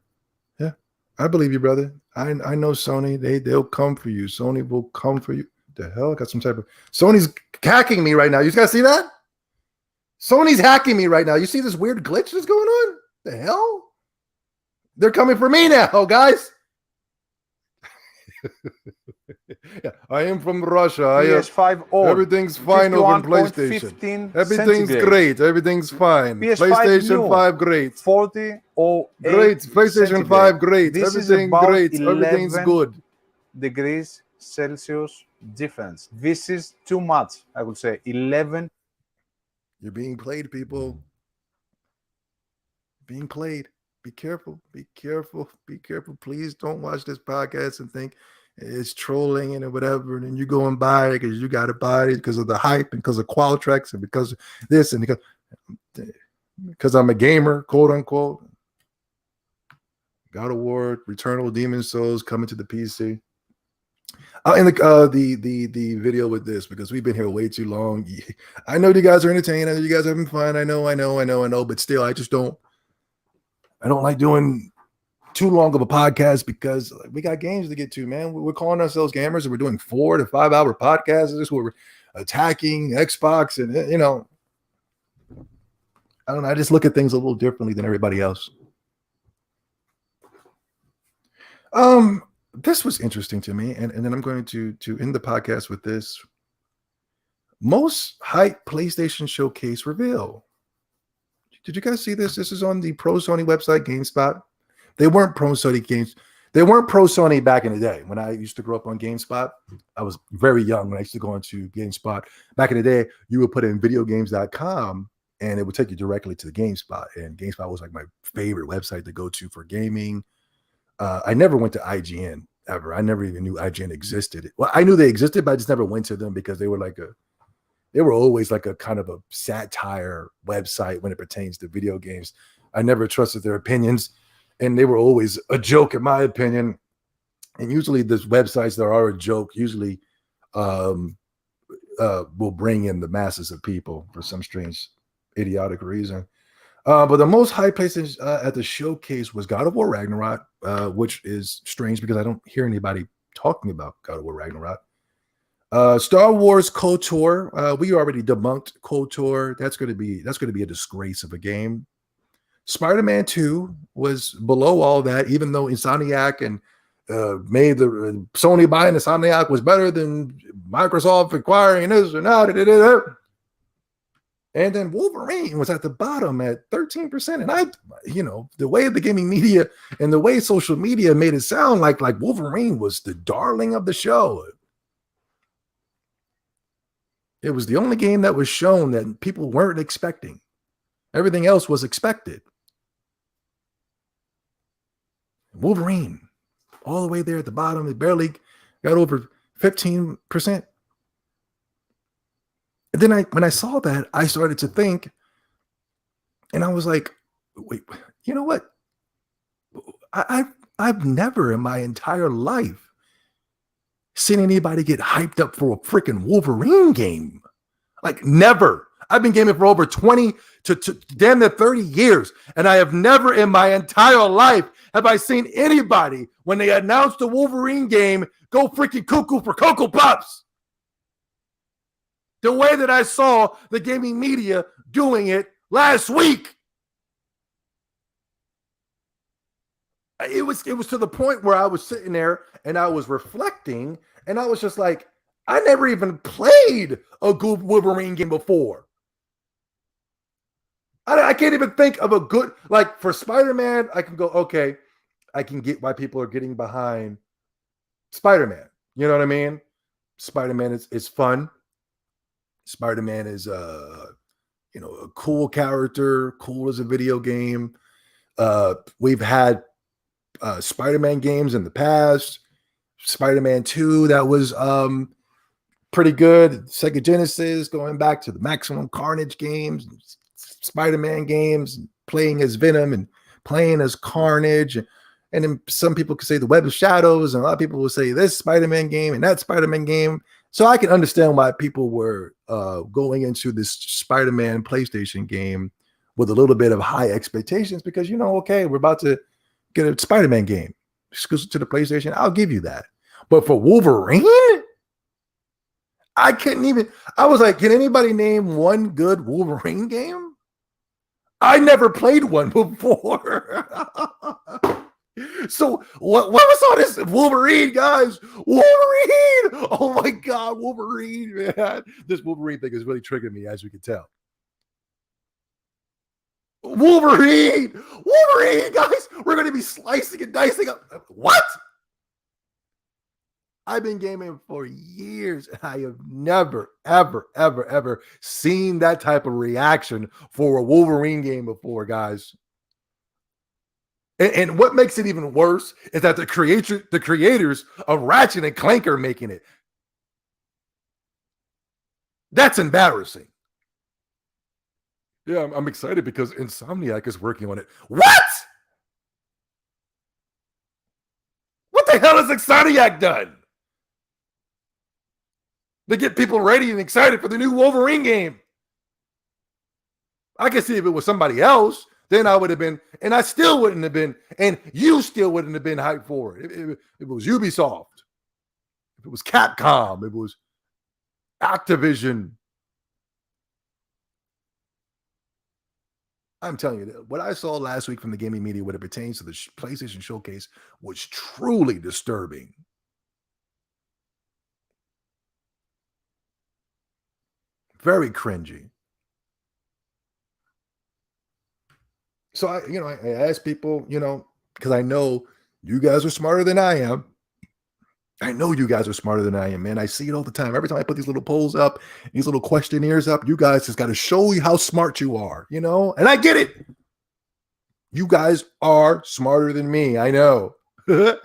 I believe you, brother. I know Sony. They'll come for you. Sony will come for you. The hell? I got some type of Sony's hacking me right now. You guys see that? Sony's hacking me right now. You see this weird glitch that's going on? The hell? They're coming for me now, guys. Yeah, I am from Russia. PS5 old. Everything's fine over in PlayStation. Everything's great. Everything's fine. PS5 PlayStation new. 5 great. 40 or great. PlayStation 5 great. This Everything great. Everything's good. Degrees Celsius difference. This is too much, I would say. 11. You're being played, people. Being played. Be careful. Be careful. Be careful. Please don't watch this podcast and think it's trolling and whatever. And then you go and buy it because you got to buy it because of the hype and because of Qualtrics and because of this and because I'm a gamer, quote unquote. God of War, Returnal, Demon Souls coming to the PC. And the video with this, because we've been here way too long. I know you guys are entertained. I know you guys are having fun. I know. But still, I don't like doing too long of a podcast because we got games to get to, man. We're calling ourselves gamers and we're doing 4 to 5 hour podcasts. This where we're attacking Xbox and, I don't know. I just look at things a little differently than everybody else. This was interesting to me, and then I'm going to end the podcast with this. Most hype PlayStation Showcase reveal. Did you guys see this? This is on the Pro Sony website, GameSpot. They weren't Pro Sony games. They weren't Pro Sony back in the day. When I used to grow up on GameSpot, I was very young when I used to go into GameSpot. Back in the day, you would put in videogames.com and it would take you directly to the GameSpot. And GameSpot was like my favorite website to go to for gaming. I never went to IGN ever. I never even knew IGN existed. Well, I knew they existed, but I just never went to them because they were always like a kind of a satire website when it pertains to video games. I never trusted their opinions, and they were always a joke, in my opinion. And usually, these websites that are a joke usually will bring in the masses of people for some strange, idiotic reason. But the most hype PlayStation at the showcase was God of War Ragnarok, which is strange because I don't hear anybody talking about God of War Ragnarok. Star Wars KOTOR. We already debunked KOTOR. That's going to be a disgrace of a game. Spider-Man 2 was below all that, even though Insomniac and made the Sony buying Insomniac was better than Microsoft acquiring this or not. And then Wolverine was at the bottom at 13%. And the way the gaming media and the way social media made it sound like Wolverine was the darling of the show. It was the only game that was shown that people weren't expecting. Everything else was expected. Wolverine, all the way there at the bottom, it barely got over 15%. And then when I saw that, I started to think, and I was like, wait, you know what? I've never in my entire life seen anybody get hyped up for a freaking Wolverine game. Like, never. I've been gaming for over 20 to damn near 30 years, and I have never in my entire life have I seen anybody, when they announced the Wolverine game, go freaking cuckoo for Cocoa Puffs. The way that I saw the gaming media doing it last week. It was to the point where I was sitting there and I was reflecting, and I was just like, I never even played a good Wolverine game before. I can't even think of a good, like, for Spider-Man, I can go, okay, I can get why people are getting behind Spider-Man. You know what I mean? Spider-Man is fun. Spider-Man is a cool character, cool as a video game. We've had Spider-Man games in the past. Spider-Man 2, that was pretty good. Sega Genesis, going back to the Maximum Carnage games, Spider-Man games, playing as Venom and playing as Carnage. And then some people could say the Web of Shadows, and a lot of people will say this Spider-Man game and that Spider-Man game. So I can understand why people were going into this Spider-Man PlayStation game with a little bit of high expectations, because, okay, we're about to get a Spider-Man game exclusive to the PlayStation. I'll give you that. But for Wolverine, I was like, can anybody name one good Wolverine game? I never played one before. So what was all this Wolverine, guys? Wolverine! Oh my God, Wolverine, man. This Wolverine thing is really triggering me, as you can tell. Wolverine, guys. We're going to be slicing and dicing up. What? I've been gaming for years, and I have never, ever, ever, ever seen that type of reaction for a Wolverine game before, guys. And what makes it even worse is that the creators of Ratchet and Clank are making it. That's embarrassing. Yeah, I'm excited because Insomniac is working on it. What? What the hell has Insomniac done to get people ready and excited for the new Wolverine game? I can see if it was somebody else, then I would have been, and I still wouldn't have been, and you still wouldn't have been hyped for it. If it was Ubisoft, if it was Capcom, if it was Activision. I'm telling you, what I saw last week from the gaming media when it pertains to the PlayStation Showcase was truly disturbing. Very cringy. So I asked people, because I know you guys are smarter than I am. I know you guys are smarter than I am, man. I see it all the time. Every time I put these little polls up, these little questionnaires up, you guys just got to show you how smart you are, and I get it. You guys are smarter than me. I know. So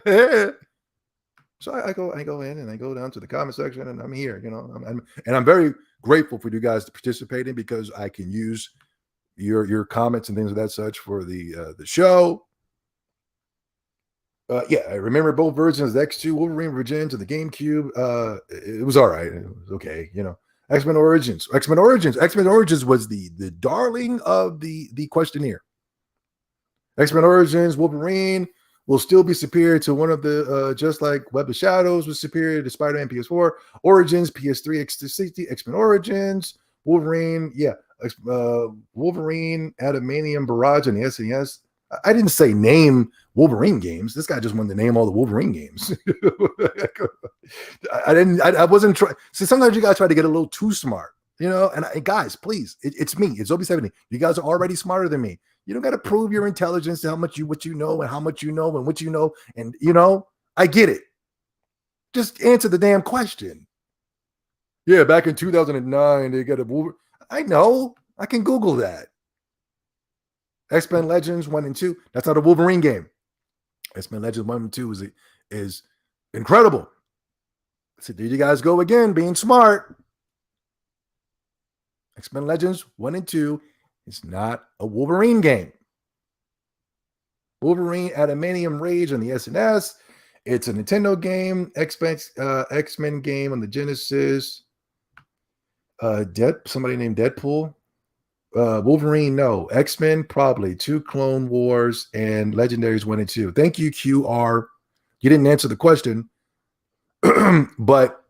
I go in and I go down to the comment section, and I'm here, and I'm very grateful for you guys participating, because I can use your comments and things of that such for the show. Yeah, I remember both versions, the X2 Wolverine Regens and the GameCube. It was all right. It was okay, X-Men Origins was the darling of the questionnaire. X-Men Origins Wolverine will still be superior to one of the, just like Web of Shadows was superior to Spider-Man PS4. Origins, PS3, X260, X-Men Origins, Wolverine. Yeah, Wolverine, Adamantium Barrage, and the SNES. I didn't say name Wolverine games. This guy just wanted to name all the Wolverine games. I wasn't trying. See, sometimes you guys try to get a little too smart, you know. And guys, please, it's me. It's Obi70. You guys are already smarter than me. You don't got to prove your intelligence to what you know and how much you know and what you know. And I get it. Just answer the damn question. Yeah, back in 2009, they got a Wolverine. I know. I can Google that. X-Men Legends 1 and 2. That's not a Wolverine game. X-Men Legends 1 and 2 is incredible. So there you guys go again, being smart. X-Men Legends 1 and 2 is not a Wolverine game. Wolverine Adamantium Rage on the SNES. It's a Nintendo game. X-Men game on the Genesis. Somebody named Deadpool. Wolverine, no. X-Men, probably. 2 Clone Wars and Legendaries 1 and 2. Thank you, QR. You didn't answer the question, but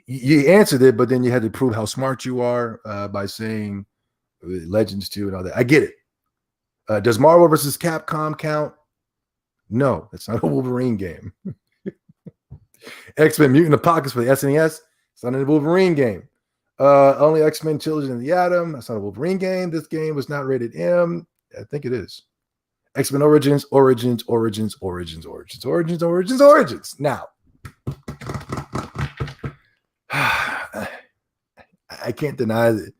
you answered it, but then you had to prove how smart you are by saying Legends 2 and all that. I get it. Does Marvel versus Capcom count? No, that's not a Wolverine game. X-Men Mutant Apocalypse for the SNES. It's not a Wolverine game. Only X-Men Children of the Atom. That's not a Wolverine game. This game was not rated M. I think it is. X-Men Origins. Now, I can't deny that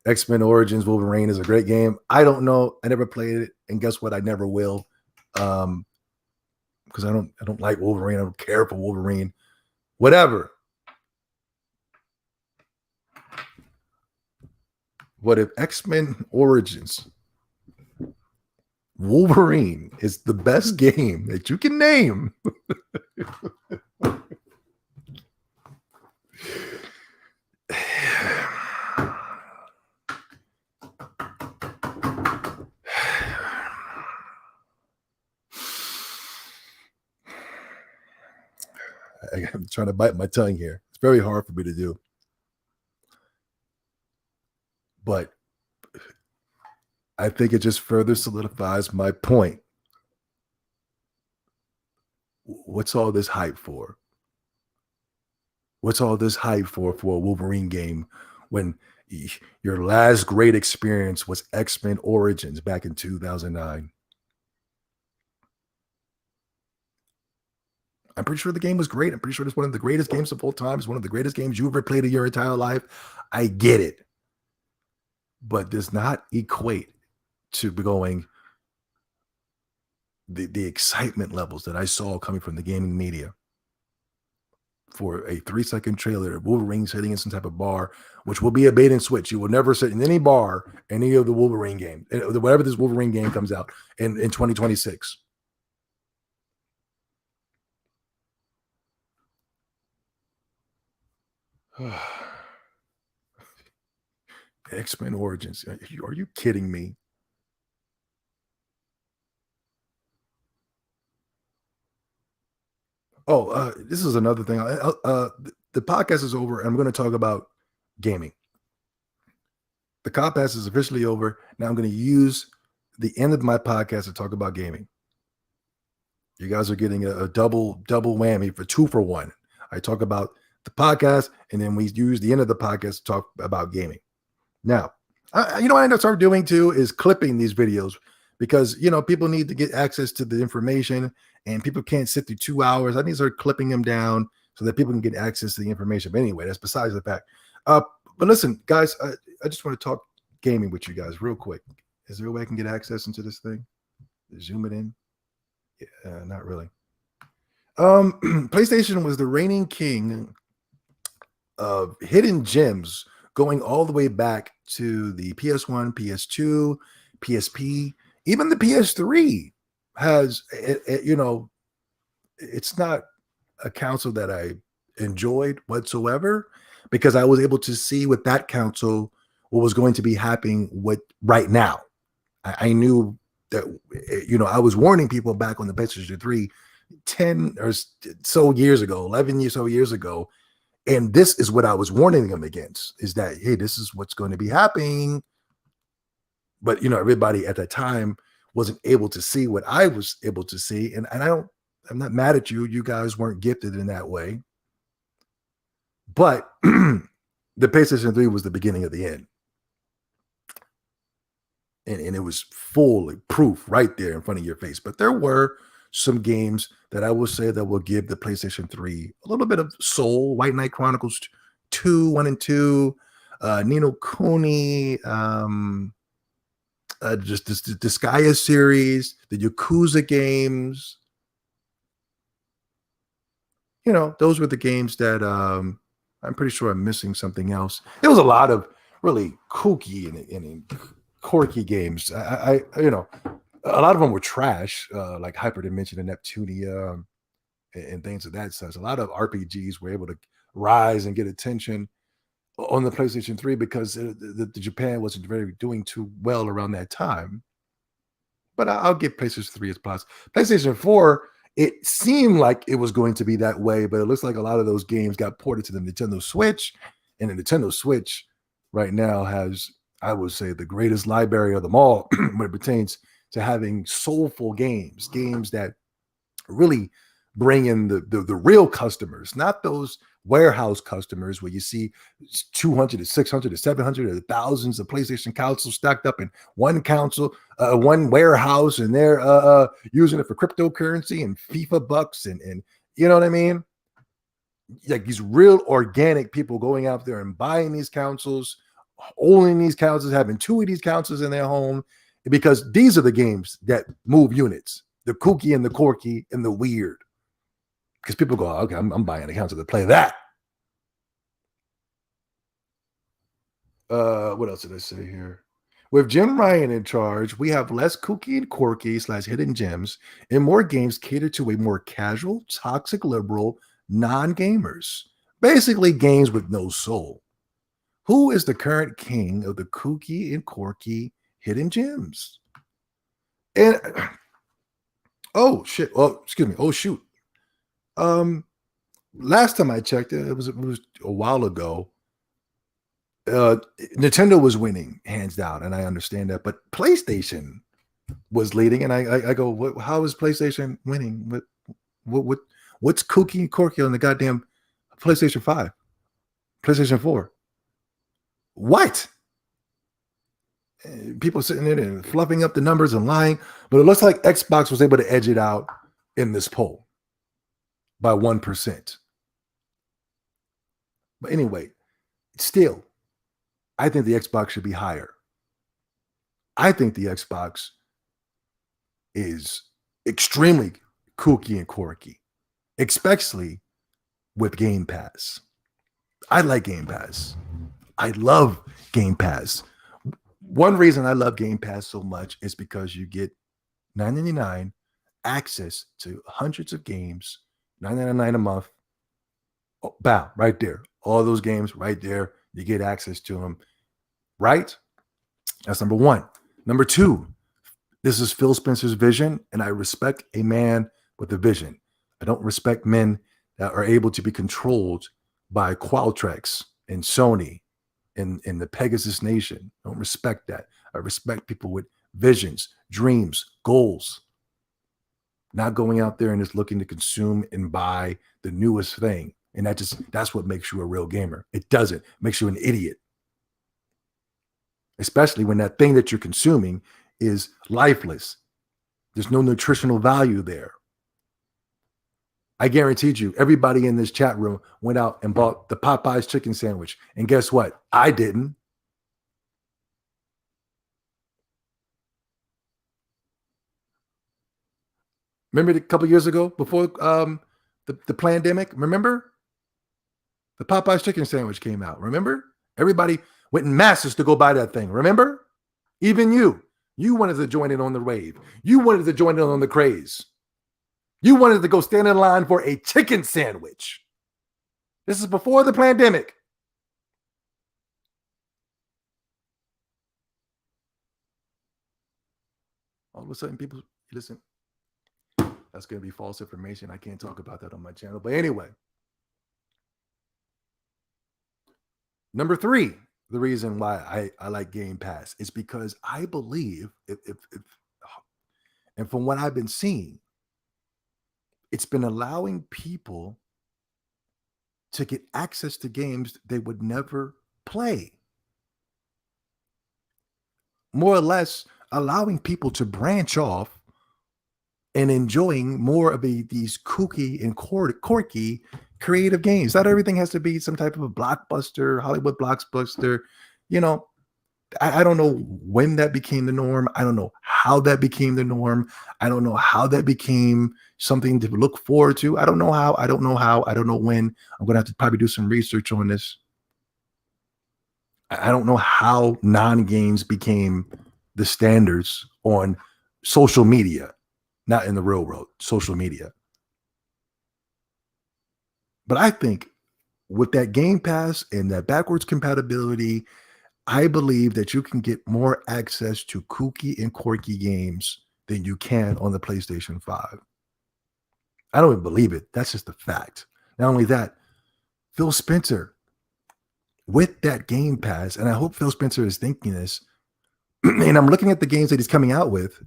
X-Men Origins Wolverine is a great game. I don't know. I never played it, and guess what? I never will. Because I don't like Wolverine. I don't care for Wolverine. Whatever. What if X-Men Origins Wolverine is the best game that you can name? I'm trying to bite my tongue here. It's very hard for me to do. But I think it just further solidifies my point. What's all this hype for? What's all this hype for a Wolverine game when your last great experience was X-Men Origins back in 2009? I'm pretty sure the game was great. I'm pretty sure it's one of the greatest games of all time. It's one of the greatest games you ever played in your entire life. I get it. But does not equate to going the excitement levels that I saw coming from the gaming media for a 3-second trailer of Wolverine sitting in some type of bar, which will be a bait and switch. You will never sit in any bar, any of the Wolverine game, whatever this Wolverine game comes out in 2026. X-Men Origins. Are you kidding me? Oh, this is another thing. The podcast is over, and I'm going to talk about gaming. The podcast is officially over. Now I'm going to use the end of my podcast to talk about gaming. You guys are getting a double whammy for 2 for 1. I talk about the podcast, and then we use the end of the podcast to talk about gaming. Now, what I end up start doing too is clipping these videos because, people need to get access to the information and people can't sit through 2 hours. I need to start clipping them down so that people can get access to the information. But anyway, that's besides the fact. But listen, guys, I just want to talk gaming with you guys real quick. Is there a way I can get access into this thing? Zoom it in? Yeah, not really. PlayStation was the reigning king of hidden gems going all the way back to the PS1, PS2, PSP, even the PS3 has, it's not a console that I enjoyed whatsoever because I was able to see with that console what was going to be happening with right now. I knew that, I was warning people back on the PlayStation 3 10 or so years ago, 11 years so years ago, And this is what I was warning them against, is that, hey, this is what's going to be happening. But, everybody at that time wasn't able to see what I was able to see. And I'm not mad at you. You guys weren't gifted in that way. But the PlayStation 3 was the beginning of the end. And it was fully proof right there in front of your face. But there were some games that I will say that will give the PlayStation 3 a little bit of soul. White Knight Chronicles 2, 1 and 2, Nino Kuni, just the Disgaea series, the Yakuza games. Those were the games that I'm pretty sure I'm missing something else. There was a lot of really kooky and quirky games. I a lot of them were trash, like Hyperdimension and Neptunia and things of that such. A lot of RPGs were able to rise and get attention on the PlayStation 3 because the Japan wasn't doing too well around that time. But I'll give PlayStation 3 its plus. PlayStation 4, it seemed like it was going to be that way, but it looks like a lot of those games got ported to the Nintendo Switch, and the Nintendo Switch right now has, I would say, the greatest library of them all when it pertains to having soulful games that really bring in the real customers, not those warehouse customers where you see 200 to 600 to 700 or thousands of PlayStation consoles stacked up in one one warehouse, and they're using it for cryptocurrency and FIFA bucks and you know what I mean? Like these real organic people going out there and buying these consoles, owning these consoles, having 2 of these consoles in their home, because these are the games that move units, the kooky and the quirky and the weird. Because people go, okay, I'm buying a console to play that. What else did I say here? With Jim Ryan in charge, we have less kooky and quirky / hidden gems and more games catered to a more casual, toxic, liberal, non-gamers. Basically, games with no soul. Who is the current king of the kooky and quirky hidden gems? And oh shit! Oh, excuse me. Oh shoot. Last time I checked, it was a while ago. Nintendo was winning hands down, and I understand that, but PlayStation was leading, and I go, how is PlayStation winning? What's kooky and quirky on the goddamn PlayStation 5, PlayStation 4? What? People sitting there and fluffing up the numbers and lying, but it looks like Xbox was able to edge it out in this poll by 1%. But anyway, still, I think the Xbox should be higher. I think the Xbox is extremely kooky and quirky, especially with Game Pass. I like Game Pass. I love Game Pass. One reason I love Game Pass so much is because you get $9.99 access to hundreds of games, $9.99 a month. Oh, bow, right there. All those games right there. You get access to them. Right? That's number one. Number two, this is Phil Spencer's vision, and I respect a man with a vision. I don't respect men that are able to be controlled by Qualtrics and Sony and the Pegasus Nation. I don't respect that. I respect people with visions, dreams, goals, not going out there and just looking to consume and buy the newest thing. And that's what makes you a real gamer. It doesn't. It makes you an idiot. Especially when that thing that you're consuming is lifeless. There's no nutritional value there. I guaranteed you, everybody in this chat room went out and bought the Popeyes chicken sandwich. And guess what? I didn't. Remember a couple years ago, before the pandemic? Remember? The Popeyes chicken sandwich came out. Remember? Everybody went in masses to go buy that thing. Remember? Even you. You wanted to join in on the wave. You wanted to join in on the craze. You wanted to go stand in line for a chicken sandwich. This is before the pandemic. All of a sudden, people listen. That's going to be false information. I can't talk about that on my channel. But anyway, Number three, the reason why I like Game Pass is because I believe if and from what I've been seeing, it's been allowing people to get access to games they would never play. More or less allowing people to branch off and enjoying more of these kooky and quirky creative games. Not everything has to be some type of a blockbuster, Hollywood blockbuster. You know, I don't know when that became the norm. I don't know how that became the norm. I don't know how that became something to look forward to. I don't know how. I don't know how. I don't know when. I'm going to have to probably do some research on this. I don't know how non-games became the standards on social media, not in the real world, social media. But I think with that Game Pass and that backwards compatibility, I believe that you can get more access to kooky and quirky games than you can on the PlayStation 5. I don't even believe it. That's just a fact. Not only that, Phil Spencer, with that Game Pass, and I hope Phil Spencer is thinking this, and I'm looking at the games that he's coming out with.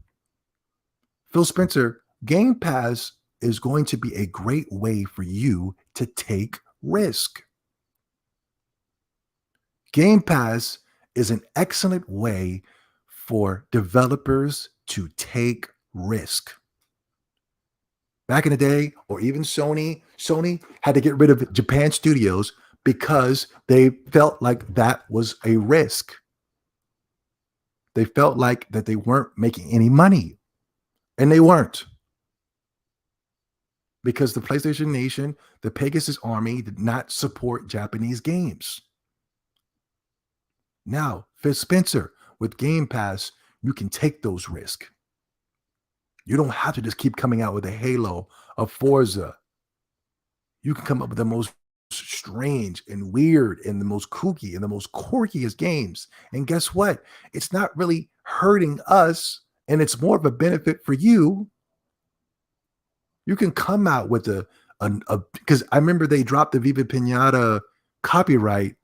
Phil Spencer, Game Pass is going to be a great way for you to take risk. Game Pass is an excellent way for developers to take risk. Back in the day, or even Sony had to get rid of Japan studios because they felt like that was a risk. They felt like that they weren't making any money, and they weren't. Because the PlayStation Nation, the Pegasus Army did not support Japanese games. Now, Phil Spencer, with Game Pass, you can take those risks. You don't have to just keep coming out with a Halo, a Forza. You can come up with the most strange and weird and the most kooky and the most quirkiest games. And guess what? It's not really hurting us, and it's more of a benefit for you. You can come out with because I remember they dropped the Viva Pinata copyright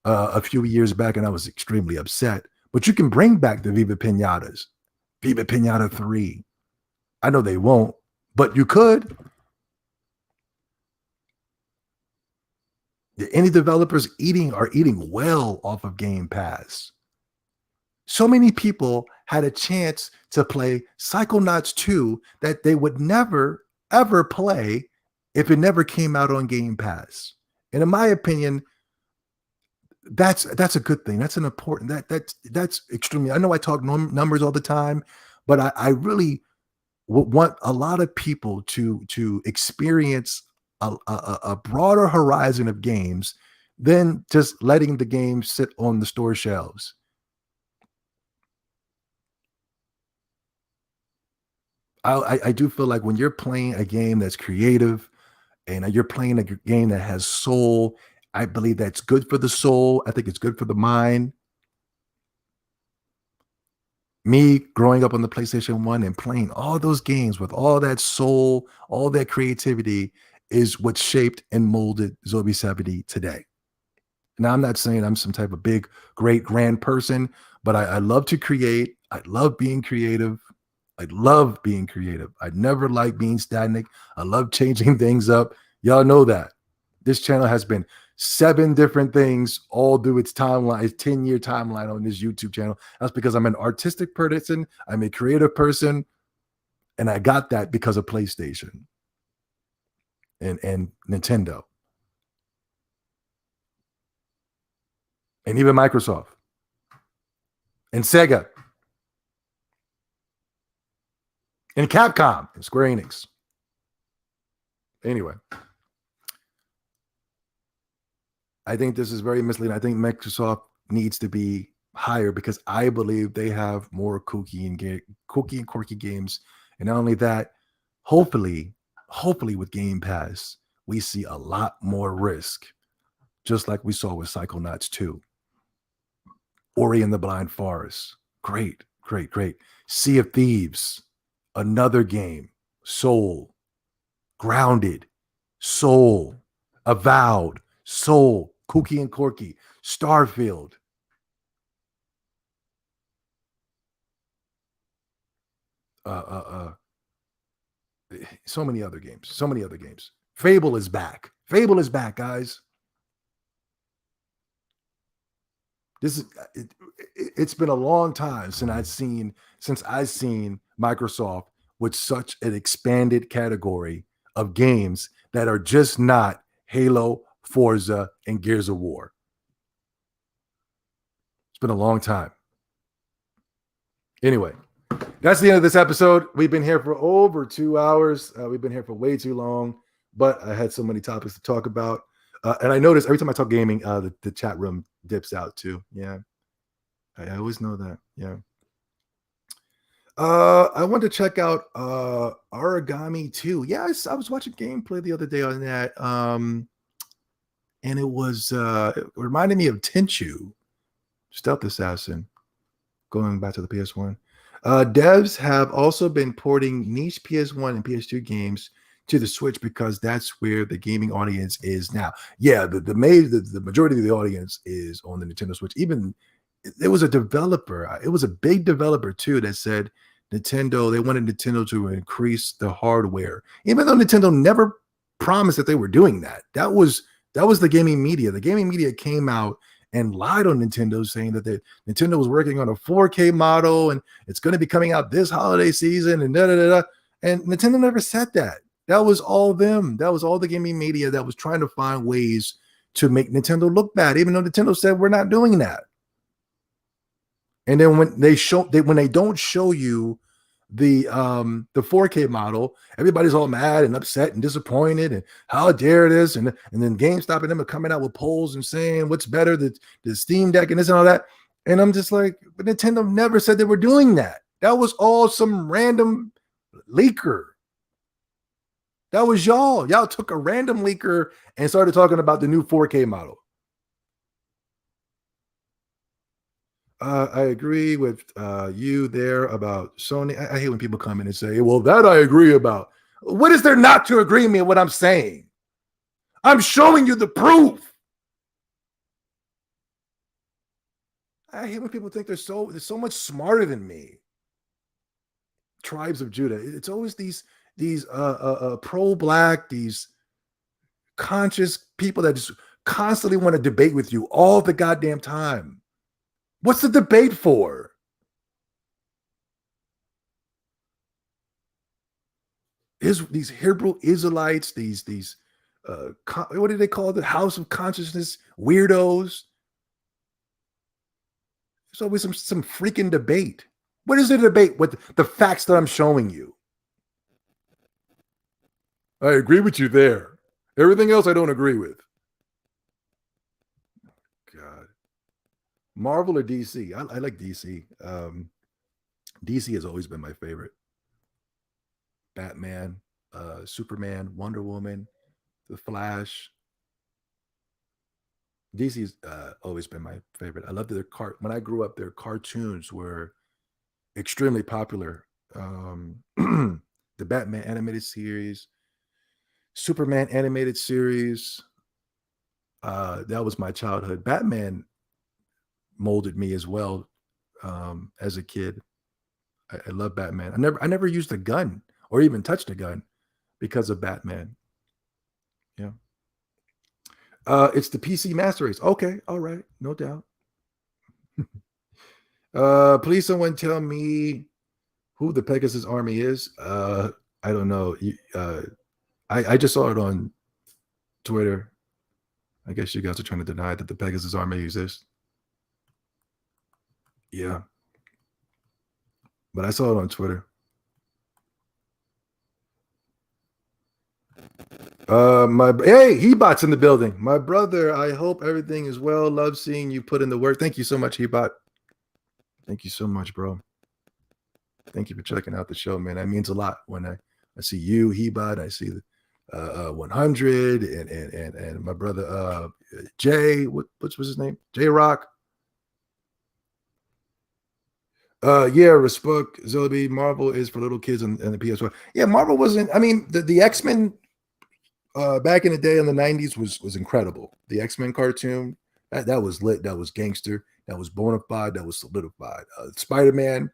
a few years back, and I was extremely upset. But you can bring back the Viva Pinatas, Viva Pinata 3. I know they won't, but you could. Any developers are eating well off of Game Pass. So many people had a chance to play Psychonauts 2 that they would never, ever play if it never came out on Game Pass. And in my opinion, that's a good thing. That's an important, that's extremely, I know I talk numbers all the time, but I really want a lot of people to experience a broader horizon of games than just letting the game sit on the store shelves. I do feel like when you're playing a game that's creative and you're playing a game that has soul, I believe that's good for the soul. I think it's good for the mind. Me growing up on the PlayStation 1 and playing all those games with all that soul, all that creativity is what shaped and molded Zombie 70 today. Now, I'm not saying I'm some type of big, great, grand person, but I love to create. I love being creative. I love being creative. I never like being stagnant. I love changing things up. Y'all know that. This channel has been 7 different things all through its timeline, its 10-year timeline on this YouTube channel. That's because I'm an artistic person. I'm a creative person. And I got that because of PlayStation and Nintendo. And even Microsoft. And Sega. And Capcom and Square Enix. Anyway. I think this is very misleading. I think Microsoft needs to be higher because I believe they have more kooky and quirky games. And not only that, hopefully with Game Pass, we see a lot more risk, just like we saw with Psychonauts 2. Ori and the Blind Forest. Great. Sea of Thieves. Another game. Soul. Grounded. Soul. Avowed. Soul. Kooky and quirky. Starfield. So many other games. So many other games. Fable is back. Fable is back, guys. This is it's been a long time since I've seen Microsoft with such an expanded category of games that are just not Halo, Forza, and Gears of War. It's been a long time. Anyway, that's the end of this episode. We've been here for over 2 hours. We've been here for way too long, but I had so many topics to talk about. And I notice every time I talk gaming, the chat room dips out too. Yeah. I always know that. Yeah. I want to check out Origami 2. Yeah, I was watching gameplay the other day on that. And it reminded me of Tenchu, Stealth Assassin, going back to the PS1. Devs have also been porting niche PS1 and PS2 games to the Switch because that's where the gaming audience is now. Yeah, the majority of the audience is on the Nintendo Switch. Even there was a developer, it was a big developer too, that said they wanted Nintendo to increase the hardware, even though Nintendo never promised that they were doing that. That was the gaming media. The gaming media came out and lied on Nintendo, saying that Nintendo was working on a 4K model and it's going to be coming out this holiday season and da-da-da-da. And Nintendo never said that. That was all them. That was all the gaming media that was trying to find ways to make Nintendo look bad, even though Nintendo said we're not doing that. And then when they don't show you the 4K model, everybody's all mad and upset and disappointed and how dare this, and then GameStop and them are coming out with polls and saying what's better, the Steam Deck and this and all that. And I'm just like, but Nintendo never said they were doing that. That was all some random leaker. That was y'all. Y'all took a random leaker and started talking about the new 4K model. I agree with you there about Sony. I hate when people come in and say, well, that I agree about. What is there not to agree with what I'm saying? I'm showing you the proof. I hate when people think they're so much smarter than me. Tribes of Judah. It's always these pro-black, these conscious people that just constantly want to debate with you all the goddamn time. What's the debate for? These Hebrew Israelites, these what do they call it? The House of Consciousness weirdos. There's always some freaking debate. What is the debate with the facts that I'm showing you? I agree with you there. Everything else I don't agree with. God. Marvel or DC? I like DC. DC has always been my favorite. Batman, Superman, Wonder Woman, The Flash. DC's always been my favorite. I loved when I grew up, their cartoons were extremely popular. The Batman animated series, Superman animated series. That was my childhood. Batman molded me as well as a kid. I love Batman. I never used a gun or even touched a gun because of Batman. Yeah. It's the PC Master Race. Okay, all right, no doubt. Please someone tell me who the Pegasus Army is. I don't know. I just saw it on Twitter. I guess you guys are trying to deny that the Pegasus Army exists. Yeah. But I saw it on Twitter. Hey, Hebot's in the building. My brother, I hope everything is well. Love seeing you put in the work. Thank you so much, Hebot. Thank you so much, bro. Thank you for checking out the show, man. That means a lot when I see you, Hebot. I see the 100 and my brother Jay. What's his name? J Rock. Yeah, respect Zoe. Marvel is for little kids and the PS1. Yeah, Marvel wasn't. I mean, the X-Men back in the day in the 90s was incredible. The X-Men cartoon, That was lit. That was gangster. That was bona fide. That was solidified. Spider-Man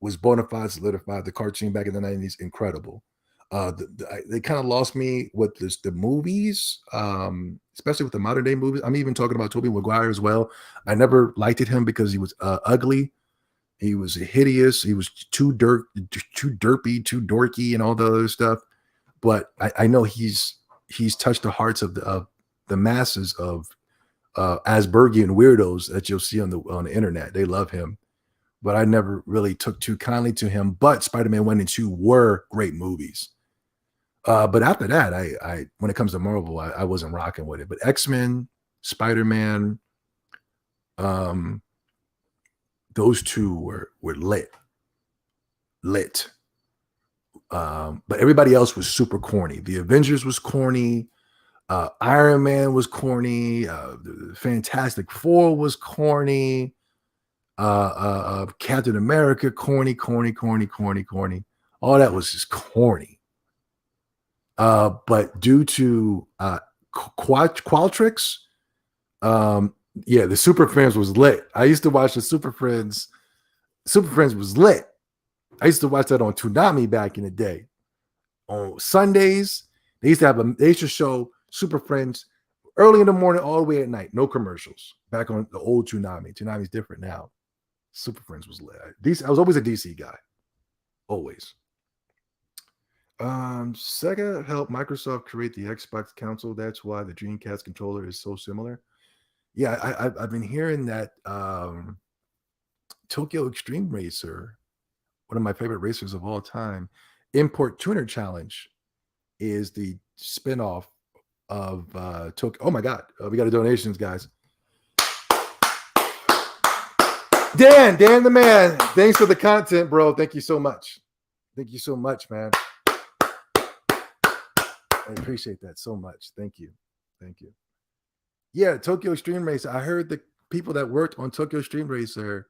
was bona fide, solidified. The cartoon back in the 90s, incredible. They kind of lost me with the movies, especially with the modern day movies. I'm even talking about Tobey Maguire as well. I never liked him because he was ugly. He was hideous. He was too derpy, too dorky, and all the other stuff. But I know he's touched the hearts of the masses of Aspergian weirdos that you'll see on the internet. They love him, but I never really took too kindly to him. But Spider-Man 1 and 2 were great movies. But after that, I when it comes to Marvel, I wasn't rocking with it. But X-Men, Spider-Man, those two were lit. But everybody else was super corny. The Avengers was corny. Iron Man was corny. The Fantastic Four was corny. Captain America, corny. All that was just corny. But due to Qualtrics, the Super Friends was lit. I used to watch the Super Friends. Super Friends was lit. I used to watch that on Toonami back in the day. On Sundays, they used to show Super Friends early in the morning, all the way at night. No commercials. Back on the old Toonami. Toonami's different now. Super Friends was lit. I was always a DC guy. Always. Sega helped Microsoft create the Xbox console. That's why the Dreamcast controller is so similar. Yeah, I've been hearing that Tokyo Extreme Racer, one of my favorite racers of all time, Import Tuner Challenge, is the spinoff of Tokyo. Oh my God, we got donations, guys. Dan the man. Thanks for the content, bro. Thank you so much. Thank you so much, man. I appreciate that so much. Thank you. Yeah, Tokyo Extreme Racer. I heard the people that worked on Tokyo Extreme Racer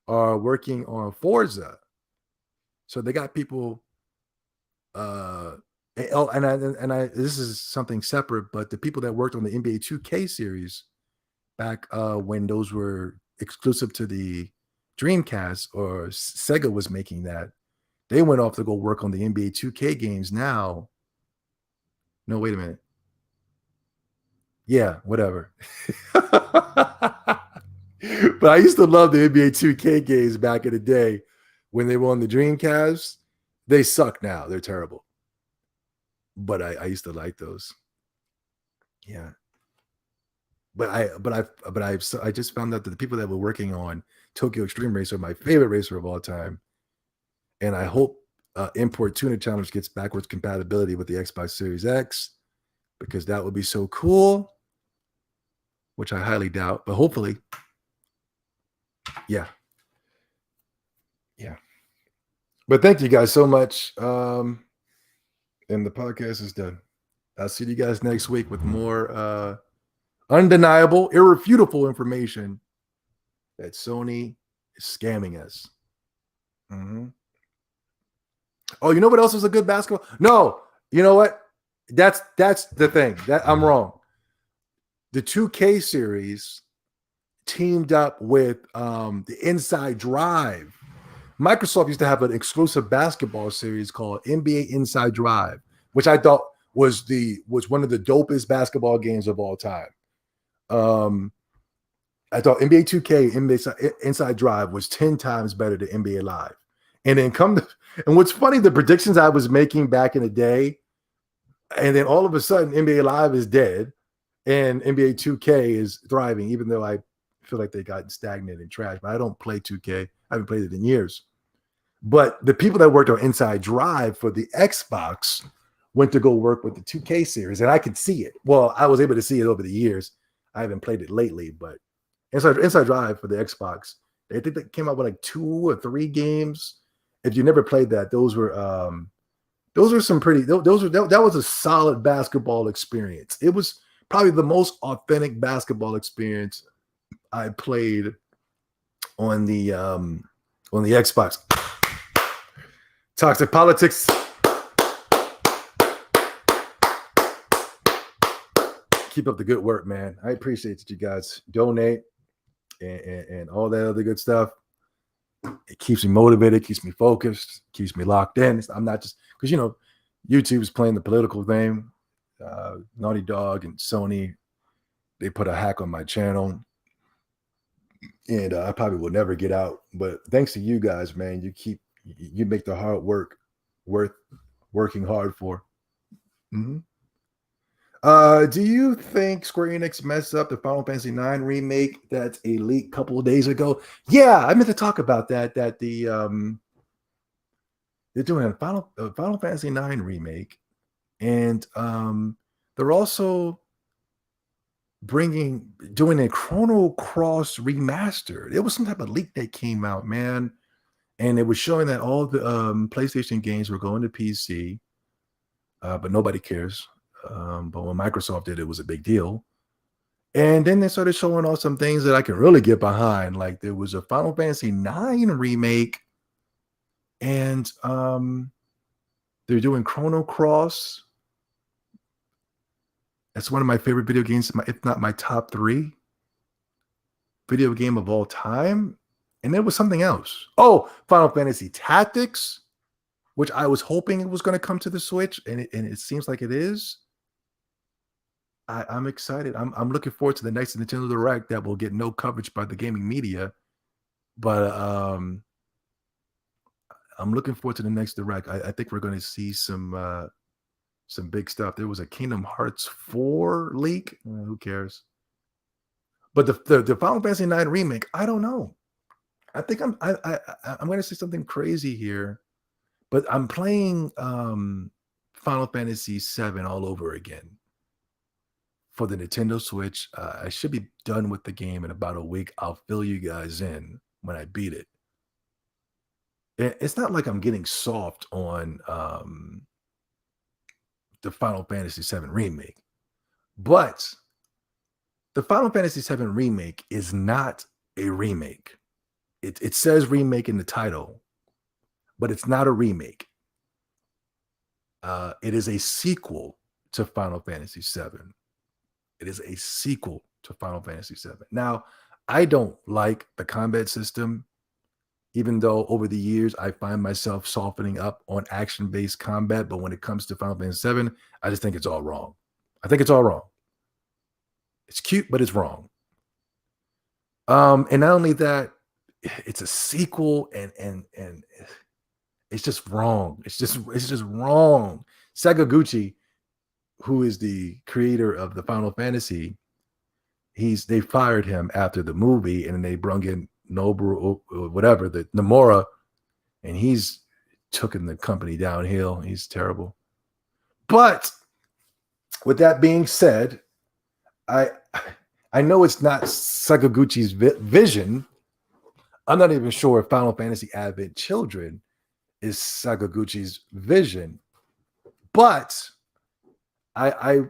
are working on Forza. So they got people. This is something separate, but the people that worked on the NBA 2K series back when those were exclusive to the Dreamcast, or Sega was making that, they went off to go work on the NBA 2K games now. No, wait a minute. Yeah, whatever. But I used to love the NBA 2K games back in the day when they were on the Dreamcast. They suck now. They're terrible. But I used to like those. Yeah. But I just found out that the people that were working on Tokyo Extreme Racer are my favorite racer of all time. And I hope Import Tuner Challenge gets backwards compatibility with the Xbox Series X, because that would be so cool, which I highly doubt, but hopefully. Yeah. But thank you guys so much. And the podcast is done. I'll see you guys next week with more undeniable, irrefutable information that Sony is scamming us. Oh, you know what else is a good basketball? No, you know what? That's the thing. That I'm wrong. The 2K series teamed up with the Inside Drive. Microsoft used to have an exclusive basketball series called NBA Inside Drive, which I thought was one of the dopest basketball games of all time. I thought NBA 2K Inside Drive was 10 times better than NBA Live. And then and what's funny, the predictions I was making back in the day, and then all of a sudden NBA Live is dead and NBA 2K is thriving, even though I feel like they got stagnant and trash. But I don't play 2K. I haven't played it in years. But the people that worked on Inside Drive for the Xbox went to go work with the 2K series, and I could see it. Well, I was able to see it over the years. I haven't played it lately, but Inside Drive for the Xbox, I think they came out with like 2 or 3 games. If you never played that, that was a solid basketball experience. It was probably the most authentic basketball experience I played on the Xbox. Toxic politics. Keep up the good work, man. I appreciate that you guys donate and all that other good stuff. It keeps me motivated, keeps me focused, keeps me locked in. I'm not just because YouTube's playing the political thing. Naughty Dog and Sony, they put a hack on my channel, and I probably will never get out. But thanks to you guys, man, you make the hard work worth working hard for. Mm-hmm. Do you think Square Enix messed up the Final Fantasy IX remake that's a leak a couple of days ago? Yeah, I meant to talk about that. That they're doing a Final Fantasy IX remake, and they're also doing a Chrono Cross remastered. It was some type of leak that came out, man, and it was showing that all the PlayStation games were going to PC, but nobody cares. But when Microsoft did, it was a big deal. And then they started showing off some things that I can really get behind. Like there was a Final Fantasy IX remake, and they're doing Chrono Cross. That's one of my favorite video games, if not my top 3 video game of all time. And there was something else. Oh, Final Fantasy Tactics, which I was hoping it was going to come to the Switch, and it seems like it is. I'm excited. I'm looking forward to the next Nintendo Direct that will get no coverage by the gaming media, but I'm looking forward to the next Direct. I think we're going to see some big stuff. There was a Kingdom Hearts 4 leak. Who cares? But the Final Fantasy IX remake, I don't know. I think I'm going to say something crazy here, but I'm playing Final Fantasy VII all over again for the Nintendo Switch. I should be done with the game in about a week. I'll fill you guys in when I beat it. It's not like I'm getting soft on the Final Fantasy VII remake, but the Final Fantasy VII remake is not a remake. It says remake in the title, but it's not a remake. It is a sequel to Final Fantasy VII. It is a sequel to Final Fantasy VII. Now, I don't like the combat system, even though over the years I find myself softening up on action-based combat. But when it comes to Final Fantasy VII, I just think it's all wrong. I think it's all wrong. It's cute, but it's wrong. And not only that, it's a sequel, and it's just wrong. It's just wrong. Sakaguchi, who is the creator of the Final Fantasy, they fired him after the movie, and then they brung in Nobu, whatever, the Nomura, and he's taken the company downhill. He's terrible. But with that being said, I know it's not Sakaguchi's vision. I'm not even sure if Final Fantasy Advent Children is Sakaguchi's vision, but I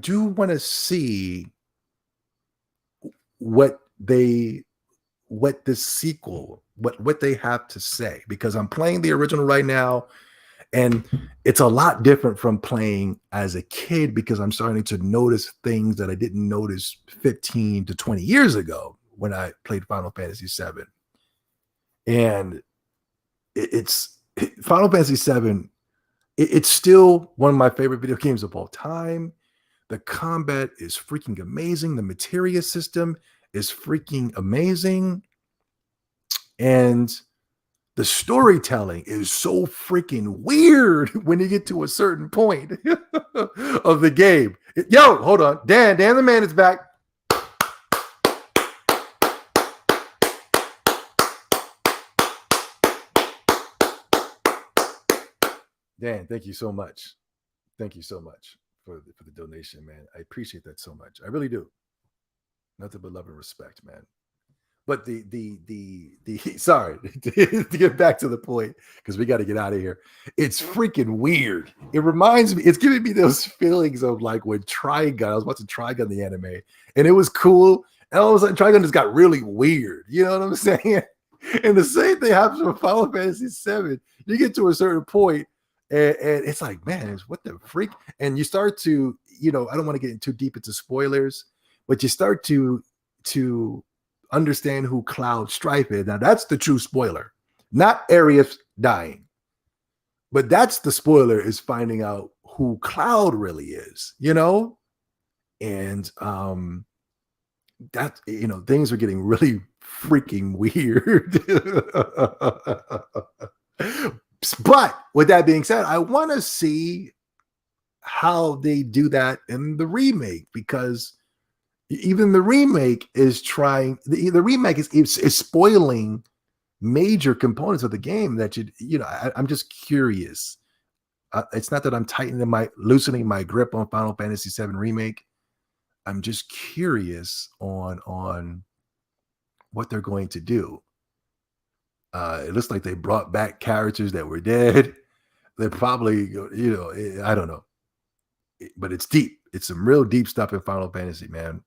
do want to see what this sequel, what they have to say, because I'm playing the original right now, and it's a lot different from playing as a kid, because I'm starting to notice things that I didn't notice 15 to 20 years ago when I played Final Fantasy VII. And it's Final Fantasy VII. It's still one of my favorite video games of all time. The combat is freaking amazing. The materia system is freaking amazing. And the storytelling is so freaking weird when you get to a certain point of the game. Yo, hold on. Dan the man is back. Dan, thank you so much. Thank you so much for the donation, man. I appreciate that so much. I really do. Nothing but love and respect, man. But the sorry, to get back to the point, because we got to get out of here. It's freaking weird. It reminds me, it's giving me those feelings of like when Trigun, I was watching Trigun, the anime, and it was cool. And all of a sudden, Trigun just got really weird. You know what I'm saying? And the same thing happens with Final Fantasy VII. You get to a certain point, And it's like, man, what the freak? And you start to, I don't want to get too deep into spoilers, but you start to understand who Cloud Strife is. Now that's the true spoiler, not Arius dying, but that's the spoiler, is finding out who Cloud really is, and that things are getting really freaking weird. But with that being said, I want to see how they do that in the remake, because even the remake is trying. The remake is spoiling major components of the game that I'm just curious. It's not that I'm loosening my grip on Final Fantasy VII Remake. I'm just curious on what they're going to do. It looks like they brought back characters that were dead. They're probably, I don't know, but it's deep. It's some real deep stuff in Final Fantasy, man.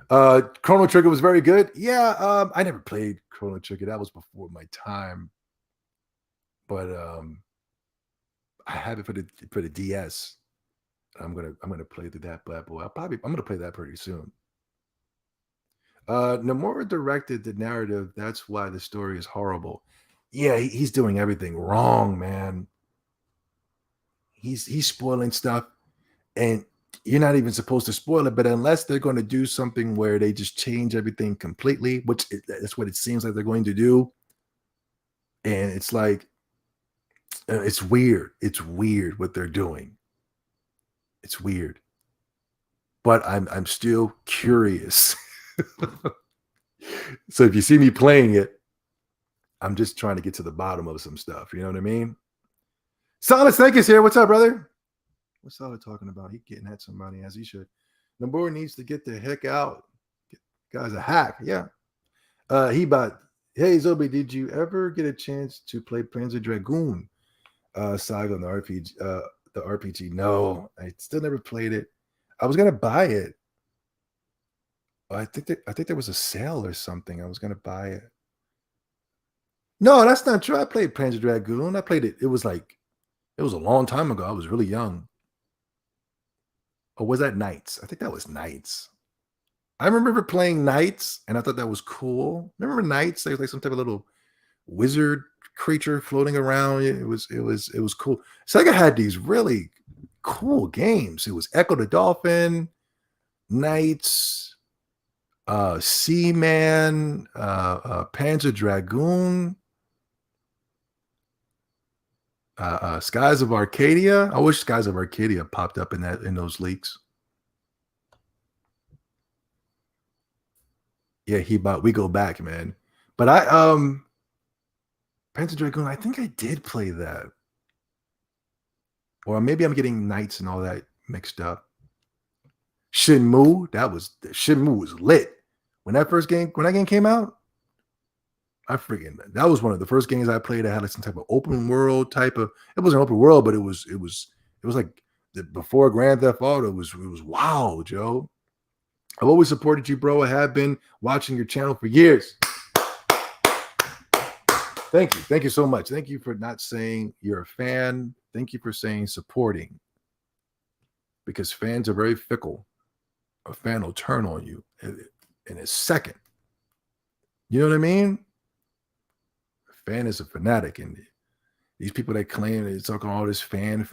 Chrono Trigger was very good. Yeah, I never played Chrono Trigger. That was before my time. But I have it for the DS. I'm gonna play through that bad boy. I'm gonna play that pretty soon. Nomura directed the narrative. That's why the story is horrible. Yeah, he's doing everything wrong, man. He's spoiling stuff, and you're not even supposed to spoil it. But unless they're going to do something where they just change everything completely, which that's what it seems like they're going to do, and it's like it's weird. It's weird what they're doing. It's weird, but I'm still curious. So if you see me playing it, I'm just trying to get to the bottom of some stuff. You know what I mean? Solid Snake is here. What's up, brother? What's Solid talking about? He getting at somebody as he should. Nomura needs to get the heck out. Guy's a hack. Yeah. Hey Zobi, did you ever get a chance to play Panzer Dragoon Saga on the RPG? The RPG? No, I still never played it. I was gonna buy it. I think there was a sale or something. I was gonna buy it. No, that's not true. I played Panzer Dragoon. I played it. It was a long time ago. I was really young. Or was that Knights? I think that was Knights. I remember playing Knights, and I thought that was cool. Remember Knights? There was like some type of little wizard creature floating around. It was cool. Sega had these really cool games. It was Echo the Dolphin, Knights, Seaman, Panzer Dragoon, Skies of Arcadia. I wish Skies of Arcadia popped up in those leaks. Yeah, we go back, man. But Panzer Dragoon, I think I did play that. Or maybe I'm getting Knights and all that mixed up. Shenmue, Shenmue was lit. When that game came out, that was one of the first games I played that had like some type of open world type of. It wasn't open world, but it was like before Grand Theft Auto. It was wow, Joe. I've always supported you, bro. I have been watching your channel for years. Thank you so much. Thank you for not saying you're a fan. Thank you for saying supporting, because fans are very fickle. A fan will turn on you in a second. You know what I mean? A fan is a fanatic, and these people that claim they talk all this fan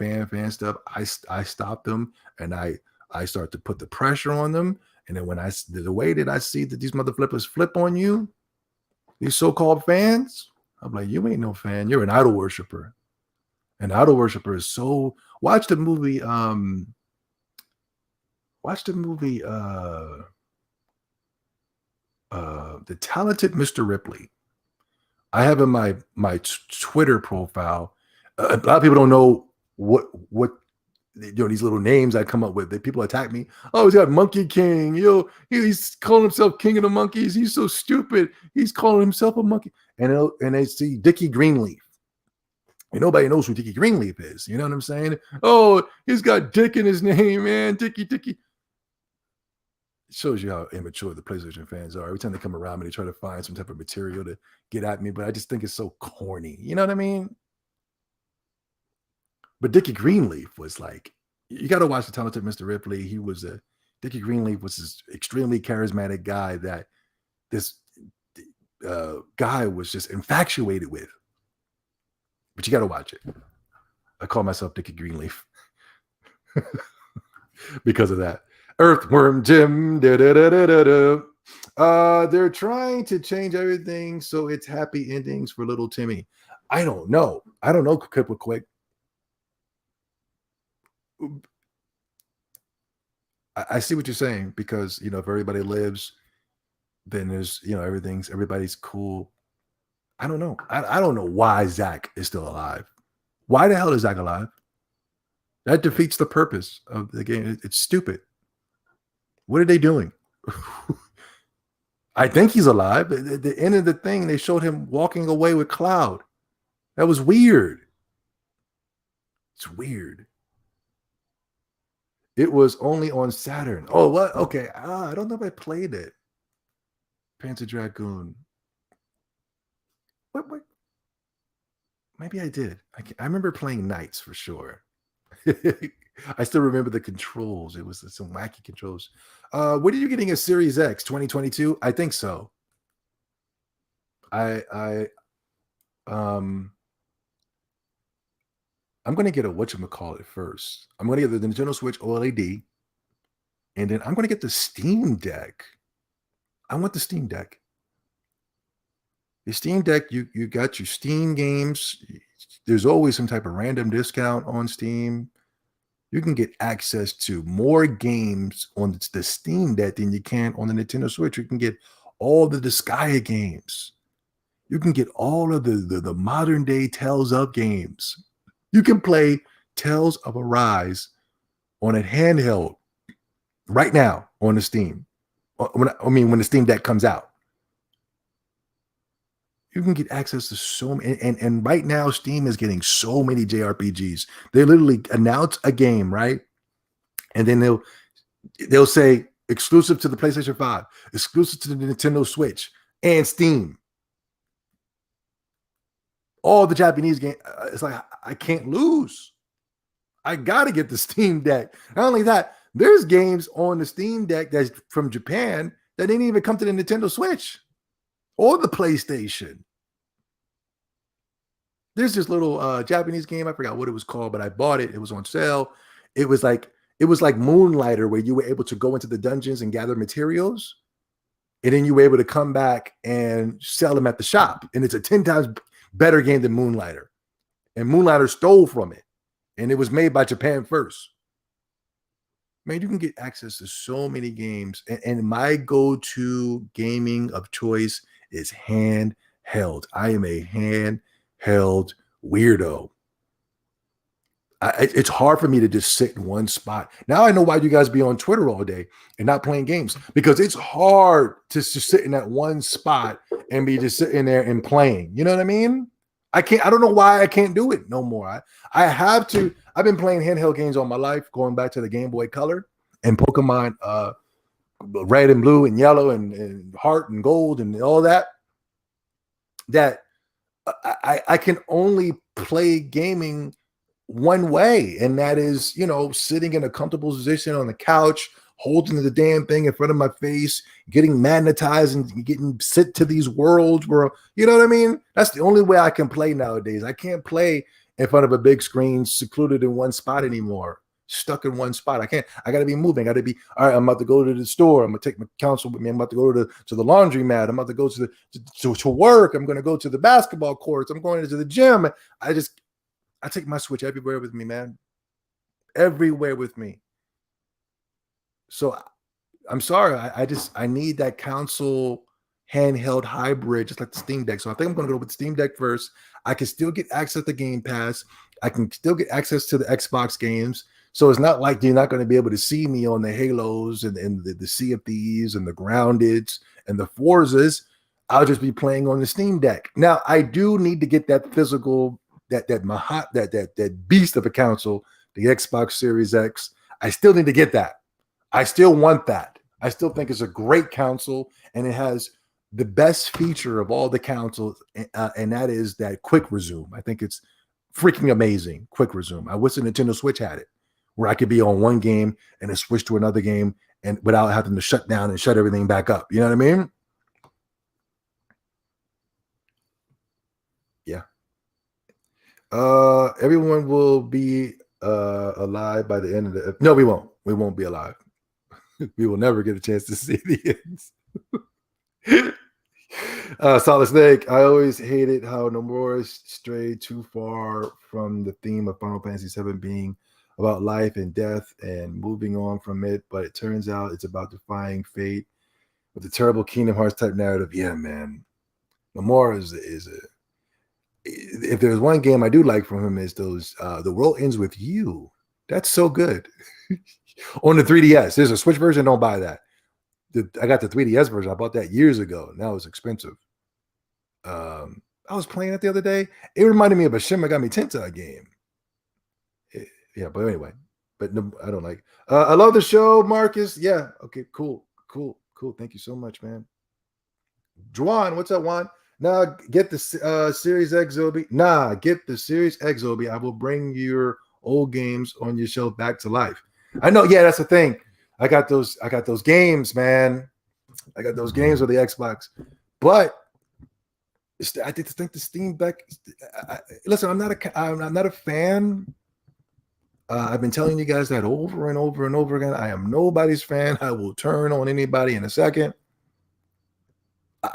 stuff, I stop them, and I start to put the pressure on them. And then when the way that I see that these mother flippers flip on you, these so-called fans, I'm like, you ain't no fan. You're an idol worshiper. An idol worshiper is so. Watch the movie. The Talented Mr. Ripley. I have in my Twitter profile. A lot of people don't know what these little names I come up with. That people attack me. Oh, he's got Monkey King. He's calling himself King of the Monkeys. He's so stupid. He's calling himself a monkey. And they see Dickie Greenleaf. And nobody knows who Dickie Greenleaf is. You know what I'm saying? Oh, he's got Dick in his name, man. Dickie. It shows you how immature the PlayStation fans are. Every time they come around me, they try to find some type of material to get at me, but I just think it's so corny. You know what I mean? But Dickie Greenleaf was like, you got to watch The Talented Mr. Ripley. Dickie Greenleaf was this extremely charismatic guy that this guy was just infatuated with. But you got to watch it. I call myself Dickie Greenleaf because of that. Earthworm Jim. They're trying to change everything so it's happy endings for little Timmy. I don't know. Quick. I see what you're saying, because if everybody lives, then there's everybody's cool. I don't know. I don't know why Zach is still alive. Why the hell is Zach alive? That defeats the purpose of the game. It's stupid. What are they doing? I think he's alive. At the end of the thing, they showed him walking away with Cloud. That was weird. It's weird. It was only on Saturn. Oh, what? Okay. I don't know if I played it. Panzer Dragoon. What? Maybe I did. I remember playing Knights for sure. I still remember the controls. It was some wacky controls. What are you getting a Series X 2022? I think so. I'm going to get a whatchamacallit first. I'm going to get the Nintendo Switch OLED, and then I'm going to get the Steam Deck. I want the Steam Deck. The Steam Deck, you got your Steam games. There's always some type of random discount on Steam. You can get access to more games on the Steam Deck than you can on the Nintendo Switch. You can get all the Disgaea games. You can get all of the modern day Tales of games. You can play Tales of Arise on a handheld right now on the Steam. When the Steam Deck comes out. You can get access to so many, and right now Steam is getting so many JRPGs. They literally announce a game, right? And then they'll say exclusive to the PlayStation 5, exclusive to the Nintendo Switch, and Steam. All the Japanese games, it's like, I can't lose. I got to get the Steam Deck. Not only that, there's games on the Steam Deck that's from Japan that didn't even come to the Nintendo Switch or the PlayStation. There's this little Japanese game. I forgot what it was called, but I bought it. It was on sale. It was like Moonlighter, where you were able to go into the dungeons and gather materials, and then you were able to come back and sell them at the shop. And it's a 10 times better game than Moonlighter. And Moonlighter stole from it. And it was made by Japan first. Man, you can get access to so many games. And my go-to gaming of choice is handheld. I am a handheld weirdo. It's hard for me to just sit in one spot. Now I know why you guys be on Twitter all day and not playing games, because it's hard to sit in that one spot and be just sitting there and playing. You know what I mean? I don't know why I can't do it no more. I have to. I've been playing handheld games all my life, going back to the Game Boy Color and Pokemon Red and Blue and Yellow and Heart and Gold and all that. That I can only play gaming one way, and that is, sitting in a comfortable position on the couch, holding the damn thing in front of my face, getting magnetized and getting sent to these worlds where, you know what I mean? That's the only way I can play nowadays. I can't play in front of a big screen, secluded in one spot anymore, stuck in one spot. I can't. I got to be moving. I got to be, all right, I'm about to go to the store. I'm going to take my counsel with me. I'm about to go to the laundromat. I'm about to go to work. I'm going to go to the basketball courts. I'm going to the gym. I take my Switch everywhere with me, man. Everywhere with me. So I'm sorry. I need that console handheld hybrid, just like the Steam Deck. So I think I'm going to go with the Steam Deck first. I can still get access to Game Pass. I can still get access to the Xbox games. So it's not like you're not going to be able to see me on the Halos and the Sea of Thieves and the Groundeds and the Forzas. I'll just be playing on the Steam Deck. Now, I do need to get that physical, that beast of a console, the Xbox Series X. I still need to get that. I still want that. I still think it's a great console, and it has the best feature of all the consoles, and that is that quick resume. I think it's freaking amazing. Quick resume. I wish the Nintendo Switch had it, where I could be on one game and then switch to another game and without having to shut down and shut everything back up. You know what I mean? Yeah. Everyone will be alive by the end of the. No, we won't. We won't be alive. We will never get a chance to see the ends. Solid Snake. I always hated how Nomura strayed too far from the theme of Final Fantasy VII being about life and death and moving on from it, but it turns out it's about defying fate with the terrible Kingdom Hearts type narrative. Yeah, man. Nomura is a if there's one game I do like from him is those The World Ends With You. That's so good. On the 3DS. There's a Switch version, don't buy that. I got the 3DS version. I bought that years ago. Now it's expensive. I was playing it the other day. It reminded me of a Shin Megami Tensei game. Yeah, but anyway. But no, I don't like. I love the show, Marcus. Yeah. Okay. Cool. Thank you so much, man. Juan, what's up, Juan? Nah, get the Series X Zobi. Nah, get the Series X Zobi. I will bring your old games on your shelf back to life. I know. Yeah, that's the thing. I got those games, man. I got those games with the Xbox, but I did think the Steam Deck. Listen, I'm not a fan. I've been telling you guys that over and over and over again. I am nobody's fan. I will turn on anybody in a second.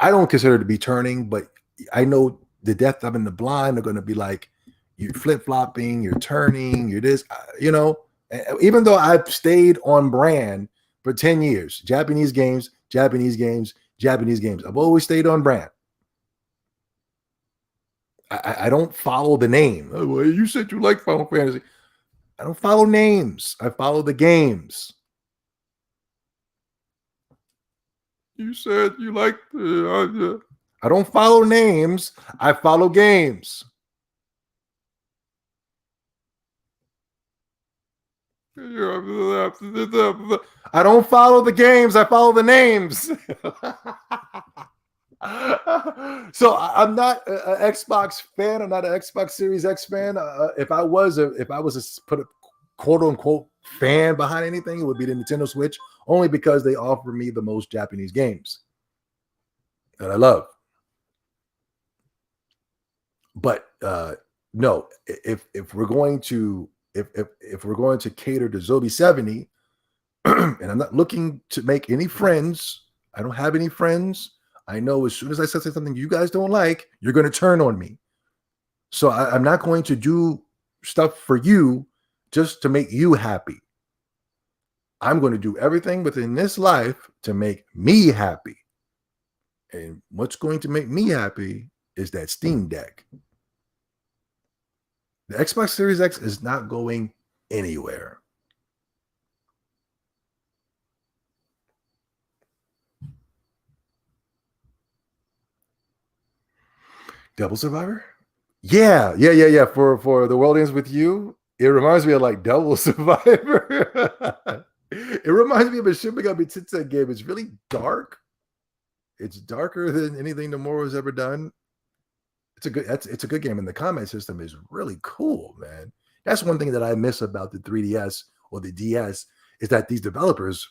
I don't consider it to be turning, but I know the death of in the blind are going to be like, you're flip-flopping, you're turning, you're this, you know. Even though I've stayed on brand for 10 years, Japanese games. I've always stayed on brand. I don't follow the name. Oh, well, you said you like Final Fantasy. I don't follow names. I follow the games. You said you like. I don't follow names. I follow games. I don't follow the games. I follow the names. So I'm not an Xbox fan. I'm not an Xbox Series X fan. If I was put a quote unquote fan behind anything, it would be the Nintendo Switch, only because they offer me the most Japanese games that I love. But no, if we're going to cater to Zobi 70, and I'm not looking to make any friends. I don't have any friends. I know as soon as I say something you guys don't like, you're going to turn on me. So I'm not going to do stuff for you just to make you happy. I'm going to do everything within this life to make me happy. And what's going to make me happy is that Steam Deck. The Xbox Series X is not going anywhere. Devil Survivor? Yeah. For The World Ends With You, it reminds me of like Devil Survivor. It reminds me of a Shin Megami Tensei game. It's really dark. It's darker than anything Nomura's ever done. It's a good game, and the combat system is really cool, man. That's one thing that I miss about the 3DS or the DS is that these developers,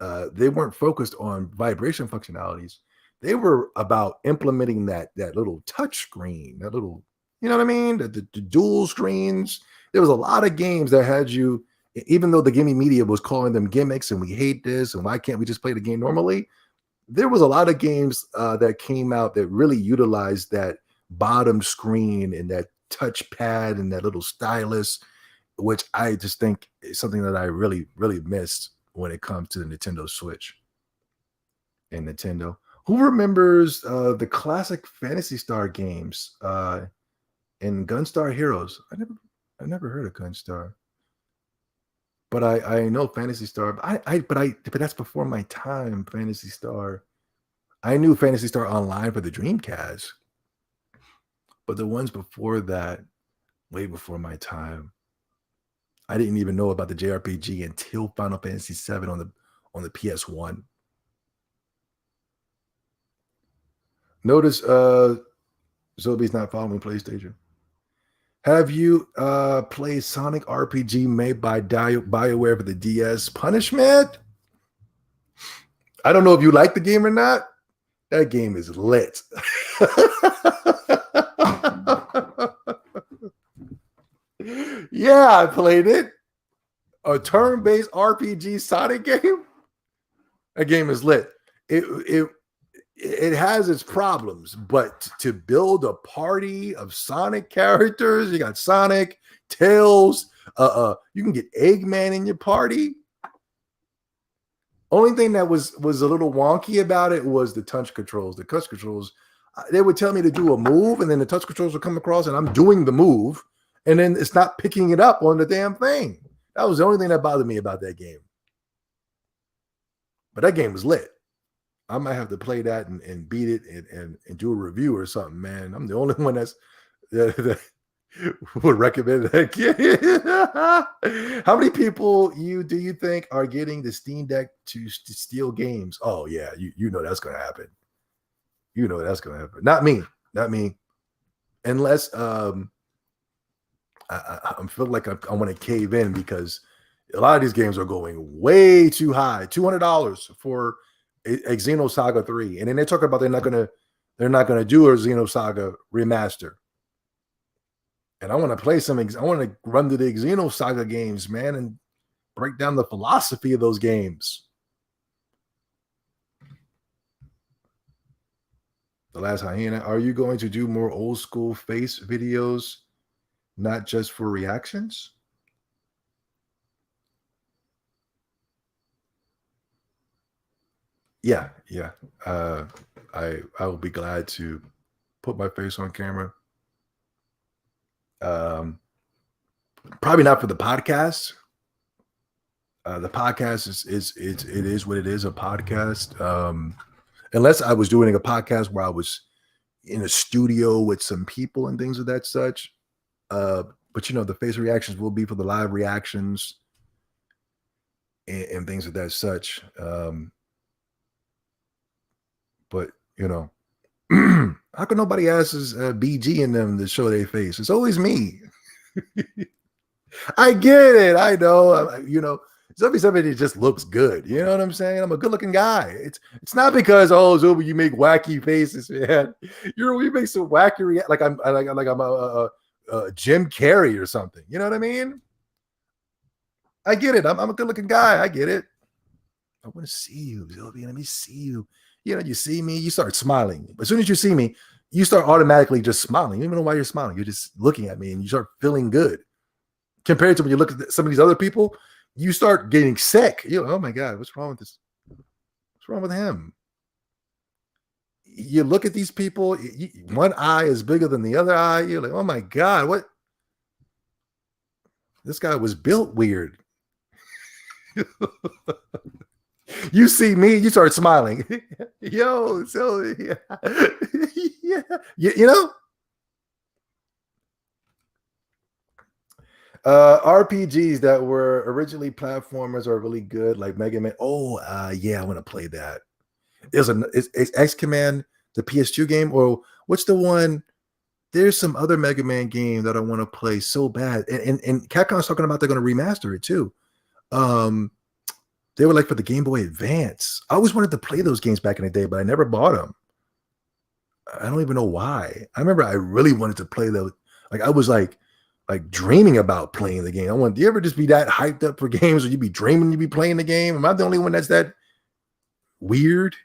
they weren't focused on vibration functionalities. They were about implementing that little touch screen, that little, you know what I mean? The dual screens. There was a lot of games that had you, even though the gaming media was calling them gimmicks and we hate this and why can't we just play the game normally? There was a lot of games that came out that really utilized that bottom screen and that touch pad and that little stylus, which I just think is something that I really, really missed when it comes to the Nintendo Switch and Nintendo. Who remembers the classic Phantasy Star games and Gunstar Heroes? I never heard of Gunstar, but I know Phantasy Star. But that's before my time. Phantasy Star. I knew Phantasy Star Online for the Dreamcast, but the ones before that, way before my time, I didn't even know about the JRPG until Final Fantasy VII on the PS1. Notice Zobi's not following PlayStation. Have you played Sonic RPG made by BioWare for the DS? Punishment? I don't know if you like the game or not. That game is lit. Yeah, I played it. A turn-based RPG Sonic game. That game is lit. It has its problems, but to build a party of Sonic characters, you got Sonic, Tails, you can get Eggman in your party. Only thing that was a little wonky about it was the touch controls. The touch controls, they would tell me to do a move, and then the touch controls would come across, and I'm doing the move, and then it's not picking it up on the damn thing. That was the only thing that bothered me about that game. But that game was lit. I might have to play that and beat it and do a review or something, man. I'm the only one that would recommend that game. How many people do you think are getting the Steam Deck to steal games? Oh yeah, you know that's gonna happen. You know that's gonna happen. Not me. Unless I'm feeling like I want to cave in because a lot of these games are going way too high. $200 for a Xenosaga 3, and then they talk about they're not gonna do a Xenosaga remaster. And I want to play some. I want to run through the Xenosaga games, man, and break down the philosophy of those games. The Last Hyena. Are you going to do more old school face videos, not just for reactions? Yeah. I will be glad to put my face on camera. Probably not for the podcast. The podcast it is what it is, a podcast. Unless I was doing a podcast where I was in a studio with some people and things of that such. But the face reactions will be for the live reactions and things of that such. But how come nobody asks BG and them to show their face? It's always me. I get it. I know. Somebody just looks good. You know what I'm saying? I'm a good-looking guy. It's not because Zuba, you make wacky faces, man. We make some wacky like I'm a Jim Carrey or something. You know what I mean? I get it. I'm a good-looking guy. I get it. I want to see you, Zilby. Let me see you. You see me, you start smiling. As soon as you see me, you start automatically just smiling. You don't even know why you're smiling. You're just looking at me and you start feeling good. Compared to when you look at some of these other people, you start getting sick. Oh my God, what's wrong with this? What's wrong with him? You look at these people, one eye is bigger than the other eye. You're like, oh my God, what? This guy was built weird. You see me, you start smiling. Yo, so yeah. RPGs that were originally platformers are really good, like Mega Man. Yeah, I want to play that. Is X Command the PS2 game, or what's the one? There's some other Mega Man game that I want to play so bad, and Capcom's talking about they're going to remaster it too. They were like for the Game Boy Advance. I always wanted to play those games back in the day, but I never bought them. I don't even know why. I remember I really wanted to play those. Like I was like dreaming about playing the game. Do you ever just be that hyped up for games, or you be dreaming you be playing the game? Am I the only one that's that weird?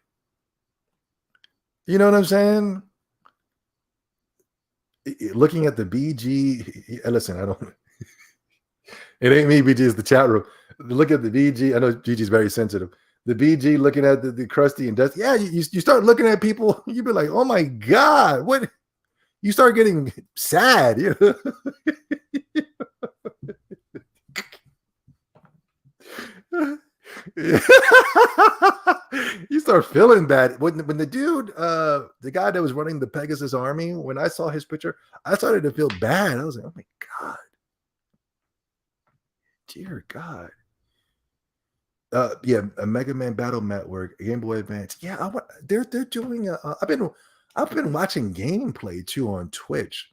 You know what I'm saying? Looking at the BG, listen, I don't. It ain't me, BG, it's the chat room. Look at the BG. I know BG's very sensitive. The BG looking at the crusty and dusty. Yeah, you start looking at people, you be like, oh my God, what? You start getting sad. You start feeling bad. When the dude, the guy that was running the Pegasus Army, when I saw his picture, I started to feel bad. I was like, oh my God. Dear God. Yeah, a Mega Man Battle Network, Game Boy Advance. Yeah, they're doing. I've been watching gameplay too on Twitch.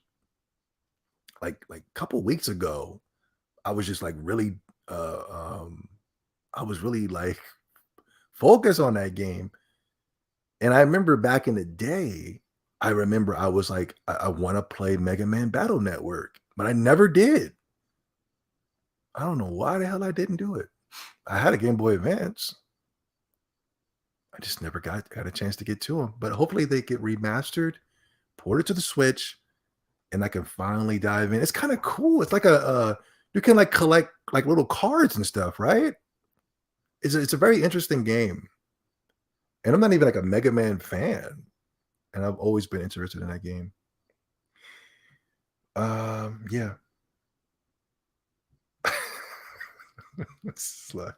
like a couple weeks ago, I was just like really I was really like focused on that game. And I remember back in the day, I remember I was like, I want to play Mega Man Battle Network, but I never did. I don't know why the hell I didn't do it. I had a Game Boy Advance. I just never got a chance to get to them. But hopefully they get remastered, ported to the Switch, and I can finally dive in. It's kind of cool. It's like you can like collect like little cards and stuff, right? It's a very interesting game. And I'm not even like a Mega Man fan. And I've always been interested in that game. Yeah. It's like,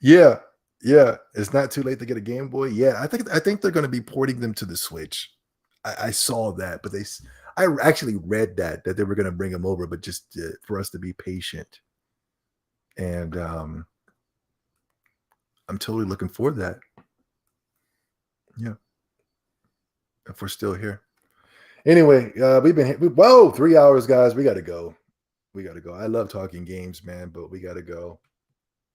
yeah. It's not too late to get a Game Boy. Yeah, I think they're going to be porting them to the Switch. I saw that, but I actually read that they were going to bring them over, but just for us to be patient. And I'm totally looking forward to that. Yeah, if we're still here. Anyway, we've been 3 hours, guys. We got to go. I love talking games, man, but we got to go.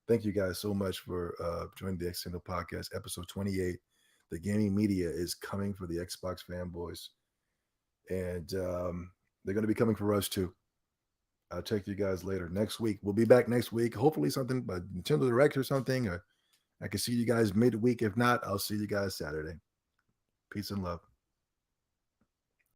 Thank you guys so much for joining the X-Tendo podcast, episode 28. The gaming media is coming for the Xbox fanboys, and they're going to be coming for us too. I'll check you guys later next week. We'll be back next week. Hopefully something by Nintendo Direct or something. Or I can see you guys midweek. If not, I'll see you guys Saturday. Peace and love.